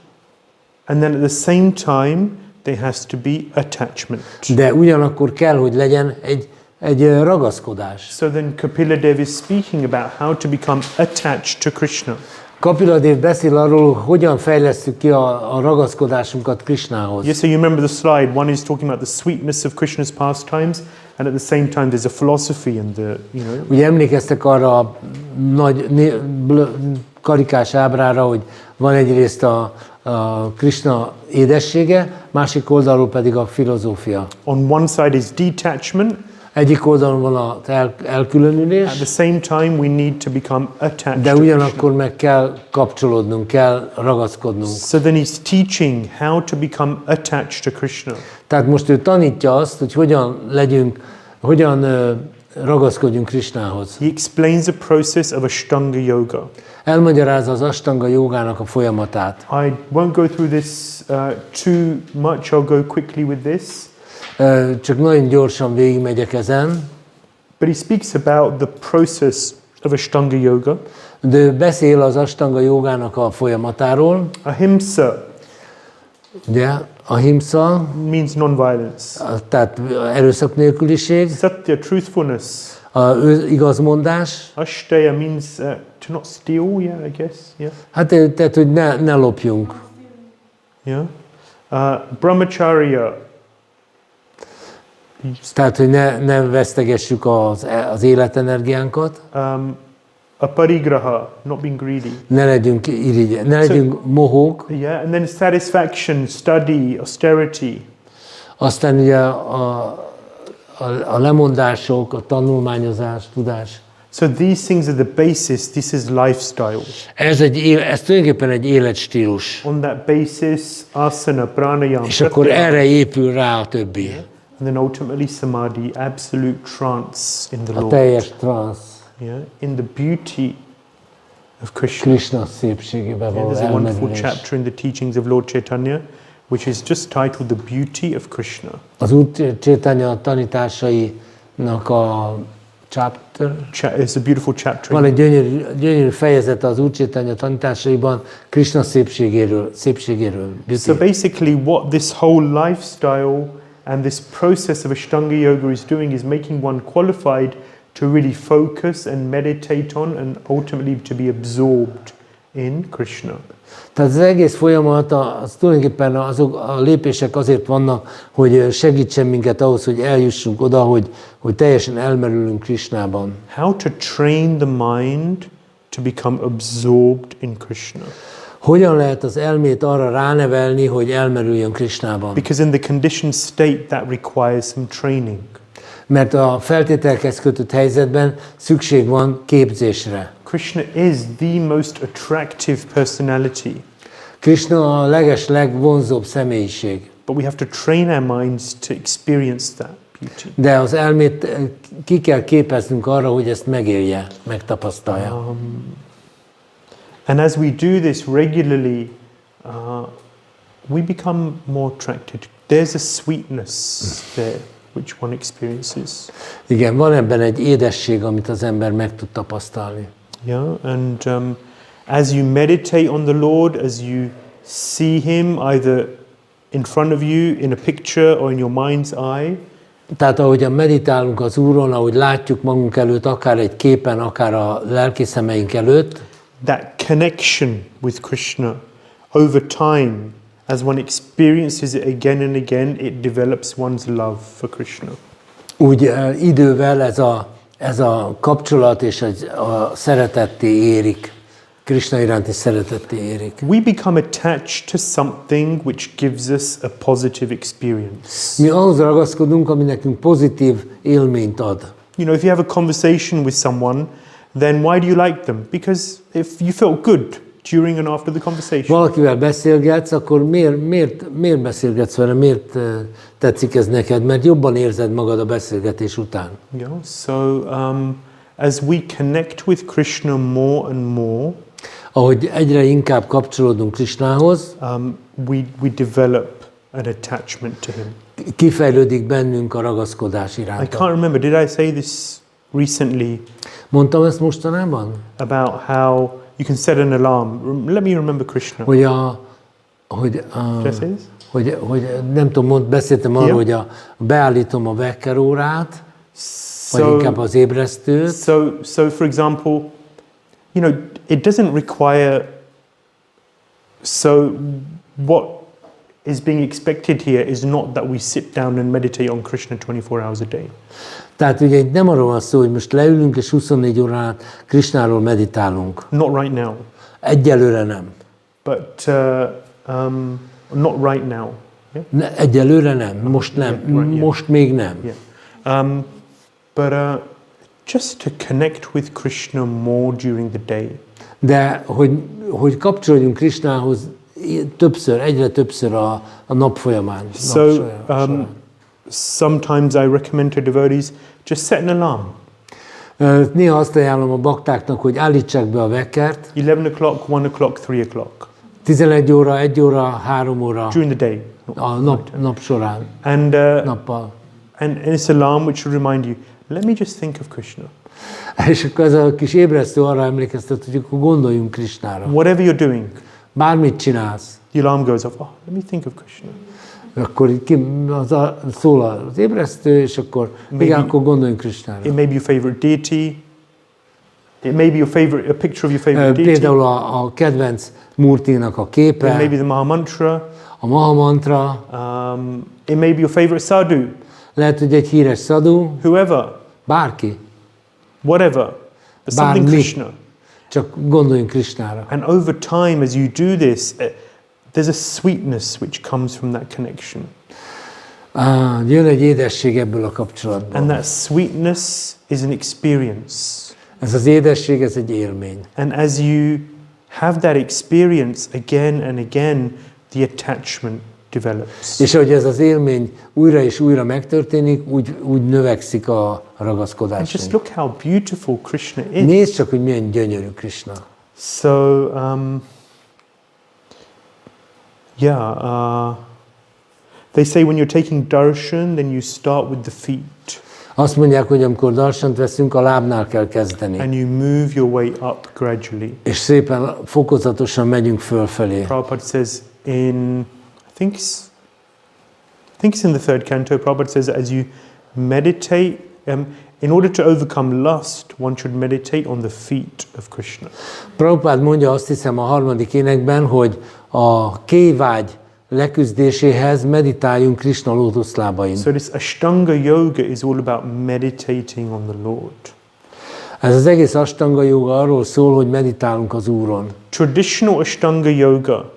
And then at the same time, there has to be attachment. de ugyanakkor kell, hogy legyen egy ragaszkodás. So then Kapila Dev is speaking about how to become attached to Krishna. Kapila Dev beszél arról, hogyan fejlesszük ki a ragaszkodásunkat Krishnához. Yes, so you remember the slide. One is talking about the sweetness of Krishna's pastimes, and at the same time there's a philosophy and the, you know. Ugye emlékeztek arra a nagy karikás ábrára, hogy van egyrészt a Krishna édessége, másik oldalról pedig a filozófia. On one side is detachment. Egyik oldalon van az elkülönülés, At the same time, we need to become attached de to Krishna. ugyanakkor meg kell kapcsolódnunk, kell ragaszkodnunk. So then he's teaching how to become attached to Krishna. Tehát most ő tanítja azt, hogy hogyan ragaszkodjunk Krishnához. He explains the process of Ashtanga yoga. Elmagyarázza az Ashtanga jogának a folyamatát. I won't go through this too much. I'll go quickly with this. Csak nagyon gyorsan végigmegyek ezen. But he speaks about the process of Ashtanga yoga. De ő beszél az Ashtanga jogának a folyamatáról. Ahimsa Ugye, ahimsa, means non-violence. tehát erőszak nélküliség, Satya, truthfulness. igazmondás. Ashtaya means to not steal, yeah, I guess, yeah. Hát tehát, hogy ne lopjunk. Yeah. Brahmacharya. Tehát, hogy ne vesztegessük az életenergiánkat. Aparigraha, not being greedy. Ne legyünk irigy, ne legyünk mohók. Yeah, and then satisfaction, study, austerity. Aztán ugye a lemondások, a tanulmányozás, tudás. So these things are the basis, this is lifestyle. Ez tulajdonképpen egy életstílus. On that basis, asana, pranayama, És akkor erre épül rá a többi. and then ultimately samadhi, absolute trance in the A Lord. teljes transz. Yeah, in the beauty of Krishna. Krishna szépségében való There's a wonderful elmerülés. chapter in the teachings of Lord Chaitanya, which is just titled The Beauty of Krishna. Az Úr Chaitanya tanításainak a chapter. It's a beautiful chapter. Van egy gyönyörű fejezet az Úr Chaitanya tanításaiban Krishna szépségéről. So basically what this whole lifestyle and this process of Ashtanga yoga is doing is making one qualified to really focus and meditate on and ultimately to be absorbed in Krishna. Tehát az egész folyamat, az tulajdonképpen azok a lépések azért vannak, hogy segítsen minket ahhoz, hogy eljussunk oda, hogy teljesen elmerülünk Krishnában. How to train the mind to become absorbed in Krishna. Hogyan lehet az elmét arra ránevelni, hogy elmerüljön Krisnában? Because in the conditioned state that requires some training. Mert a feltételekhez kötött helyzetben szükség van képzésre. Krishna is the most attractive personality. Krishna a legvonzóbb személyiség. But we have to train our minds to experience that beauty. De az elmét ki kell képeznünk arra, hogy ezt megélje, megtapasztalja. And as we do this regularly, we become more attracted. There's a sweetness there which one experiences. Igen, van ebben egy édesség, amit az ember meg tud tapasztalni. Yeah, and as you meditate on the Lord, as you see Him either in front of you, in a picture, or in your mind's eye, Tehát ahogyan meditálunk az Úron, ahogy látjuk magunk előtt, akár egy képen, akár a lelki szemeink előtt, that connection with Krishna over time, as one experiences it again and again, it develops one's love for Krishna. Úgy idővel ez a kapcsolat és a szeretetté érik. Krishna iránti szeretetté érik. We become attached to something which gives us a positive experience. Mi ahhoz ragaszkodunk, ami nekünk pozitív élményt ad. You know, if you have a conversation with someone, then why do you like them? Because if you felt good during and after the conversation. Valakivel beszélgetsz, akkor miért beszélgetsz vele? Miért tetszik ez neked? Mert jobban érzed magad a beszélgetés után. Yeah, so as we connect with Krishna more and more, ahogy egyre inkább kapcsolódunk Krishnához, we develop an attachment to Him. Kifejlődik bennünk a ragaszkodás iránta. I can't remember, did I say this recently? Mondtam ezt mostanában? About how you can set an alarm. Let me remember Krishna. Hogy nem tudom, beszéltem arról, hogy beállítom a wecker órát, vagy inkább az ébresztőt. So for example, you know, it doesn't require, so what is being expected here is not that we sit down and meditate on Krishna 24 hours a day. Tehát ugye nem arról van szó, hogy most leülünk és 24 órán Krishnáról meditálunk. Not right now. Egyelőre nem. But not right now. Yeah? Egyelőre nem. Most nem. Most még nem. Yeah. But just to connect with Krishna more during the day. De hogy kapcsolódjunk Krishnához egyre többször a nap folyamán. So sometimes I recommend to devotees just set an alarm. Néha azt ajánlom a baktáknak, hogy állítsák be a weckert. 11 o'clock, 1 o'clock, 3 o'clock. 11 óra, 1 óra, 3 óra. During the day. A nap során. And nappal. And it's an alarm which will remind you, let me just think of Krishna. És akkor ez a kis ébresztő arra emlékeztet, hogy akkor gondoljunk Krishnára. Whatever you're doing. Bármit csinálsz. The alarm goes off. Oh, let me think of Krishna. Akkor szól az ébresztő, és akkor akkor gondoljunk Krishnára. It may be your favorite deity. It may be a picture of your favorite deity. Például a kedvenc murtinak a képe. It may be the Maha Mantra. A Maha Mantra. It may be your favorite sadhu. Lehet, hogy egy híres sadhu. Whoever. Bárki. Whatever. But something Krishna. Csak gondoljunk Krishnára. And over time, as you do this, there's a sweetness which comes from that connection. Jön egy édesség ebből a kapcsolatból. And that sweetness is an experience. Ez az édesség, ez egy élmény. And as you have that experience again and again, the attachment develops. És ahogy ez az élmény újra és újra megtörténik, úgy növekszik a ragaszkodás. And just look how beautiful Krishna is. Nézd csak, hogy milyen gyönyörű Krishna. So, they say when you're taking darshan, then you start with the feet. Azt mondják, hogy amikor darshant veszünk, a lábnál kell kezdeni. And you move your way up gradually. És szépen, fokozatosan megyünk fölfelé. Prabhupada says in, I think it's in the third canto, Prabhupada says that as you meditate, in order to overcome lust, one should meditate on the feet of Krishna. Prabhupada mondja, azt hiszem a harmadik énekben, hogy a kévágy leküzdéséhez meditáljunk Krishna lótuszlábain. So this Ashtanga yoga is all about meditating on the Lord. Ez az egész Ashtanga Yoga arról szól, hogy meditálunk az Úron. Traditional Ashtanga Yoga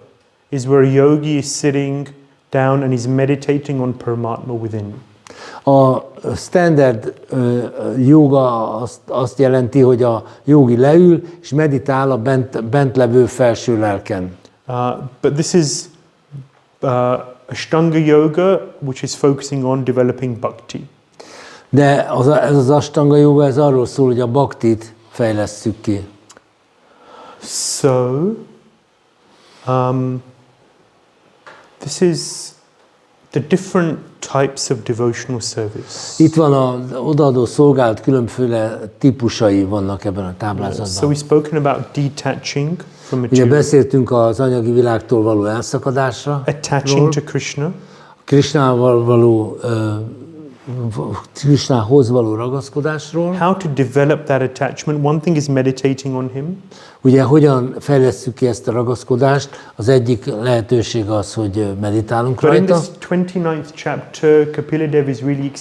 is where a yogi is sitting down and is meditating on Paramatma within. A standard yoga azt jelenti, hogy a jogi leül és meditál a bent levő felső lelken. But this is Ashtanga Yoga, which is focusing on developing bhakti. De ez az Ashtanga Yoga, ez arról szól, hogy a bhaktit fejlesszük ki. So, this is the different types of devotional service. Itt van az odaadó szolgálat, különféle típusai vannak ebben a táblázatban. So we've spoken about detaching from Ugye material, beszéltünk az anyagi világtól való elszakadásra, attaching to Krishna, Krishnához való ragaszkodásról. how to develop that attachment. One thing is meditating on him. Ugye hogyan fejlesszük ki ezt a ragaszkodást? Az egyik lehetőség az, hogy meditálunk But in rajta. this 29th chapter, Kapila Dev is really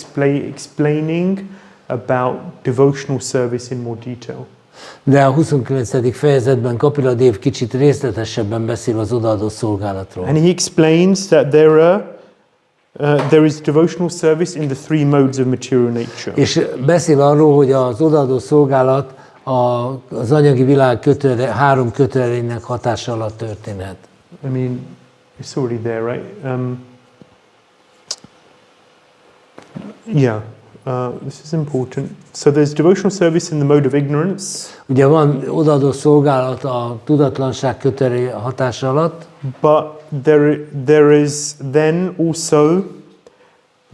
explaining about devotional service in more detail. De a 29. fejezetben Kapila Dev kicsit részletesebben beszél az odaadó szolgálatról. And he explains that there is devotional service in the three modes of material nature. És beszél arról, hogy az odaadó szolgálat az anyagi világ három kötelelének hatása alatt történhet. I mean, it's already there, right? This is important. So there's devotional service in the mode of ignorance. Ugye van odaadó szolgálat a tudatlanság kötelé hatása alatt, But there is then also,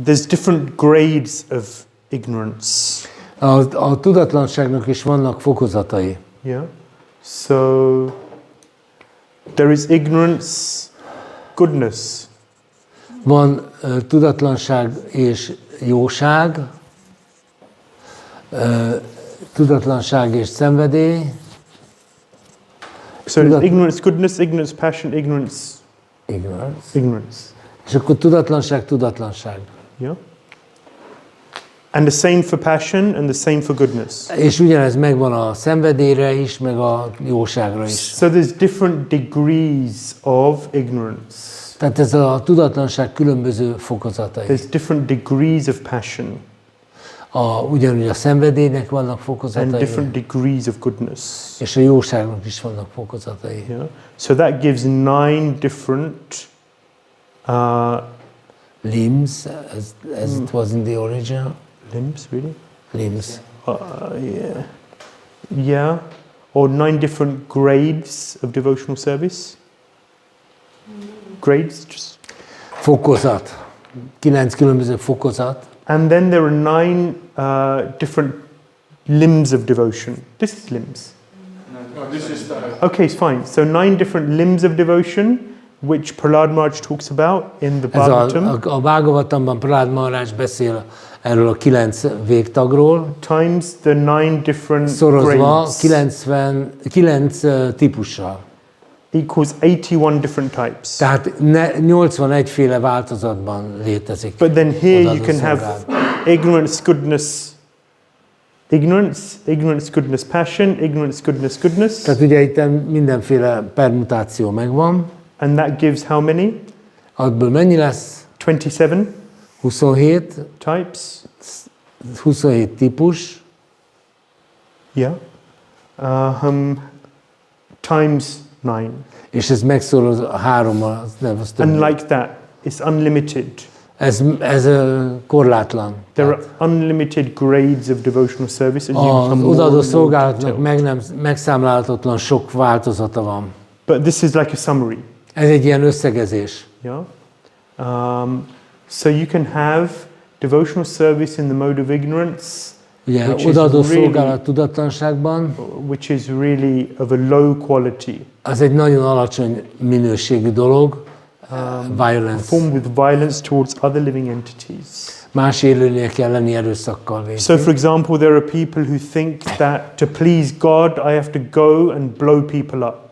there's different grades of ignorance. A tudatlanságnak is vannak fokozatai. Yeah. So there is ignorance, goodness. Van tudatlanság és jóság, tudatlanság és szenvedély. So there's ignorance, goodness, ignorance, passion, ignorance. És akkor tudatlanság. Yeah. And the same for passion and the same for goodness. És ugyanez megvan a szenvedélyre is, meg a jóságra is. So there's different degrees of ignorance. Tehát ez a tudatlanság különböző fokozatai. There's different degrees of passion. Ugyanúgy a szenvedélynek vannak fokozatai. And different degrees of goodness. És a jóságnak is vannak fokozatai. Yeah. So that gives 9 different limbs, as it was in the original. Limbs, really? Limbs. Yeah. Or 9 different grades of devotional service. Grades, just. Fokozat. 9 különböző fokozat. And then there are 9 different limbs of devotion. This is limbs. No, this is the... Okay, it's fine. So 9 different limbs of devotion, which Prahlad Maharaj talks about in the Bhagavatam. A Bhagavatamban Prahlad Maharaj beszél erről a 9 végtagról. Times the 9 different szorozva grades. 9 típussal. Equals 81 different types. Tehát 81 féle változatban létezik. But then here you can have ignorance, goodness, passion, ignorance, goodness. Tehát ugye itt mindenféle permutáció megvan. And that gives how many? Abból mennyi lesz? 27. 27 types. 27 típus. Yeah. Times 9. És ez megszoroz a 3-mal. And like that, it's unlimited. Ez korlátlan. There are unlimited grades of devotional service. Az odaadó szolgálatnak megszámlálhatatlan sok változata van. But this is like a summary. Ez egy ilyen összegezés. Yeah. So you can have devotional service in the mode of ignorance. Ugye, odaadó szolgálat tudatlanságban. Which is really of a low quality. Az egy nagyon alacsony minőségű dolog. Violence. Performed with violence towards other living entities. Más élőlények elleni erőszakkal végzik. So for example, there are people who think that to please God, I have to go and blow people up.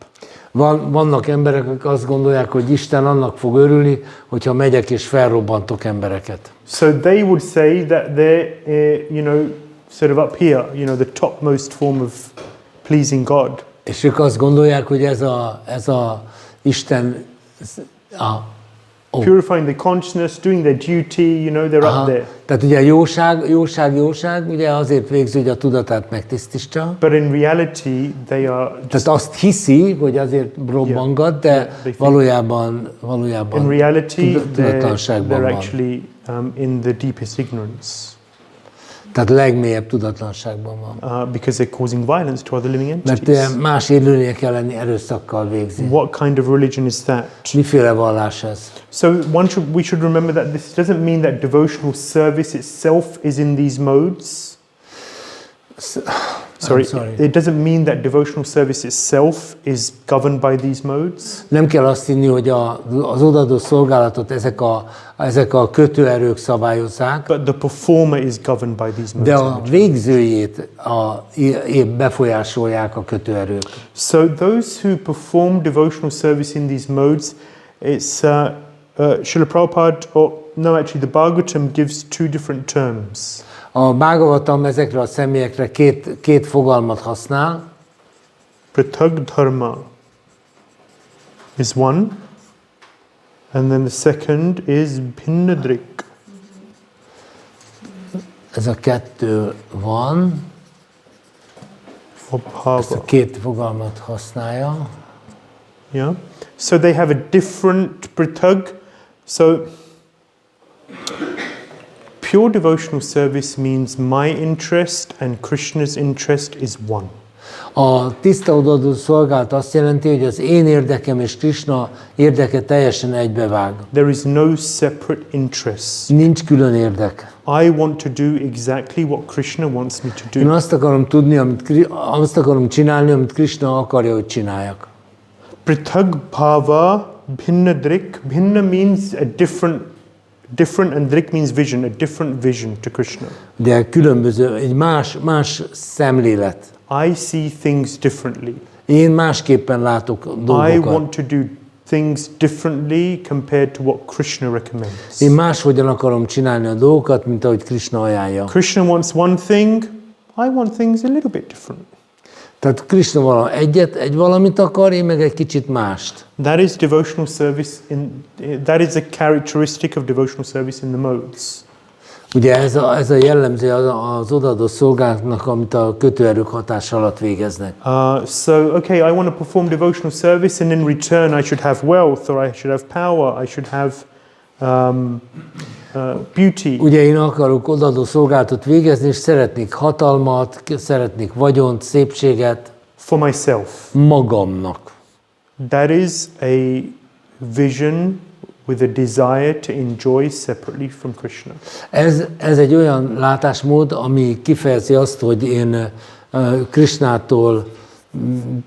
Vannak emberek, akik azt gondolják, hogy Isten annak fog örülni, hogyha megyek és felrobbantok embereket. So they would say that sort of up here, you know, the topmost form of pleasing God. És ők azt gondolják, hogy ez a Isten Purifying the consciousness, doing their duty, you know, they're up there. Tehát ugye a jóság, ugye azért végzi, hogy a tudatát megtisztítsa. But in reality, they are just, tehát azt hiszi, hogy azért robbangat, de valójában in reality, tudatlanságban they're van. actually in the deepest ignorance. Tehát legmélyebb tudatlanságban van. Because they're causing violence to other living entities. Mert más élőlények elleni erőszakkal végzi. What kind of religion is that? Miféle vallás ez? So we should remember that this doesn't mean that devotional service itself is in these modes. Sorry, it doesn't mean that devotional service itself is governed by these modes. Nem kell azt hinni, hogy az odaadó szolgálatot ezek a kötőerők szabályozzák. But the performer is governed by these modes. De a végzőjét befolyásolják a kötőerők. So those who perform devotional service in these modes, it's Srila Prabhupada, actually the Bhagavatam gives two different terms. A Bhāgavatam ezekre a személyekre két fogalmat használ. Pratag dharma is one, and then the second is bhinnadrik. Ez a kettő van. Ezt a két fogalmat használja. Yeah. So they have a different pratag. So pure devotional service means my interest and Krishna's interest is one. A tiszta odaadó szolgálat azt jelenti, hogy az én érdekem és Krishna érdeke teljesen egybevág. There is no separate interest. Nincs külön érdek. I want to do exactly what Krishna wants me to do. Én azt akarom csinálni, amit Krishna akarja, hogy csináljak. Pritag bhava bhinnadrik. Bhinna means a different, and drik means vision, a different vision to Krishna. De különböző, egy más szemlélet. I see things differently. Én másképpen látok dolgokat. I want to do things differently compared to what Krishna recommends. Én máshogyan akarom csinálni a dolgokat, mint ahogy Krishna ajánlja. Krishna wants one thing, I want things a little bit different. Tehát Krishna egy valamit akar, én meg egy kicsit mást. That is devotional service that is a characteristic of devotional service in the modes. Ugye ez a jellemző az odaadó szolgálatnak, amit a kötőerők hatása alatt végeznek. So, okay, I want to perform devotional service, and in return I should have wealth, or I should have power, I should have beauty. Ugye én akarok odaadó szolgálatot végezni, és szeretnék hatalmat, szeretnék vagyont, szépséget. For myself. Magamnak. That is a vision with a desire to enjoy separately from Krishna. Ez egy olyan látásmód, ami kifejezi azt, hogy én Krishnától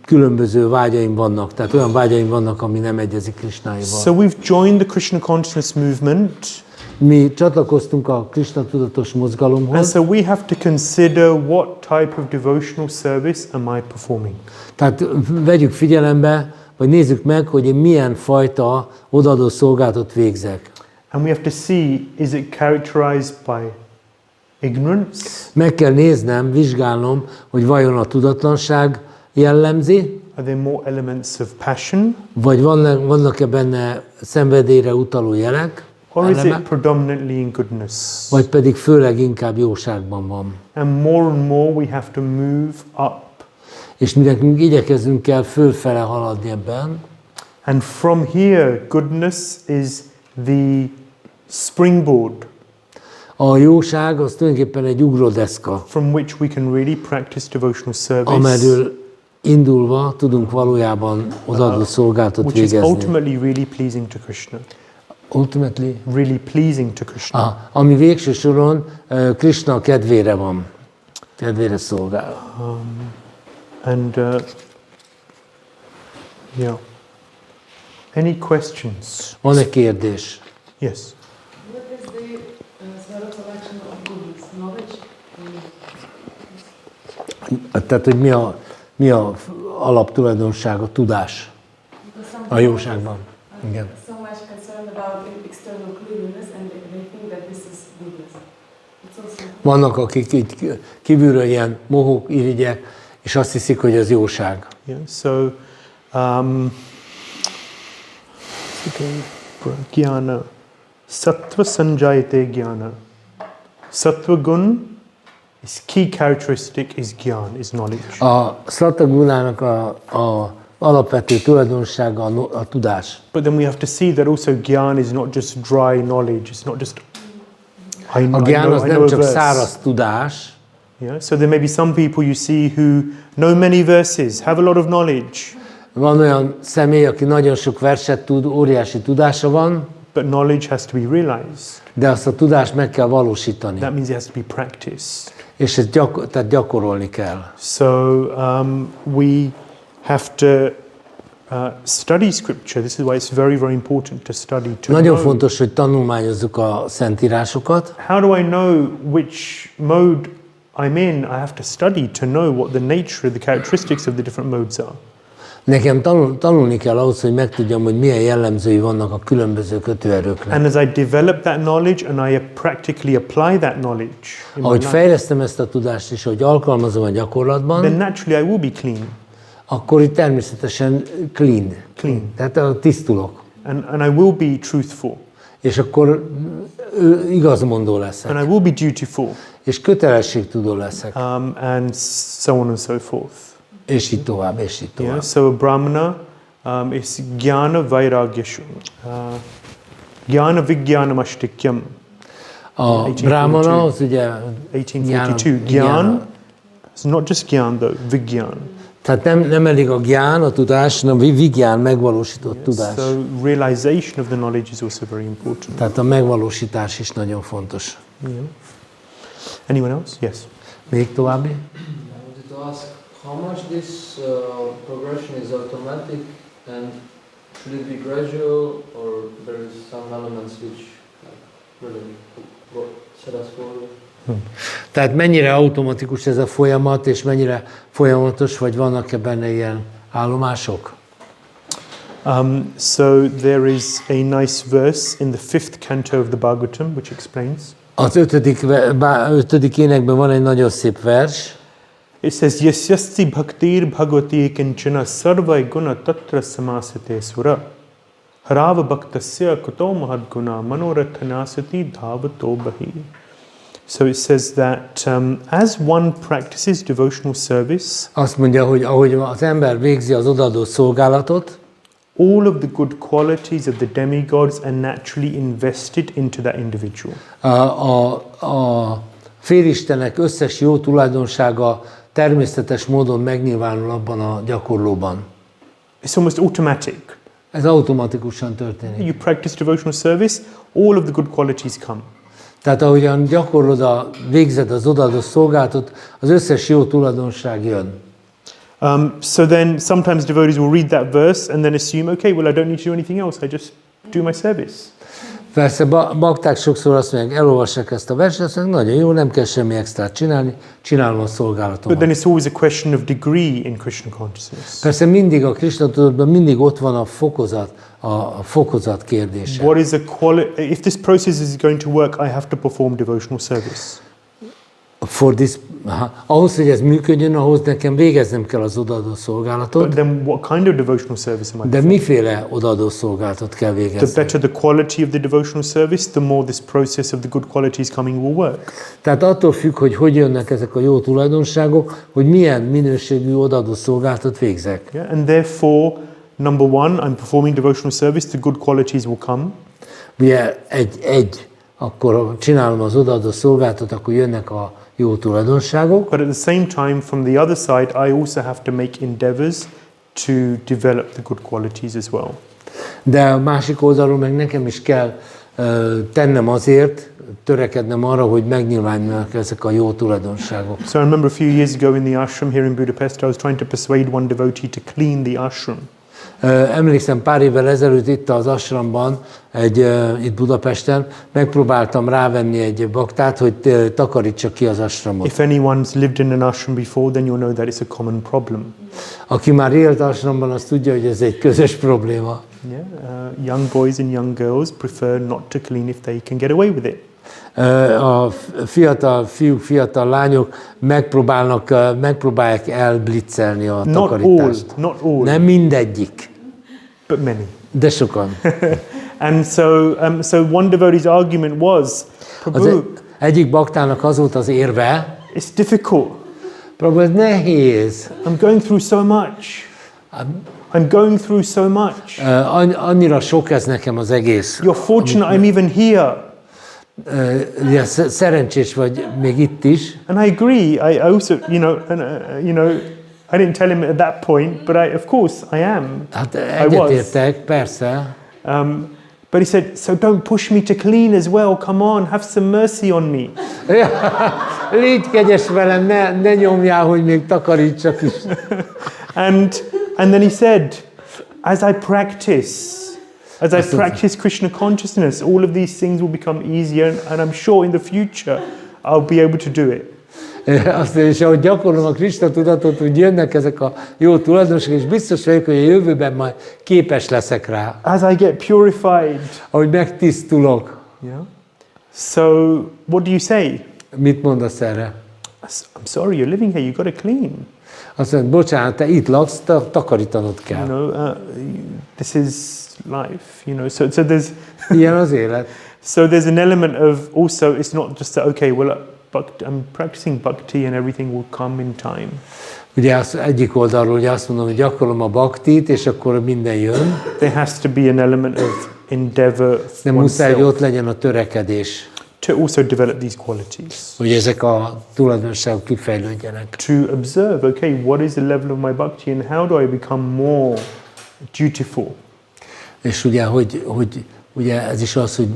különböző vágyaim vannak, tehát olyan vágyaim vannak, ami nem egyezik Krishnáival. So we've joined the Krishna consciousness movement. Mi csatlakoztunk a Krishna tudatos mozgalomhoz. And so we have to consider what type of devotional service am I performing. Tehát vegyük figyelembe, vagy nézzük meg, hogy én milyen fajta odaadó szolgálatot végzek. And we have to see, is it characterized by ignorance? Meg kell néznem, vizsgálnom, hogy vajon a tudatlanság jellemzi, Are there more elements of passion? Vagy vannak-e benne szenvedélyre utaló jelek? Or is it predominantly in goodness? Vagy pedig főleg inkább jóságban van. And more we have to move up. És mi nekünk igyekezünk el fölfele haladni ebben. And from here, goodness is the springboard. A jóság az tulajdonképpen egy ugródeszka. From which we can really practice devotional service. Amerről indulva tudunk valójában odaadó szolgálatot végezni. Which is ultimately really pleasing to Krishna. Ultimately? Really pleasing to Krishna. Ami végső soron Krishna kedvére van. Kedvére szolgál. Yeah. Any questions? Van-e kérdés? Yes. What is the recollection of goodness, knowledge? Tehát, hogy mi a alaptulajdonság, a tudás a jóságban. Igen. So much concerned about external cleanliness and they think that this is goodness. It's also Vannak, akik így kívülről ilyen mohók, irigyek, és azt hiszik, hogy ez jóság. Yeah, so, jnana. Sattva sanjayate jnana. Sattva gun is key characteristic is gyan, is knowledge. A sattva gunának a alapvető tulajdonsága a tudás. But then we have to see that also gyan is not just dry knowledge. It's not just A gyán az nem csak száraz tudás. Yeah, so there may be some people you see who know many verses, have a lot of knowledge. Van olyan személy, aki nagyon sok verset tud, óriási tudása van. But knowledge has to be realized. De azt a tudást meg kell valósítani. That means it has to be practiced. És ezt tehát gyakorolni kell. So we have to study scripture. This is why it's very, very important to study. Nagyon fontos, hogy tanulmányozzuk a szentírásokat. How do I know which mode I'm in? I have to study to know what the nature, the characteristics of the different modes are. Nekem tanulni kell ahhoz, hogy megtudjam, hogy milyen jellemzői vannak a különböző kötőerőknek. And as I develop that knowledge and I practically apply that knowledge, ahogy fejlesztem ezt a tudást és ahogy alkalmazom a gyakorlatban, then naturally I will be clean. Akkor itt természetesen clean. Tehát tisztulok. And I will be truthful. És akkor igazmondó leszek. And I will be dutiful. És kötelességtudó leszek. And so on and so forth. És így tovább, és így tovább. Yeah, so a brahmana is jnana vairagyashu. Jnana vijnanam ashtikyam. A brahmana az ugye 1842. Gyan, it's not just gyan though, vigyan. Tehát nem elég a gyán, a tudás, hanem a vigyán, megvalósított tudás. So realization of the knowledge is also very important. Tehát a megvalósítás is nagyon fontos. Yeah. Anyone else? Yes. Még további? I wanted to ask how much this progression is automatic and should it be gradual or there is some elements which really set us forward? Tehát mennyire automatikus ez a folyamat, és mennyire folyamatos, vagy vannak-e benne ilyen állomások? So there is a nice verse in the 5th canto of the Bhagavatam which explains. Az 5. énekben van egy nagyon szép vers. It says, Yasyasti bhaktir bhagavati kinchana sarvai guna tatra samasate sura. Harava bhaktasya kuto mahadguna manorathanasati dhavato bahi. So it says that as one practices devotional service, azt mondja, hogy ahogy az ember végzi az odaadó szolgálatot, all of the good qualities of the demigods are naturally invested into that individual. A félistenek összes jó tulajdonsága természetes módon megnyilvánul abban a gyakorlóban. It's almost automatic. Ez automatikusan történik. You practice devotional service, all of the good qualities come. Tehát ahogyan gyakorlod végzed az odaadó szolgálatot, az összes jó tulajdonság jön. So then sometimes devotees will read that verse and then assume, okay, well I don't need to do anything else, I just do my service. Persze bakták sokszor azt mondják, elolvassák ezt a verset, azt mondják, nagyon jó, nem kell semmi extrát csinálni, csinálom a szolgálatomat. But then it's always a question of degree in Krishna consciousness. Persze mindig a Krishna tudatban mindig ott van a fokozat kérdése. What is if this process is going to work, I have to perform devotional service. Ahhoz, hogy ez működjön, ahhoz nekem végeznem kell az odaadó szolgálatot. But then what kind of devotional service am I De miféle odaadó szolgálatot kell végezni? The better the quality of the devotional service, the more this process of the good qualities coming will work. Tehát attól függ, hogy jönnek ezek a jó tulajdonságok, hogy milyen minőségű odaadó szolgálatot végzek. Yeah? And therefore, number one, I'm performing devotional service, the good qualities will come. Ugye akkor csinálom az odaadó szolgálatot, akkor jönnek a jó tulajdonságok. But at the same time, from the other side, I also have to make endeavors to develop the good qualities as well. De a másik oldalról meg nekem is kell tennem azért, törekednem arra, hogy megnyilvánuljanak ezek a jó tulajdonságok. So I remember a few years ago in the ashram here in Budapest, I was trying to persuade one devotee to clean the ashram. Emlékszem, pár évvel ezelőtt itt az ashramban, itt Budapesten, megpróbáltam rávenni egy baktát, hogy takarítsa ki az ashramot. If anyone's lived in an ashram before, then you'll know that it's a common problem. Aki már élt ashramban, az tudja, hogy ez egy közös probléma. Yeah, young boys and young girls prefer not to clean if they can get away with it. A fiatal fiúk, fiatal lányok megpróbálják elblitzelni a takarítást. Not all. Nem mindegyik, But many. de sokan. And so one devotee's argument was, Prabhu, Egyik baktának az volt az érve, it's difficult. Prabhu, ez nehéz. I'm going through so much. I'm going through so much. Annyira sok ez nekem az egész. You're fortunate I'm even here. Ugye, szerencsés vagy még itt is. And I agree. I also, I didn't tell him at that point, but of course I am. Hát egyetértek, persze. But he said, so don't push me to clean as well. Come on, have some mercy on me. Légy kegyes velem, ne nyomjál, hogy még takarítsak is. And then he said, as I practice Krishna consciousness, all of these things will become easier, and I'm sure in the future I'll be able to do it. Azt mondja, és ahogy gyakorlom a Krishna tudatot, hogy jönnek ezek a jó tulajdonosok, és biztos vagyok, hogy a jövőben majd képes leszek rá. As I get purified. Ahogy megtisztulok. Yeah. So, what do you say? Mit mondasz erre? I'm sorry, you're living here, you got to clean. Azt mondja, bocsánat, te itt laksz, takarítanod kell. This is life, so there's ilyen az élet. So there's an element of also, it's not just that, okay, well, I'm practicing bhakti and everything will come in time. Ugye az egyik oldalról ugye azt mondom, hogy gyakorlom a bhaktit, és akkor minden jön. There has to be an element of endeavor. De muszáj, hogy ott legyen a törekedés. To also develop these qualities. Hogy ezek a tulajdonságok kifejlődjenek. To observe, okay, what is the level of my bhakti and how do I become more dutiful? És ugye ez is az, hogy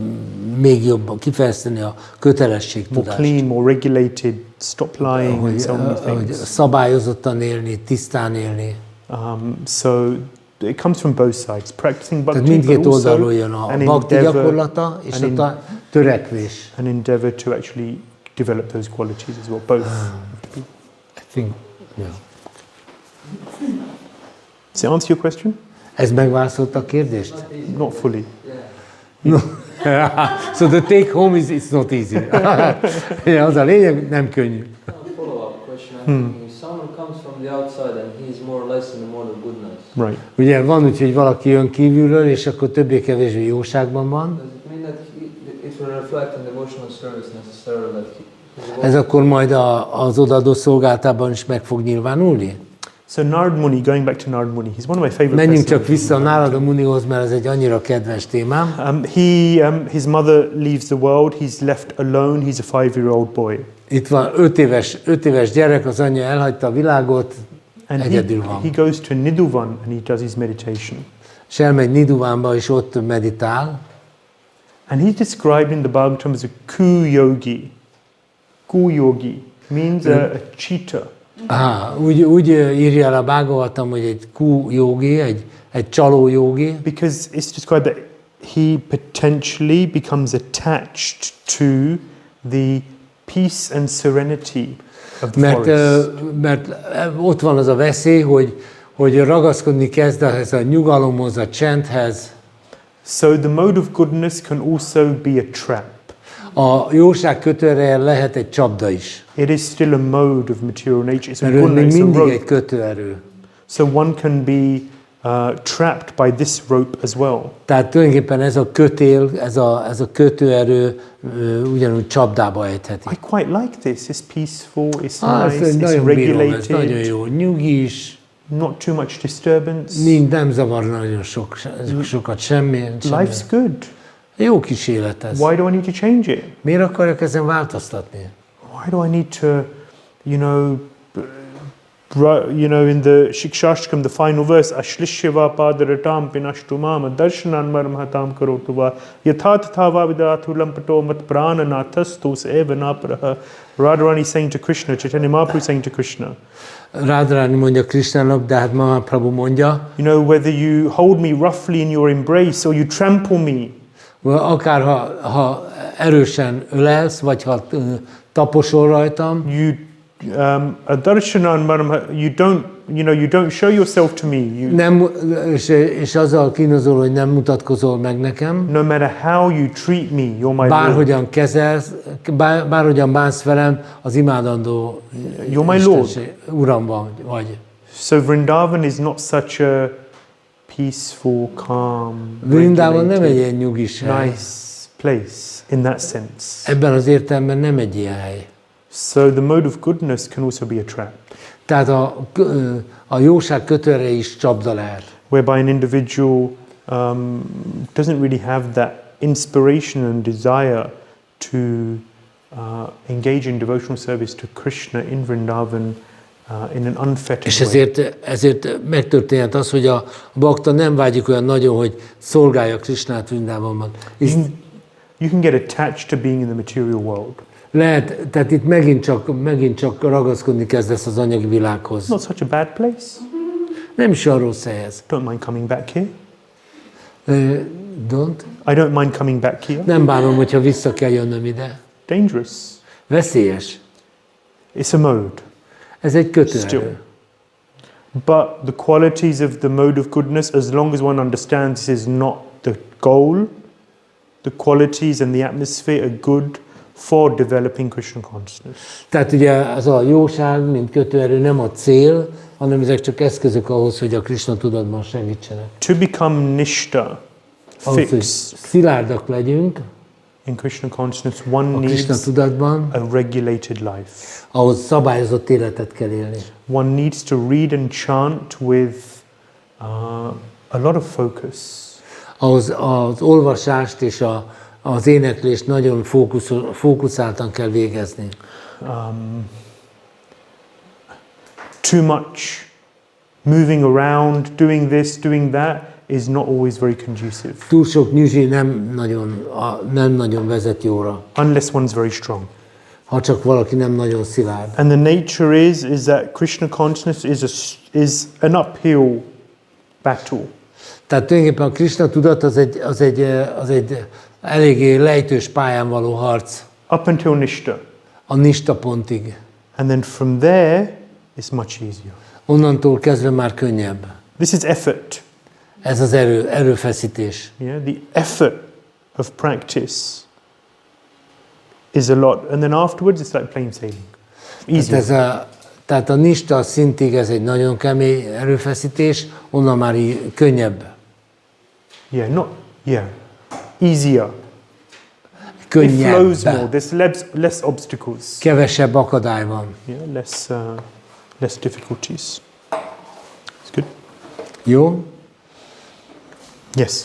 még jobban kifejezteni a kötelességtudást. More clean, more regulated, stop lying, and so many things. Hogy szabályozottan élni, tisztán élni. So it comes from both sides. Practicing bhakti, tehát mindkét oldalról jön a bhakti gyakorlata és a törekvés. An endeavor to actually develop those qualities as well. Both. I think, yeah. Does it answer your question? Ez megválaszolta a kérdést? Not fully. No. So the take home is it's not easy. Az a lényeg, nem könnyű. Follow-up question. Someone comes from the outside and he is more or less in the mode of goodness. Right. Ugye van úgy, hogy valaki jön kívülről, és akkor többé-kevésbé jóságban van. Does it mean that it will reflect in devotional service necessarily that ez akkor majd az odaadó szolgálatában is meg fog nyilvánulni? So Narad Muni, going back to Narad Muni, he's one of my favorite. Menjünk csak vissza Narada Munihoz, mert ez egy annyira kedves témám. His mother leaves the world. He's left alone. He's a 5-year-old boy. Itt van 5 éves gyerek, az anyja elhagyta a világot, and egyedül van. He goes to Niduvan and he does his meditation. És elmegy Niduvánba, és ott meditál. And he's described in the Bhagavatam as a ku-yogi. Ku-yogi means a cheater. Úgy írja el a Bhagavatam, hogy egy ku-yogi, egy csaló jogi. Because it's described that he potentially becomes attached to the peace and serenity of the forest. Mert ott van az a veszély, hogy ragaszkodni kezd ehhez a nyugalomhoz, a csendhez. So the mode of goodness can also be a trap. A jóság kötőereje lehet egy csapda is. It is still a mode of material nature. It's Mert ő még mindig egy kötőerő. So one can be trapped by this rope as well. Tehát tulajdonképpen ez a kötél, ez a kötőerő ugyanúgy csapdába ejtheti. I quite like this. It's peaceful, it's nice, it's regulated. Ez nagyon jó, nyugis. Not too much disturbance. Nem zavar nagyon sokat semmi. Life's good. Jó kis élet ez. Why do I need to change it? Miért akarok ezen változtatni? Why do I need to, in the Shikshashtakam, the final verse, Ashlishya padaratam pinashtumam darshanan marmhatam karotuva yathatatava vidathu lampato mat prananathastus evanapraha. Radharani saying to Krishna, Chaitanya Mahaprabhu saying to Krishna. Radharani mondja Krishnának, de hát Mahaprabhu mondja. Whether you hold me roughly in your embrace or you trample me. Akár ha erősen ölelsz, vagy ha taposol rajtam. You a darshanan maram, you don't show yourself to me. Nem, és azzal kínozol, hogy nem mutatkozol meg nekem. No matter how you treat me, you're my Bárhogyan kezelsz, bárhogyan bánsz velem, az imádandó You're my Lord. Uram vagy. So Vrindavan is not such a peaceful, calm, Vrindavan nem egy ilyen nyugis hely. nice place in that sense. Ebben az értelemben nem egy ilyen hely. So the mode of goodness can also be a trap. Tehát a jóság kötőre is csapda lehet. Whereby an individual doesn't really have that inspiration and desire to engage in devotional service to Krishna in Vrindavan in an unfettered És way. ezért megtörténhet az, hogy a bakta nem vágyik olyan nagyon, hogy szolgálja Krishnát Vrindavanban. You can get attached to being in the material world. Lehet, tehát itt megint csak ragaszkodni kezdesz az anyagi világhoz. Not such a bad place. Nem is olyan rossz hely ez. Don't mind coming back here. I don't mind coming back here. Nem bánom, hogyha vissza kell jönnöm ide. Dangerous. Veszélyes. It's a mode. Ez egy kötőerő. Still. But the qualities of the mode of goodness, as long as one understands this is not the goal, the qualities and the atmosphere are good for developing Krishna consciousness. Tehát ugye az a jóság, mint kötőerő nem a cél, hanem ezek csak eszközök ahhoz, hogy a Krishna tudatban segítsenek. To become nishta, ahhoz, hogy szilárdak legyünk in Krishna consciousness, one a Krishna needs tudatban, a regulated life. ahhoz szabályozott életet kell élni. One needs to read and chant with a lot of focus. Ahhoz az olvasást és az éneklést nagyon fókuszáltan kell végezni. Too much moving around, doing this, doing that is not always very conducive. Túl sok nyüzsi nem nagyon vezet jóra. Unless one's very strong. Ha csak valaki nem nagyon szilárd. And the nature is that Krishna consciousness is an uphill battle. Tehát tulajdonképpen a Krishna tudat az egy eléggé lejtős pályán való harc. Up until nishta. A nishta pontig. And then from there it's much easier. Onnantól kezdve már könnyebb. This is effort. Ez az erőfeszítés. Yeah, the effort of practice is a lot, and then afterwards it's like plain sailing. Easier. Tehát a nishta szintig ez egy nagyon kemény erőfeszítés, onnan már könnyebb. Easier. Könnyebb. It flows more. There's less obstacles. Kevesebb akadály van. Yeah, less difficulties. It's good. Jó? Yes.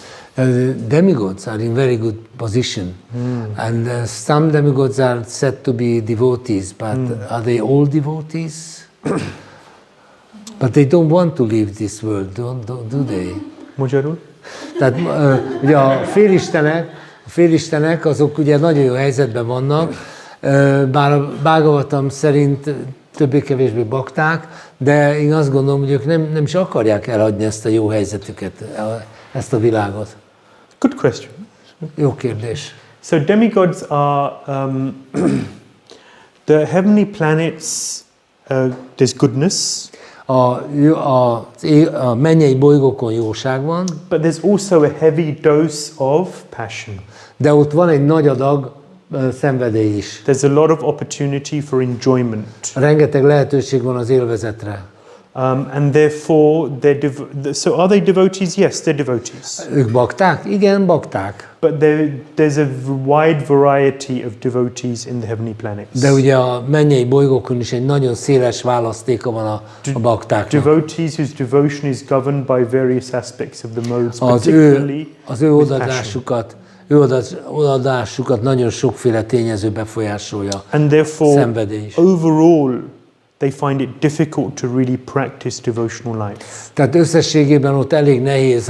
Demigods are in very good position, and some demigods are said to be devotees, but are they all devotees? But they don't want to leave this world, do they? Magyarul? Tehát ugye a félistenek azok ugye nagyon jó helyzetben vannak, bár a Bhāgavatam szerint többé-kevésbé bakták, de én azt gondolom, hogy ők nem is akarják eladni ezt a jó helyzetüket, ezt a világot. Good question. Jó kérdés. So demigods are the heavenly planets. There's goodness. A mennyei bolygókon jóság van. But there's also a heavy dose of passion. De ott van egy nagy adag szenvedély is. There's a lot of opportunity for enjoyment. Rengeteg lehetőség van az élvezetre. And therefore, so are they devotees? Yes, they're devotees. Ők bakták? Igen, bakták. But there's a wide variety of devotees in the heavenly planets. De ugye a mennyei bolygókon is egy nagyon széles választéka van a baktáknak. Devotees whose devotion is governed by various aspects of the modes, particularly az ő odaadásukat nagyon sokféle tényező befolyásolja. And therefore, szenvedés. Overall, they find it difficult to really practice devotional life. Tehát összességében ott elég nehéz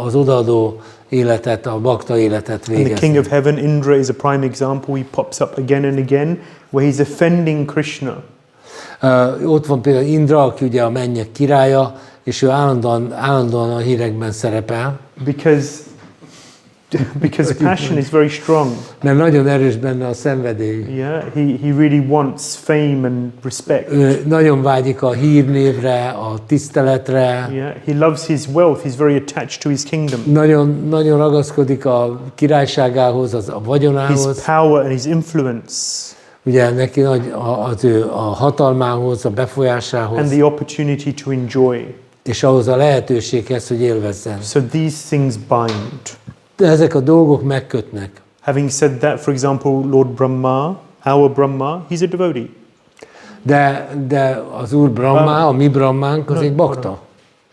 az odaadó életet, a bakta életet végezni. And the King of Heaven, Indra, is a prime example. He pops up again and again, where he's offending Krishna. Ott van például Indra, aki ugye a mennyek királya, és ő állandóan a hírekben szerepel. Because because passion is very strong. Mert nagyon erős benne a szenvedély. Yeah, he really wants fame and respect. Nagyon vágyik a hírnévre, a tiszteletre. Yeah, he loves his wealth. He's very attached to his kingdom. Nagyon ragaszkodik a királyságához, a vagyonához. His power and his influence. Ugye neki nagy az ő a hatalmához, a befolyásához. And the opportunity to enjoy. És ahhoz a lehetőséghez, hogy élvezzen. So these things bind. De ezek a dolgok megkötnek. Having said that, for example, Lord Brahma, our Brahma, he's a devotee. De az Úr Brahma, a mi Brahmánk, az egy bakta.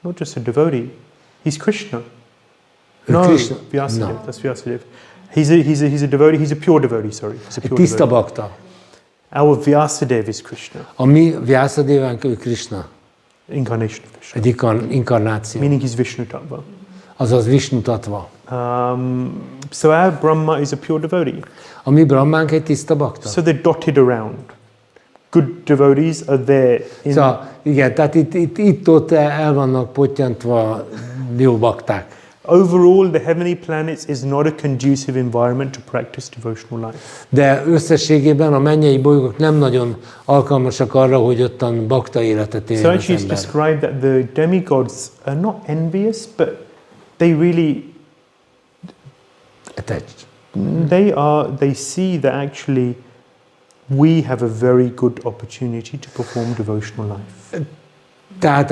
Not just a devotee. He's Krishna. Krishna. Vyasadeva. That's Vyasadeva. He's a devotee. He's a pure devotee. Sorry. He's a pure tiszta devotee. bakta. Our Vyasadeva is Krishna. A mi Vyasadevánk ő Krishna. Incarnation of Krishna. Egy inkarnáció. Meaning he's Vishnu Tattva. Azaz Vishnu Tattva. So our Brahma is a pure devotee. A mi Brahmánk egy tiszta bakta. So they're dotted around. Good devotees are there. Szóval, igen, tehát itt-ott el vannak pottyantva jó bakták. Overall, the heavenly planets is not a conducive environment to practice devotional life. De összességében a mennyei bolygók nem nagyon alkalmasak arra, hogy ottan bakta életet éljen So az actually it's ember. described that the demigods are not envious, but they really Attached. they see that actually we have a very good opportunity to perform devotional life. Tehát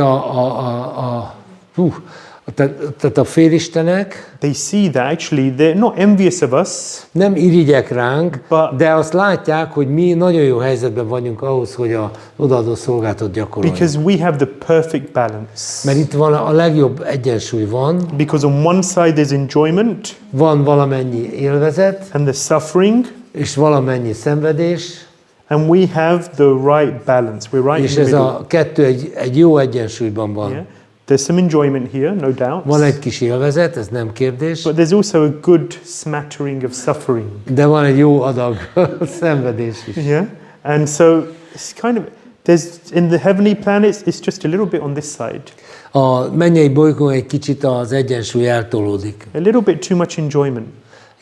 tehát a félistenek They see that actually they're not envious of us. nem irigyek ránk, de azt látják, hogy mi nagyon jó helyzetben vagyunk ahhoz, hogy a odaadó szolgálatot gyakoroljuk. Because we have the perfect balance. Mert itt van a legjobb egyensúly van. Because on one side there's enjoyment. Van valamennyi élvezet. And the suffering. És valamennyi szenvedés. And we have the right balance. We're right és in the middle. ez a kettő egy jó egyensúlyban van. Yeah. There's some enjoyment here, no doubt. Van egy kis élvezet, ez nem kérdés. But there's also a good smattering of suffering. De van egy jó adag szenvedés is. Yeah. And so it's kind of there's in the heavenly planets it's just a little bit on this side. A mennyei bolygón egy kicsit az egyensúly eltolódik. A little bit too much enjoyment.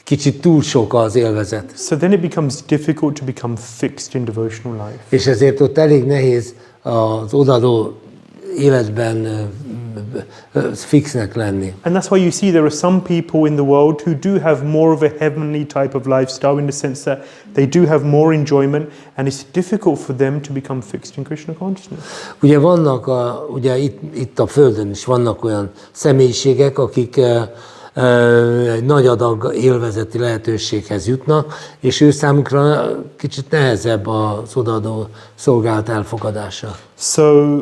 Kicsit túl sok az élvezet. So then it becomes difficult to become fixed in devotional life. És ezért ott elég nehéz az odaadó életben fixnek lenni. And that's why you see there are some people in the world who do have more of a heavenly type of lifestyle in the sense that they do have more enjoyment and it's difficult for them to become fixed in Krishna consciousness. Ugye vannak, ugye itt a Földön is vannak olyan személyiségek, akik egy nagy adag élvezeti lehetőséghez jutnak, és ő számukra kicsit nehezebb az odaadó szolgálat elfogadása. So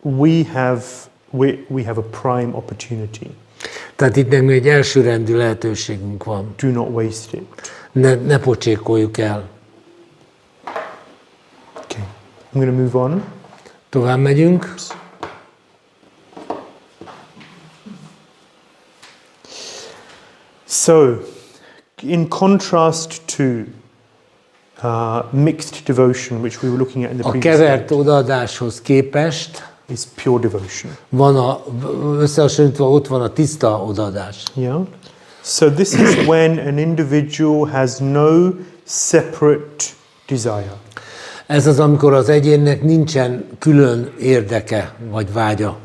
we have a prime opportunity. Tehát itt nekünk egy elsőrendű lehetőségünk van. Do not waste it. Ne pocsékoljuk el. Okay, I'm going to move on. Tovább megyünk. So, in contrast to mixed devotion, which we were looking at in the A previous kevert odaadáshoz képest is pure devotion. Van összehasonlítva ott van a tiszta odaadás. Yeah. So this is when an individual has no separate desire. Ez az, amikor az egyénnek nincsen külön érdeke vagy vágya.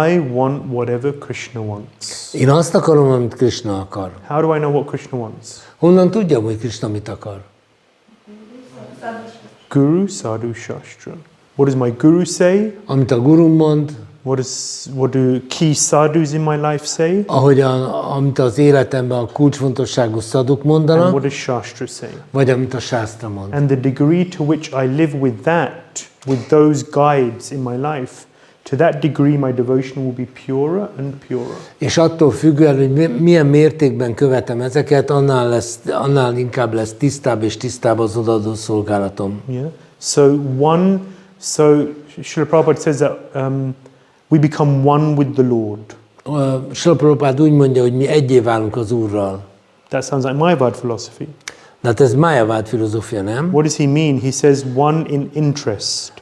I want whatever Krishna wants. Én azt akarom, amit Krishna akar. How do I know what Krishna wants? Honnan tudjam, hogy Krishna mit akar? Guru, sadhu, shastra. What does my guru say? Amit a gurum mond. What do key sadhus in my life say? Amit az életemben a kulcsfontosságú szaduk mondanak. And what does shastra say? Vagy amit a sásztra mond. And the degree to which I live with that, with those guides in my life, to that degree my devotion will be purer and purer. És attól függően, hogy milyen mértékben követem ezeket, annál inkább lesz tisztább és tisztább az odaadó szolgálatom. Yeah. So Srila Prabhupada says that we become one with the Lord. Srila Prabhupada úgy mondja, hogy mi egyé válunk az Úrral. That sounds like Mayavad philosophy. De hát ez Mayavad filozófia, nem? What does he mean? He says one in interest.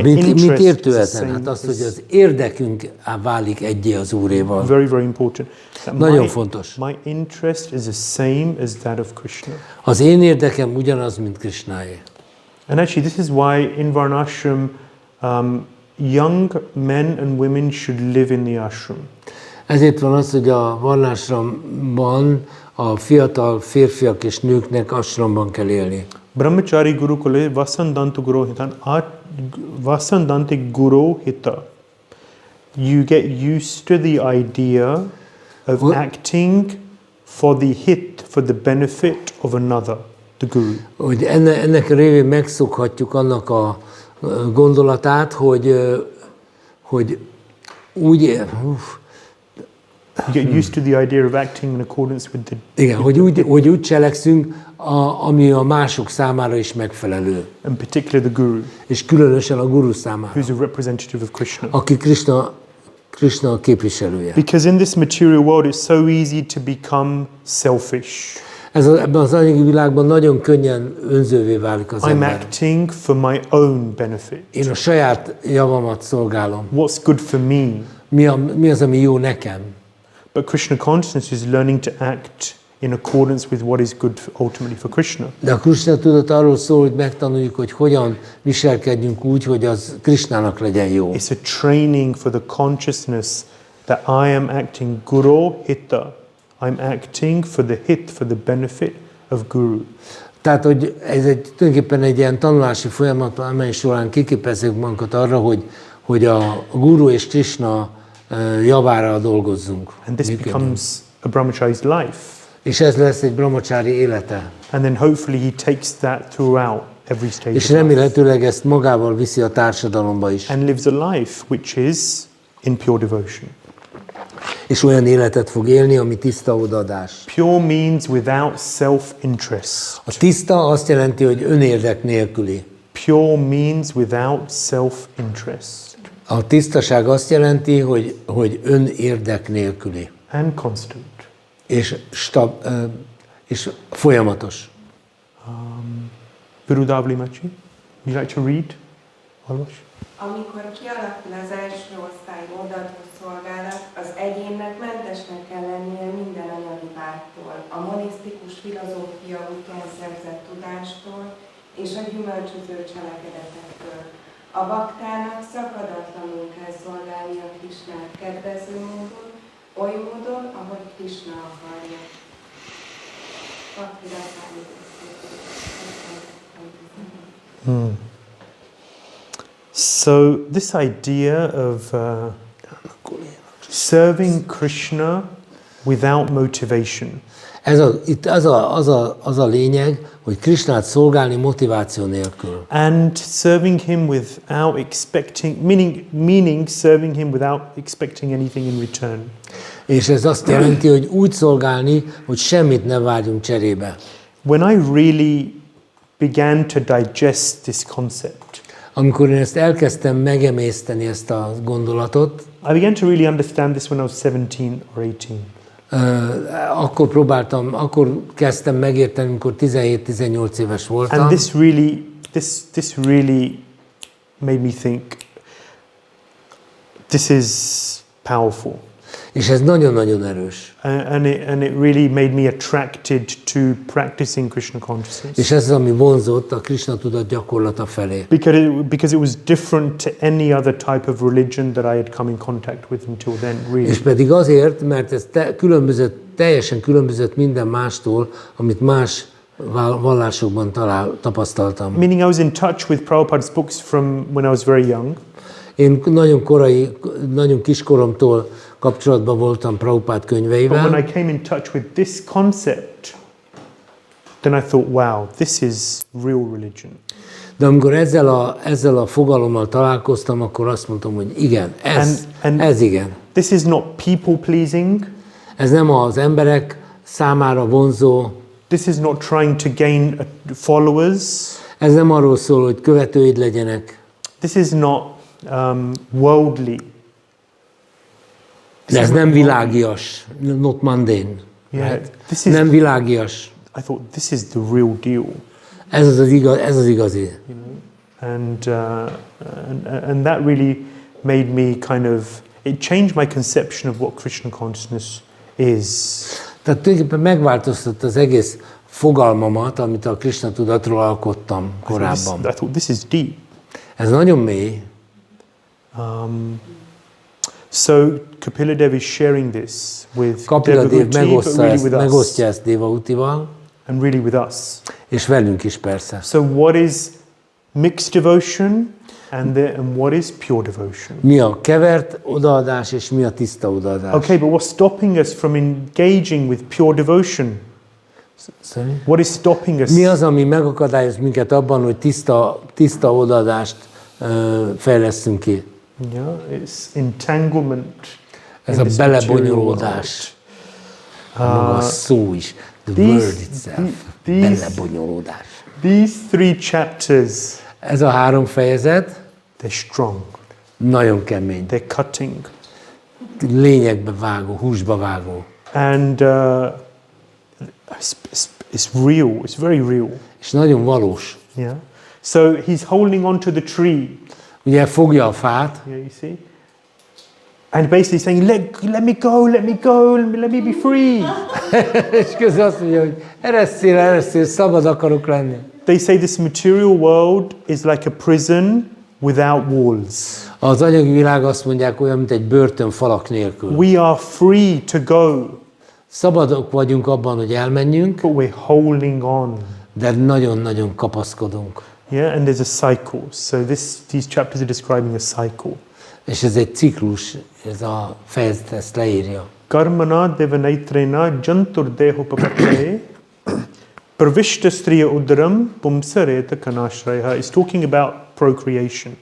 Mit értő ezen? Hát az, hogy az érdekünk válik egyé az Úréval. Very, very important. Nagyon fontos. My interest is the same as that of Krishna. Az én érdekem ugyanaz, mint Krishnáé. And actually, this is why in Varnashram, young men and women should live in the ashram. Ezért van az, hogy a varnásramban a fiatal férfiak és nőknek ashramban kell élni. Brahmachari Gurukule Vasandantu Vasandanti Guru Hita. You get used to the idea of acting for the hit, for the benefit of another, the guru. Hogy ennek révén megszokhatjuk annak a gondolatát, hogy úgy... You get used to the idea of acting in accordance with the... Igen, hogy úgy cselekszünk, ami a mások számára is megfelelő. In particular the guru. És különösen a guru számára. Who's a representative of Krishna. Aki Krishna képviselője. Because in this material world it's so easy to become selfish. Ebben az anyagi világban nagyon könnyen önzővé válik az ember. I'm acting for my own benefit. Én a saját javamat szolgálom. What's good for me? Mi az, ami jó nekem? But Krishna consciousness is learning to act in accordance with what is good ultimately for Krishna. De a Krishna tudat arról szól, hogy megtanuljuk, hogy hogyan viselkedjünk úgy, hogy az Krishnának legyen jó. It's a training for the consciousness that I am acting Guru Hita. I'm acting for the hit, for the benefit of Guru. Tehát, hogy ez tulajdonképpen egy ilyen tanulási folyamat, amely során kiképezzük magunkat arra, hogy a Guru és Krishna javára dolgozzunk. And this becomes a brahmachari's life. És ez lesz egy brahmachari élete. And then hopefully he takes that throughout every stage. És remélhetőleg ezt magával viszi a társadalomba is. And lives a life which is in pure devotion. És olyan életet fog élni, ami tiszta odaadás. Pure means without self-interest. A tiszta azt jelenti, hogy önérdek nélküli. Pure means without self-interest. A tisztaság azt jelenti, hogy önérdek nélküli. And constant. És folyamatos. Virudavli Machi, you like to read? Alvas? Amikor kialakul az első osztályú odaadó szolgálat, az egyénnek mentesnek kell lennie minden anyagi vágytól, a monisztikus filozófia útján szerzett tudástól és a gyümölcsöző cselekedetektől. A baktának szakadatlanul kell szolgálni a Krisnát kedvező módon, oly módon, ahogy Krisna akarja. So this idea of serving Krishna without motivation. Itt az a lényeg, hogy Krisnát szolgálni motiváció nélkül. And serving him without expecting, meaning serving him without expecting anything in return. És ez azt jelenti, hogy úgy szolgálni, hogy semmit ne várjunk cserébe. When I really began to digest this concept, amikor én ezt elkezdtem megemészteni, ezt a gondolatot, I began to really understand this when I was 17 or 18. Akkor kezdtem megérteni, amikor 17-18 éves voltam. And this really made me think, this is powerful. És ez nagyon-nagyon erős. And it really made me attracted to practicing Krishna consciousness. És ez az, ami vonzott a Krishna tudat gyakorlata felé. Because it was different to any other type of religion that I had come in contact with until then, really. És pedig azért, mert ez teljesen különbözött minden mástól, amit más vallásokban tapasztaltam. Meaning I was in touch with Prabhupada's books from when I was very young. Én nagyon kiskoromtól kapcsolatban voltam Prabhupád könyveivel. But when I came in touch with this concept, then I thought, wow, this is real religion. De amikor ezzel a fogalommal találkoztam, akkor azt mondtam, hogy igen, ez igen. This is not people pleasing. Ez nem az emberek számára vonzó. This is not trying to gain followers. Ez nem arról szól, hogy követőid legyenek. This is not worldly. De ez nem világias, not mundane. Yeah, right? Nem világias. I thought this is the real deal. Ez az igazi. You know? And that really made me it changed my conception of what Krishna consciousness is. Tehát tulajdonképpen megváltoztatta az egész fogalmamat, amit a Krishna tudatról alkottam korábban. I thought this is deep. Ez nagyon mély. So Kapila Dev is sharing this with Kapila Dev Devahuti, megosztja ezt Devahutival, and really with us. És velünk is persze. So what is mixed devotion and what is pure devotion? Mi a kevert odaadás és mi a tiszta odaadás? Okay, but what's stopping us from engaging with pure devotion? Sorry? What is stopping us? Mi az, ami megakadályoz minket abban, hogy tiszta odaadást fejlesztünk ki? Yeah, it's entanglement. Ez a belebonyolódás. Maga a szó is. The word itself. Belebonyolódás. These 3 chapters. Ez a 3 fejezet. They're strong. Nagyon kemény. They're cutting. Lényegbe vágó, húsba vágó. And it's real. It's very real. És nagyon valós. Yeah. So he's holding on to the tree. Ugye fogja a fát. Yeah, you see? And basically saying, let me go, let me be free. És közben azt mondja, hogy eresztél, szabad akarok lenni. They say this material world is like a prison without walls. Az anyagi világ azt mondják olyan, mint egy börtön falak nélkül. We are free to go. Szabadok vagyunk abban, hogy elmenjünk. But we're holding on. De nagyon-nagyon kapaszkodunk. Yeah, and there's a cycle. So these chapters are describing a cycle. És ez egy ciklus, ez a fejezet ezt leírja. Karmana devanaitrena jantur deho papate pravishta striya udram pumsareta kanashraya is talking about procreation.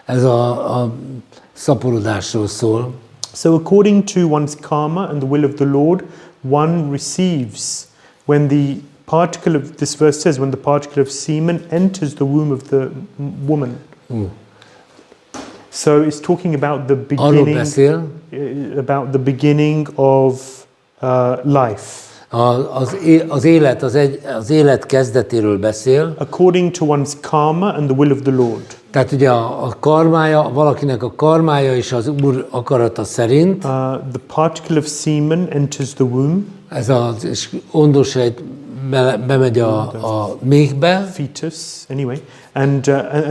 Ez a szaporodásról szól. So according to one's karma and the will of the Lord, one receives when the particle of, this verse says, when the particle of semen enters the womb of the woman. So it's talking about the beginning of life. Az élet kezdetéről beszél. According to one's karma and the will of the Lord. Tehát ugye a karmája, valakinek a karmája és az Úr akarata szerint. The particle of semen enters the womb. Ez az ondósejt bemegy a méhbe. Fetus, anyway. And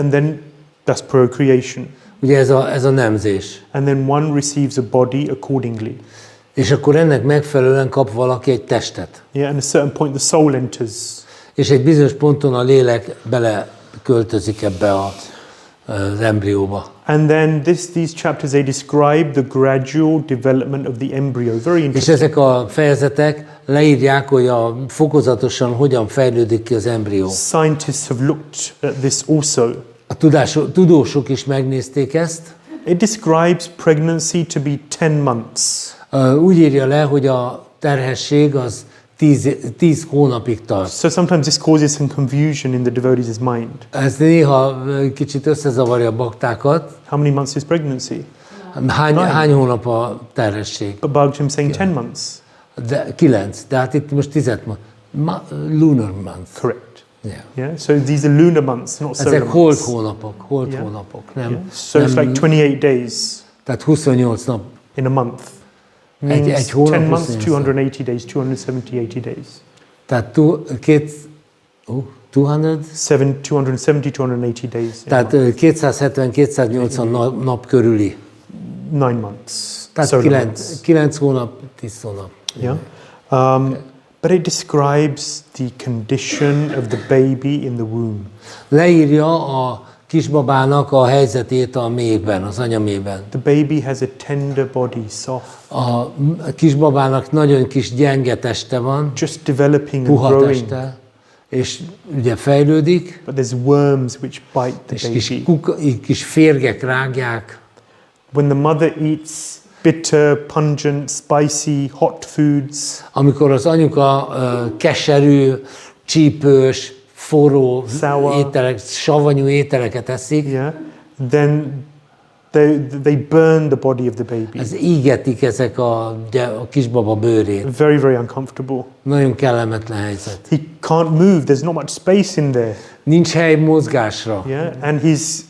then that's procreation. Ugye ez a nemzés. And then one receives a body accordingly. És akkor ennek megfelelően kap valaki egy testet. Yeah, and at a certain point the soul enters. És egy bizonyos ponton a lélek bele költözik ebbe az embrióba. And then these chapters they describe the gradual development of the embryo. Very interesting. És ezek a fejezetek leírják, hogy fokozatosan hogyan fejlődik ki az embrió. Scientists have looked at this also. A tudósok is megnézték ezt. It describes pregnancy to be 10 months. Úgy írja le, hogy a terhesség az 10 hónapig tart. So sometimes this causes some confusion in the devotee's mind. Ez néha kicsit összezavarja a baktákat. How many months is pregnancy? Hány hónap a terhesség? But Bhagavatam is saying 10 months. 9, de hát itt most 10 lunar month. Correct. Yeah. So these are lunar months, not solar months. Ezek hold hónapok, nem. Yeah. So it's like 28 days. Tehát 28 nap. In a month. Means 10 months, 280 days, 270 days. Tehát 280 days. Tehát 270-280 nap körüli. 9 months. Tehát 9 hónap, 10 hónap. Yeah. But it describes the condition of the baby in the womb. Leírja a kisbabának a helyzetét a méhben, az anyaméhben. The baby has a tender body, soft. A kisbabának nagyon kis gyenge teste van. Just developing and puha growing. Teste, és ugye fejlődik. But there's worms which bite the és baby. Kis férgek rágják. When the mother eats bitter, pungent, spicy, hot foods. Amikor az anyuka keserű, csípős, forró ételek, savanyú ételeket eszik. Yeah. Then They burn the body of the baby. Ez égetik ezek a kisbaba bőrét. Very, very uncomfortable. Nagyon kellemetlen helyzet. He can't move. There's not much space in there. Nincs hely mozgásra. Yeah, and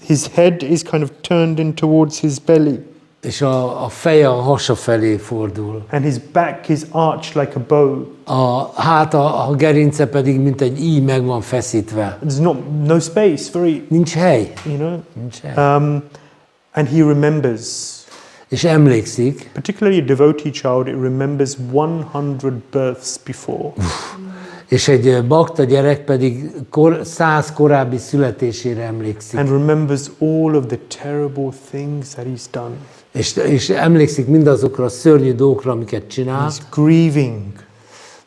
his head is kind of turned in towards his belly. És a feje a hasa felé fordul. And his back is arched like a bow. A háta, a gerince pedig mint egy íj meg van feszítve. There's no space. Very. Nincs hely. You know. Nincs hely. And he remembers. És emlékszik. Particularly a devotee child, it remembers 100 births before. És egy bakta gyerek pedig 100 korábbi születésére emlékszik. And remembers all of the terrible things that he's done. És emlékszik mindazokra a szörnyű dolgokra, amiket csinál. He's grieving.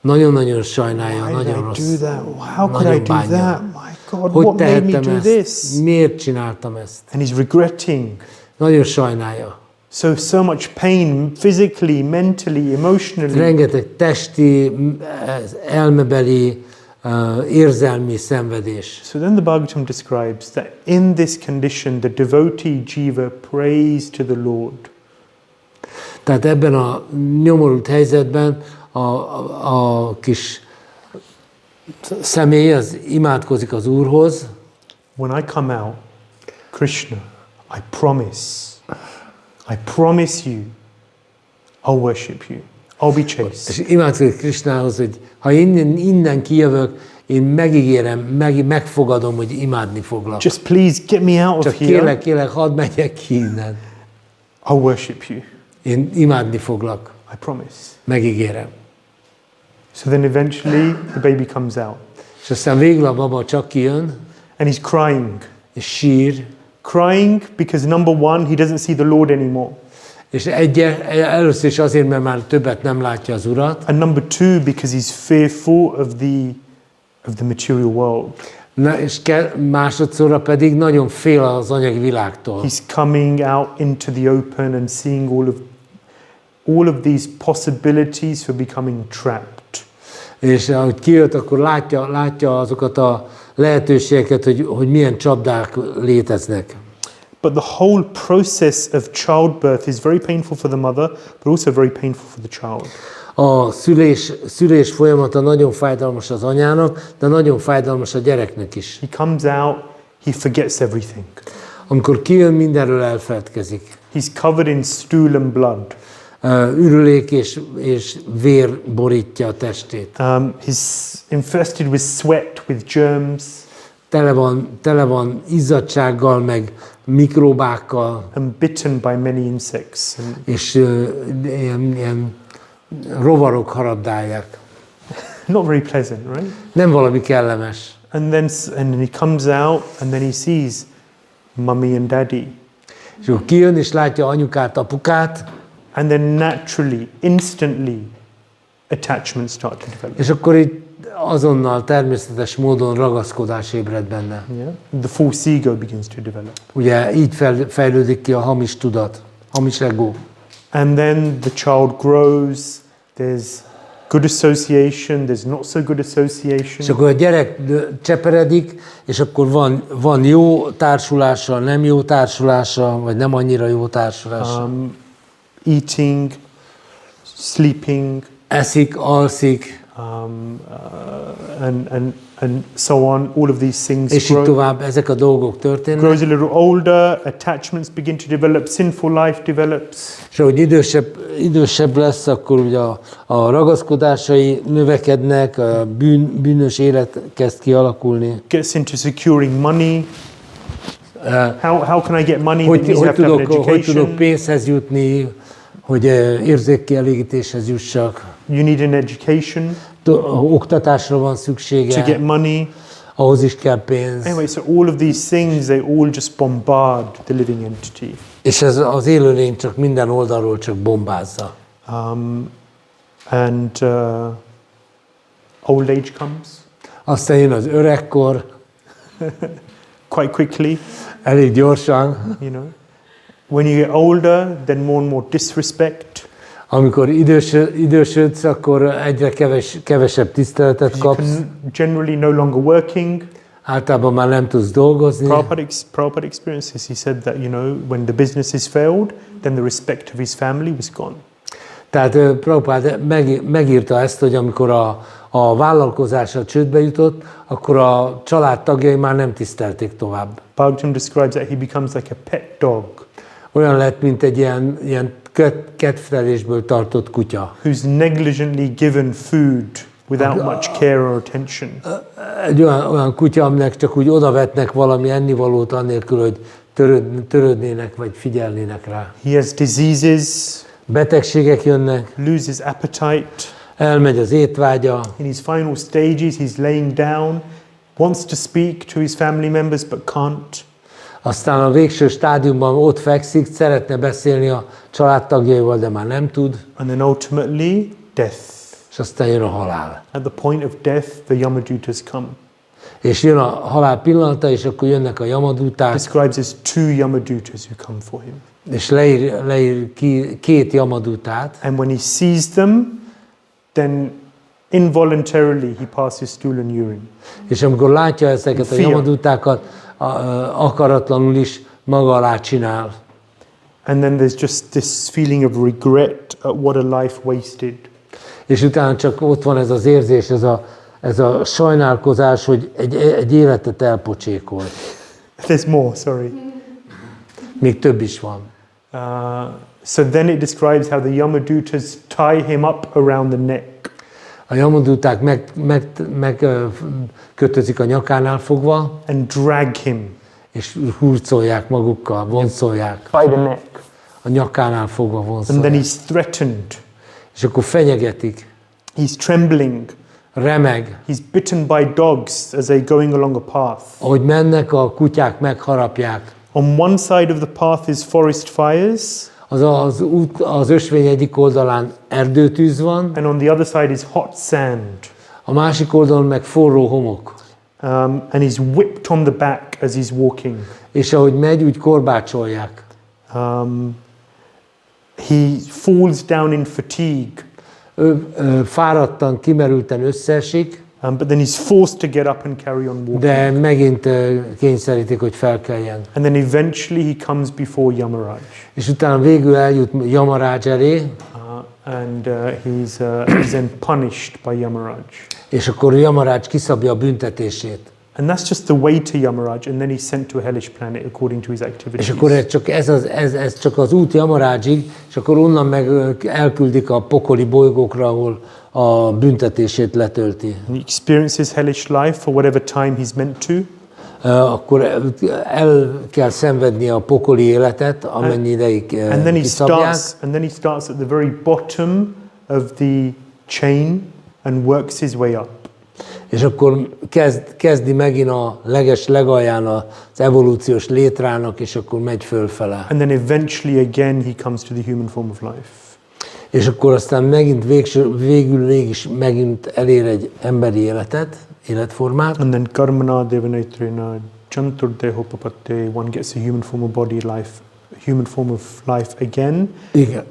Nagyon-nagyon sajnálja, Why nagyon did rossz. I do that? How could I do that? My God, Hogy what made me tehettem do ezt? this? Miért csináltam ezt? And he's regretting. Nagyon sajnálja. So much pain, physically, mentally, emotionally. Rengeteg testi, elmebeli, érzelmi szenvedés. So then the Bhagavatam describes that in this condition the devotee jiva prays to the Lord. Tehát ebben a nyomorult helyzetben a kis személy az imádkozik az Úrhoz. When I come out, Krishna, I promise you, I'll worship you. I'll be chaste. És imádkozik Krishnához, hogy ha innen kijövök, én megígérem, megfogadom, hogy imádni foglak. Just please get me out of here. Csak kérlek, hadd megyek ki innen. I'll worship you. Én imádni foglak. I promise. Megígérem. So then eventually the baby comes out. És aztán végül a baba csak kijön. And he's crying. És sír. Crying because number one, he doesn't see the Lord anymore. És először is azért, mert már többet nem látja az Urat. And number two, because he's fearful of the material world. És másodszorra pedig nagyon fél az anyagi világtól. He's coming out into the open and seeing all of these possibilities for becoming trapped. És ahogy kijött, akkor látja azokat a lehetőségeket, hogy milyen csapdák léteznek. But the whole process of childbirth is very painful for the mother, but also very painful for the child. A szülés folyamata nagyon fájdalmas az anyának, de nagyon fájdalmas a gyereknek is. He comes out, he forgets everything. Amikor kijön, mindenről elfeledkezik. He's covered in stool and blood. Ürülék és vér borítja a testét. He's infested with sweat, with germs. Tele van izzadsággal, meg mikróbákkal. And bitten by many insects. És ilyen rovarok harabdálják. Not very pleasant, right? Nem valami kellemes. And then he comes out and then he sees mummy and daddy. És akkor kijön és látja anyukát, apukát. And then naturally, instantly, attachments start to develop. És akkor itt azonnal természetes módon ragaszkodás ébred benne. Yeah? The false ego begins to develop. Ugye így fejlődik ki a hamis tudat, hamis ego. And then the child grows, there's good association, there's not so good association. És akkor a gyerek cseperedik, és akkor van jó társulása, nem jó társulása, vagy nem annyira jó társulása. Eating, sleeping, eszik, alszik, and so on, all of these things és így tovább, ezek a dolgok történnek. Grows a little older, attachments begin to develop, sinful life develops. És ahogy idősebb lesz, akkor ugye a ragaszkodásai növekednek, a bűnös élet kezd kialakulni. Gets into securing money. How can I get money? Hogy tudok pénzhez jutni, hogy érzékkielégítéshez jussak. You need an education. Oktatásra van szüksége. To get money. Ahhoz is kell pénz. Anyway, so all of these things, they all just bombard the living entity. És ez az élőlény csak minden oldalról csak bombázza. And old age comes. Aztán jön az öregkor. Quite quickly. Elég gyorsan. You know, when you get older, then more and more disrespect. Amikor idősödsz, akkor egyre kevesebb tiszteletet kapsz. Generally no longer working. általában már nem tudsz dolgozni. Prabhupada experiences, he said that, when the business is failed, then the respect of his family was gone. Tehát Prabhupada megírta ezt, hogy amikor a vállalkozása csődbe jutott, akkor a családtagjai már nem tisztelték tovább. Bhagavatam describes that he becomes like a pet dog. Olyan lett, mint egy ilyen kedvelésből tartott kutya. Who's negligently given food without much care or attention. Egy olyan kutya, aminek csak úgy odavetnek valami ennivalót annélkül, hogy törődnének vagy figyelnének rá. He has diseases. Betegségek jönnek. Loses appetite. Elmegy az étvágya. In his final stages, he's laying down, wants to speak to his family members but can't. Aztán a végső stádiumban ott fekszik, szeretne beszélni a családtagjaival, de már nem tud. And then ultimately, death. És aztán jön a halál. At the point of death, the Yamadutas come. És jön a halál pillanata, és akkor jönnek a Yamaduták. Describes as 2 Yamadutas who come for him. És leír két Yamadutát. And when he sees them, then involuntarily he passes stool and urine. És amikor látja ezeket a Yamadutákat, akaratlanul is maga alá csinál. And then there's just this feeling of regret at what a life wasted. És utána csak ott van ez az érzés, ez a sajnálkozás, hogy egy életet elpocsékol. There's more, sorry. Még több is van. So then it describes how the Yamadutas tie him up around the neck. A Yamaduták megkötözik a nyakánál fogva. And drag him. És hurcolják magukkal, vonszolják. By the neck. A nyakánál fogva vonszolják. And then he's threatened. És akkor fenyegetik. He's trembling. Remeg. He's bitten by dogs as they're going along a path. Ahogy mennek, a kutyák megharapják. On one side of the path is forest fires. Az ösvény egyik oldalán erdőtűz van. And on the other side is hot sand. A másik oldalon meg forró homok. And he's whipped on the back as he's walking. És ahogy megy, úgy korbácsolják. He falls down in fatigue. Fáradtan, kimerülten összeesik. But then he's forced to get up and carry on walking. De megint kényszerítik, hogy felkeljen. And then eventually he comes before Yamaraj. És utána végül eljut Yamaraj elé. And he's then punished by Yamaraj. És akkor Yamaraj kiszabja a büntetését. And that's just the way to Yamaraj, and then he's sent to a hellish planet according to his activities. És akkor ez csak az út Yamarajig, és akkor onnan meg elküldik a pokoli bolygókra, ahol a büntetését letölti. And he experiences hellish life for whatever time he's meant to. Akkor el kell szenvednie a pokoli életet, amennyi ideig kiszabják. And then he starts at the very bottom of the chain and works his way up. És akkor kezdi megint a legalján az evolúciós létrának, és akkor megy fölfele. And then eventually again he comes to the human form of life. És akkor aztán megint végül megint elér egy emberi életformát. And then karmana devanetrena chanturdeho papatte, one gets a human form of body life, human form of life again. Igen.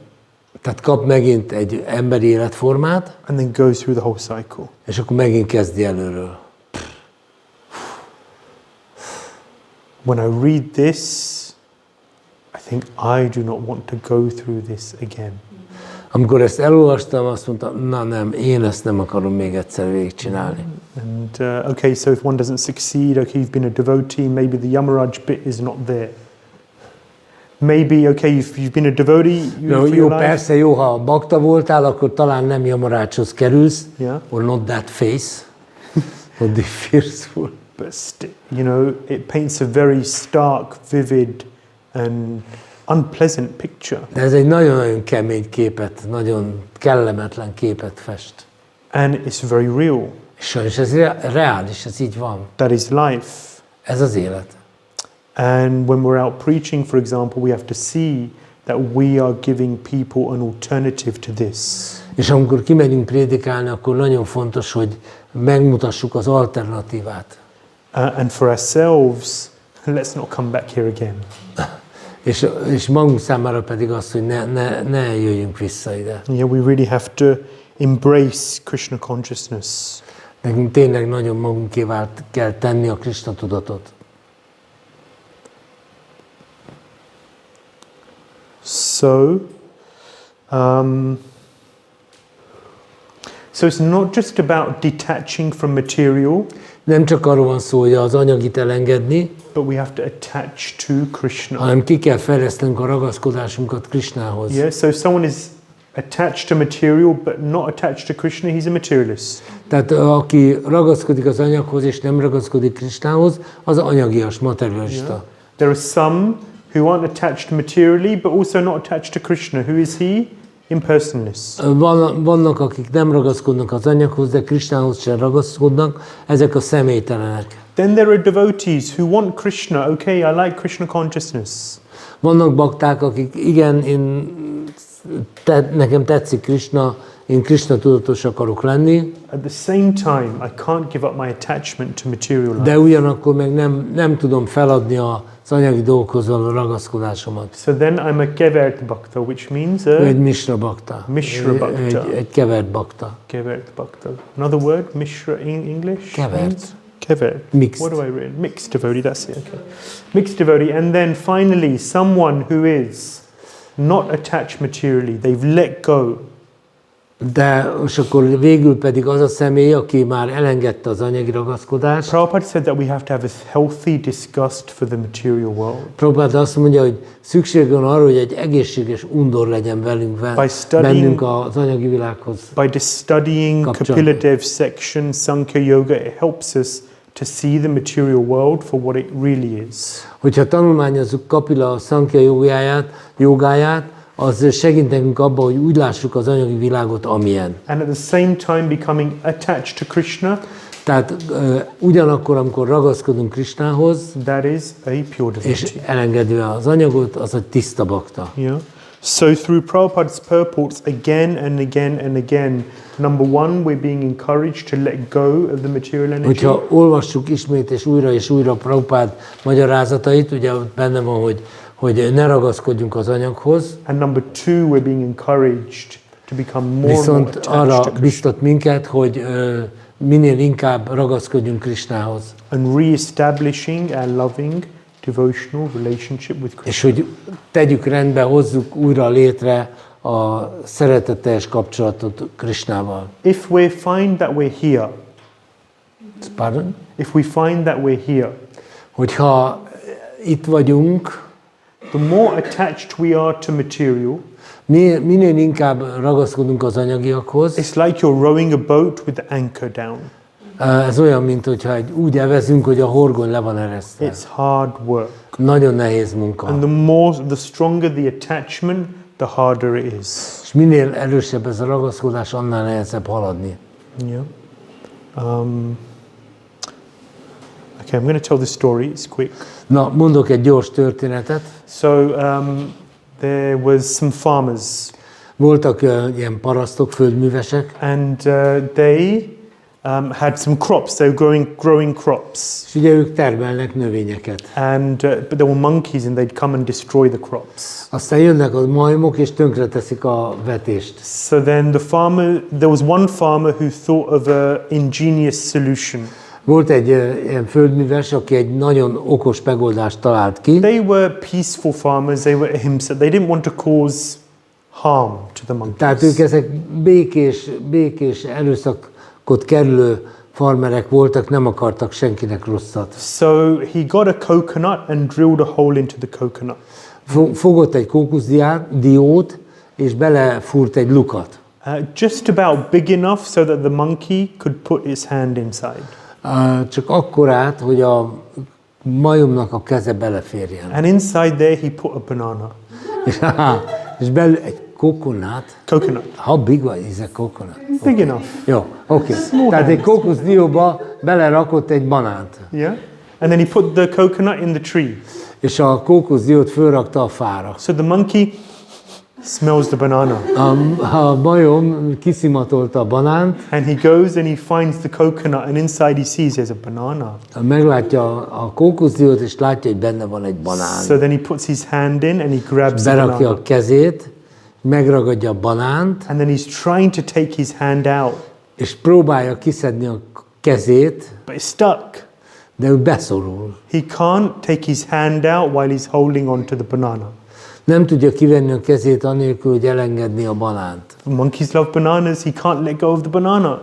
Tehát kap megint egy emberi életformát. And then goes through the whole cycle. És akkor megint kezdi előről. When I read this, I think I do not want to go through this again. Amikor ezt elolvastam, azt mondtam, na nem, én ezt nem akarom még egyszer végigcsinálni. And okay, so if one doesn't succeed, okay, you've been a devotee, maybe the Yamaraj bit is not there. Maybe, okay, if you've been a devotee, jó, persze, jó, ha bakta voltál, akkor talán nem Yamarajhoz kerülsz, yeah. Or not that face, not the fearful. But it paints a very stark, vivid and unpleasant picture. De ez egy nagyon-nagyon kemény képet, nagyon kellemetlen képet fest. And it's very real. És sajnos ez reális, ez így van. That is life. Ez az élet. And when we're out preaching, for example, we have to see that we are giving people an alternative to this. És amikor kimegyünk prédikálni, akkor nagyon fontos, hogy megmutassuk az alternatívát. And for ourselves, let's not come back here again. És magunk számára pedig az, hogy ne jöjjünk vissza ide. Yeah, we really have to embrace Krishna consciousness. Nekünk tényleg nagyon magunkévá kell tenni a Krisna tudatot. So it's not just about detaching from material. Nem csak arról van szó, hogy az anyagit elengedni, but we have to attach to Krishna. hanem ki kell fejlesztenünk a ragaszkodásunkat Krishnához. Yeah, so if someone is attached to material but not attached to Krishna, he's a materialist. Tehát aki ragaszkodik az anyaghoz és nem ragaszkodik Krishnához, az anyagias, materialista. Yeah. There are some who aren't attached materially but also not attached to Krishna. Who is he? Impersonalists. Vannak, akik nem ragaszkodnak az anyaghoz, de Krishnához sem ragaszkodnak, ezek a személytelenek. Then there are devotees who want Krishna. Okay, I like Krishna consciousness. Vannak bakták, akik igen, nekem tetszik Krishna, én Krishna tudatos akarok lenni. At the same time, I can't give up my attachment to material life. De ugyanakkor meg nem tudom feladni az anyagi dolgokhoz való ragaszkodásomat. So then I'm a kevert bhakta, which means egy mishra bakta. Mishra bhakta. Egy kevert bakta. Kevert bhakta. Another word, mishra in English? Kevert. Kevert. Mixed. What do I read? Mixed devotee, that's it, okay. Mixed devotee. And then finally, someone who is not attached materially, they've let go. De és akkor végül pedig az a személy, aki már elengedte az anyagi ragaszkodást. Prabhupada said that we have to have a healthy disgust for the material world. Prabhupada azt mondja, hogy szükség van arra, hogy egy egészséges undor legyen bennünk az anyagi világhoz. By studying Kapila Dev's section, Sāṅkhya-yoga, it helps us to see the material world for what it really is. Hogyha tanulmányozzuk Kapila sāṅkhya-jogáját, az segít nekünk abban, hogy úgy lássuk az anyagi világot, amilyen. And at the same time becoming attached to Krishna. Tehát ugyanakkor, amikor ragaszkodunk Krishnához, that is a pure devotee. És elengedve az anyagot, az egy tiszta bakta. Yeah. So through Prabhupada's purports again and again and again, number one, we're being encouraged to let go of the material energy. Hogyha olvassuk ismét és újra Prabhupád magyarázatait, ugye benne van, hogy ne ragaszkodjunk az anyaghoz. And number two, we're being encouraged to become more and more attached arra biztat minket, hogy minél inkább ragaszkodjunk Krishnához. And re-establishing our loving devotional relationship with Krishna. És hogy tegyük rendbe, hozzuk újra létre a szeretetteljes kapcsolatot Krishnával. If we find that we're here. Pardon? If we find that we're here. Hogyha itt vagyunk, the more attached we are to material, minél inkább ragaszkodunk az anyagiakhoz. It's like you're rowing a boat with the anchor down. Ez olyan, mint hogyha úgy evezünk, hogy a horgony le van eresztve. It's hard work. Nagyon nehéz munka. And the stronger the attachment, the harder it is. És minél erősebb ez a ragaszkodás, annál nehezebb haladni. Yeah. Okay, I'm going to tell the story. It's quick. Na, mondok egy gyors történetet. So there was some farmers. Voltak ilyen parasztok, földművesek. And they had some crops. They were growing crops. És ugye ők termelnek növényeket. And but there were monkeys and they'd come and destroy the crops. Aztán jönnek a majmok és tönkreteszik a vetést. So then there was one farmer who thought of an ingenious solution. Volt egy ilyen földműves, aki egy nagyon okos megoldást talált ki. They were peaceful farmers. They were ahimsa. They didn't want to cause harm to the monkeys. Tehát ők ezek békés erőszakot kerülő farmerek voltak, nem akartak senkinek rosszat. So he got a coconut and drilled a hole into the coconut. Fogott egy kókuszdiót és belefúrt egy lukat. Just about big enough so that the monkey could put its hand inside. Csak akkorát, hogy a majomnak a keze beleférjen. And inside there he put a banana. És belül egy coconut. How big is a coconut? Big enough. Jó, oké. Tehát egy kókuszdióba belerakott egy banánt. Yeah. And then he put the coconut in the tree. És a kókuszdiót fölrakta a fára. So the monkey smells the banana. A majom kiszimatolta a banánt. And he goes and he finds the coconut and inside he sees there's a banana. Meglátja a kókuszdiót és látja, hogy benne van egy banán. So then he puts his hand in and he grabs the berakja banana. a kezét, megragadja a banánt. And then he's trying to take his hand out. És próbálja kiszedni a kezét, but he's stuck. de ő beszorul. He can't take his hand out while he's holding on to the banana. Nem tudja kivenni a kezét anélkül, hogy elengedni a banánt. Monkeys love bananas, he can't let go of the banana.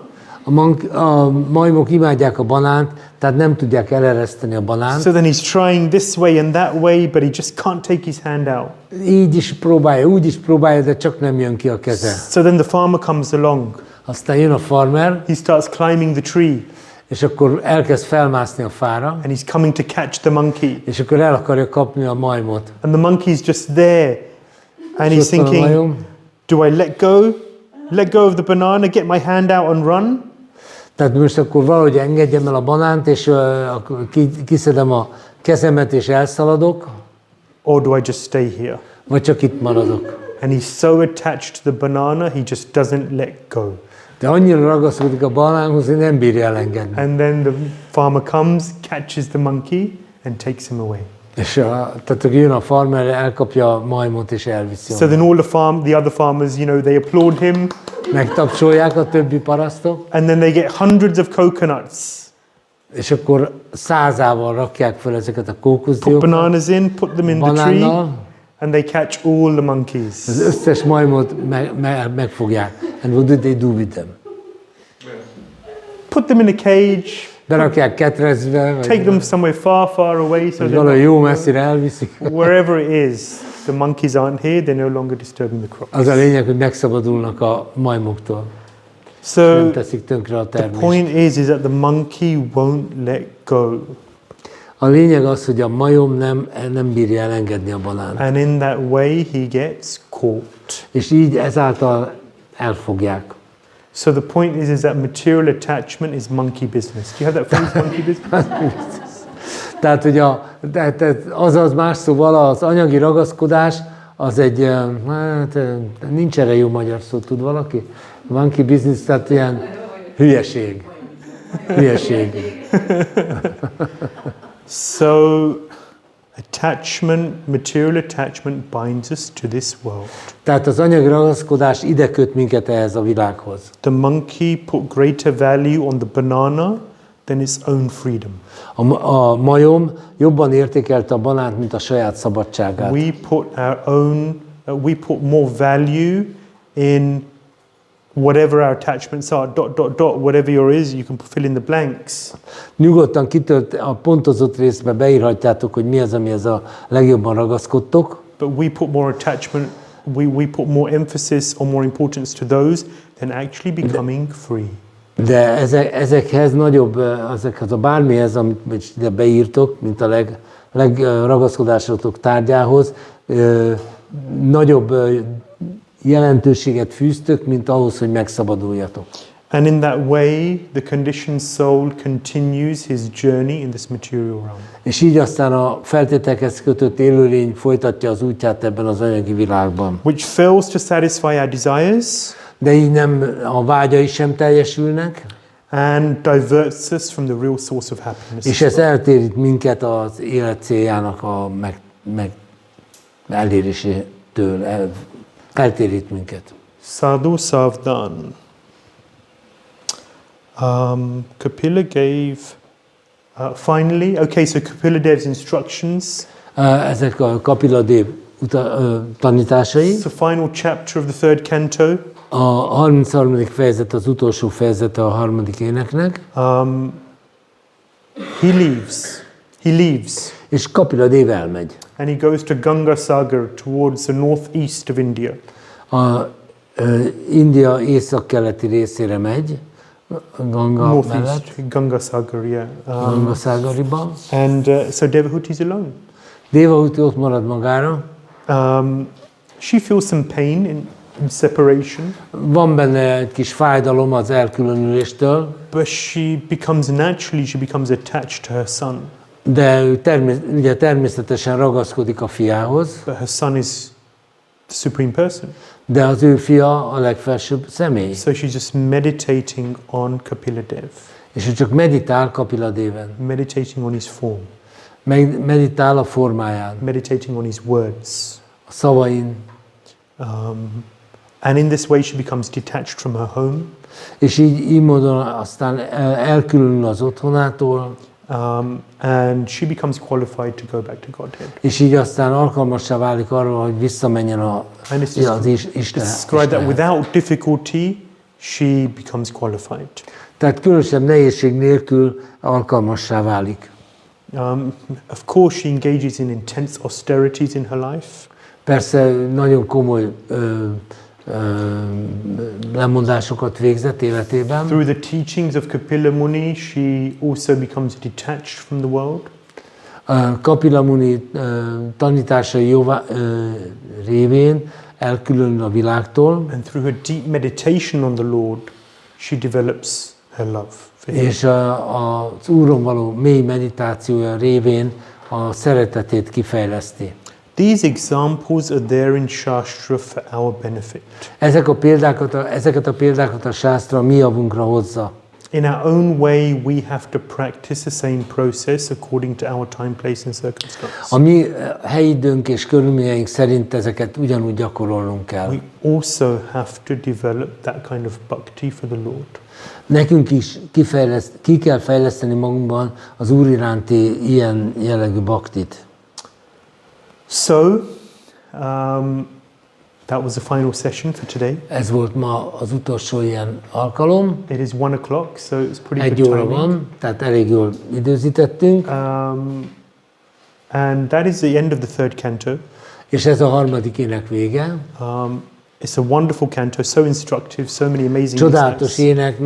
A majmok imádják a banánt, tehát nem tudják elereszteni a banánt. So then he's trying this way and that way, but he just can't take his hand out. Így is próbálja, úgy is próbálja, de csak nem jön ki a keze. So then the farmer comes along. Aztán jön a farmer, He starts climbing the tree, és akkor elkezd felmászni a fára, and he's coming to catch the monkey. és akkor el akarja kapni a majmot. And the monkey's just there, and he's És ott van a thinking, majom. do I let go of the banana, get my hand out and run? Tehát most akkor valahogy engedjem el a banánt, és akkor kiszedem a kezemet, és elszaladok, Or do I just stay here? vagy csak itt maradok. And he's so attached to the banana, he just doesn't let go. De annyira ragaszkodik a banánhoz, hogy nem bírja elengedni. And then the farmer comes, catches the monkey, and takes him away. És tehát jön a farmer, elkapja a majmot, és elviszi. So then all the other farmers, they applaud him. Megtapsolják a többi parasztok, And then they get hundreds of coconuts. és akkor 100-ával rakják fel ezeket a Put kókuszdiókat, bananas in, put them in the tree, banánnal, and they catch all the monkeys. az összes majmot megfogják. And what do they do with them? Put them in a cage, Berakják ketrezbe, take them somewhere far, far away, so vagy they're valahogy jó not, messzire elviszik. wherever it is, the monkeys aren't here, they're no longer disturbing the crops. Az a lényeg, hogy megszabadulnak a majmoktól. So Nem teszik tönkre a the termést. point is that the monkey won't let go. A lényeg az, hogy a majom nem bírja elengedni a banánt. And in that way, he gets caught. És így ezáltal elfogják. So the point is that material attachment is monkey business. Do you have that phrase, monkey business? Tehát, hogy azaz más szóval az anyagi ragaszkodás, az egy, nincs erre jó magyar szó, tud valaki? Monkey business, tehát ilyen hülyeség. Hülyeség. So material attachment binds us to this world. Tehát az anyagi ragaszkodás ide köt minket ehhez a világhoz. The monkey put greater value on the banana than its own freedom. A majom jobban értékelte a banánt, mint a saját szabadságát. We put more value in whatever our attachments are, ... whatever your is, you can fill in the blanks. Nyugodtan kitölt a pontozott részbe beírhatjátok, hogy mi az, amihez a legjobban ragaszkodtok. But we put more attachment, we put more emphasis or more importance to those than actually becoming free. De ezekhez nagyobb, ezekhez a bármihez, amit ide beírtok, mint a legragaszkodásotok tárgyához, nagyobb jelentőséget fűztök, mint ahhoz, hogy megszabaduljatok. And in that way, the conditioned soul continues his journey in this material realm. És így aztán a feltételekhez kötött élőlény folytatja az útját ebben az anyagi világban. Which fails to satisfy our desires. De így nem, a vágyai sem teljesülnek. And diverts us from the real source of happiness. És ez eltérít minket az élet céljának a elérésétől. Eltérít minket. Sadhu Savdan. Kapila gave, finally, so Kapila Dev's instructions. Ezek a Kapila Dev tanításai. It's the final chapter of the third canto. A 33. fejezet az utolsó fejezete a harmadik éneknek. He leaves. És Kapila Dev elmegy. And he goes to Ganga Sagar towards the northeast of India. India északkeleti részére megy. Ganga mellett. Ganga Sagar, yeah. Ganga Sagariban. And so Devahuti is alone. Devahuti ott marad magára. She feels some pain in separation. Van benne egy kis fájdalom az elkülönüléstől. But she becomes attached to her son. De ő ugye természetesen ragaszkodik a fiához. But her son is the supreme person. De az ő fia a legfelsőbb személy. So she's just meditating on Kapila Dev. És ő csak meditál Kapila Deven. Meditating on his form. Meditál a formáján. Meditating on his words. A szavain. And in this way she becomes detached from her home. És így módon aztán elkülönül az otthonától. And she becomes qualified to go back to Godhead. És így aztán alkalmassá válik arra, hogy visszamenjen az Istenhez. Described that without difficulty she becomes qualified. Tehát különösebb nehézség nélkül alkalmassá válik. Of course she engages in intense austerities in her life. Persze nagyon komoly lemondásokat végzett életében. Through the teachings of Kapila Muni, she also becomes detached from the world. Kapila Muni tanításai révén elkülönül a világtól. And through her deep meditation on the Lord, she develops her love for him. És az Úron való mély meditációja révén a szeretetét kifejleszti. These examples are there in Shastra for our benefit. Ezeket a példákat a Shastra mi javunkra hozza. In our own way, we have to practice the same process according to our time, place and circumstance. A mi helyidőnk és körülményeink szerint ezeket ugyanúgy gyakorolnunk kell. We also have to develop that kind of bhakti for the Lord. Nekünk is ki kell fejleszteni magunkban az Úr iránti ilyen jellegű bhaktit. So, that was the final session for today. Ez volt ma az utolsó ilyen alkalom. It is 1 o'clock, so it's pretty 1 good óra timing. van, tehát elég jól időzítettünk. And that is the end of the third canto. És ez a harmadik ének vége. It's a wonderful canto, so instructive, so many amazing Csodálatos insights. ének,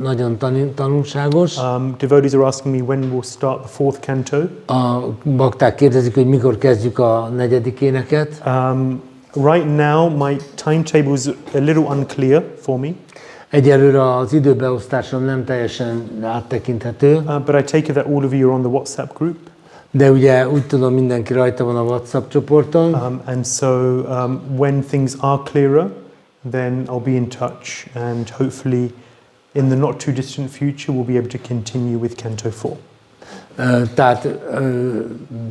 nagyon tanulságos. Devotees are asking me when we'll start the fourth canto. A bakták kérdezik, hogy mikor kezdjük a negyedik éneket. Right now, my timetable is a little unclear for me. Egyelőre az időbeosztásom nem teljesen áttekinthető. But I take it that all of you are on the WhatsApp group. De ugye úgy tudom, mindenki rajta van a WhatsApp csoporton. And so when things are clearer, then I'll be in touch, and hopefully in the not too distant future we'll be able to continue with Canto 4. Tehát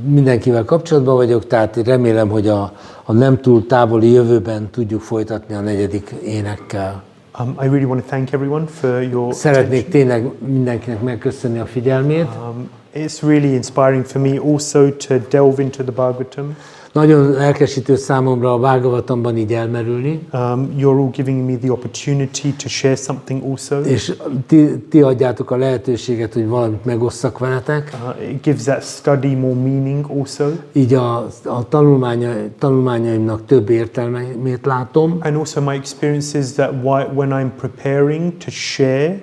mindenkivel kapcsolatban vagyok, tehát remélem, hogy a nem túl távoli jövőben tudjuk folytatni a negyedik énekkel. I really want to thank everyone for your Szeretnék tényleg mindenkinek megköszönni a figyelmét. It's really inspiring for me also to delve into the Bhagavatam. Nagyon lelkesítő számomra a Bhagavatamban így elmerülni. You're all giving me the opportunity to share something also. És ti adjátok a lehetőséget, hogy valamit megosszak veletek. It gives that study more meaning also. Így a tanulmányaimnak több értelmét látom. And also my experience is that when I'm preparing to share,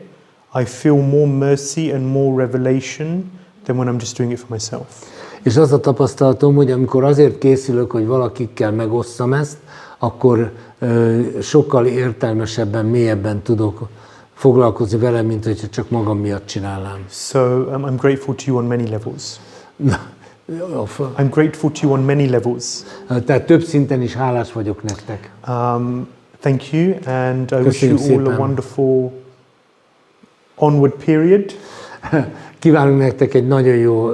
I feel more mercy and more revelation than when I'm just doing it for myself. És az a tapasztalatom, hogy amikor azért készülök, hogy valakikkel megosszam ezt, akkor sokkal értelmesebben, mélyebben tudok foglalkozni vele, mint hogyha csak magam miatt csinálnám. So I'm grateful to you on many levels. I'm grateful to you on many levels. Tehát több szinten is hálás vagyok nektek. Thank you, and I wish you all a wonderful onward period. Kívánunk nektek egy nagyon jó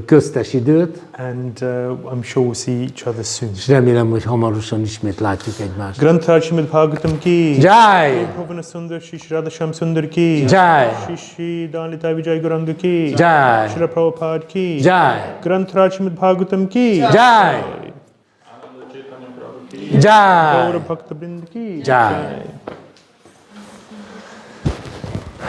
köztes időt. And I'm sure we'll see each other soon. És remélem, hogy hamarosan ismét látjuk egymást. Granth Śrīmad-Bhāgavatam ki Jai! Bhavana Sundar Shri Radhasham Sundar ki Jai! Shri Dalita Vijay Guranga ki Jai! Shri Prabhupada ki Jai! Granth Śrīmad-Bhāgavatam ki Jai! Ānanda Caitanya Prabhu ki Jai! Gaura Bhakta Brinda ki Jai!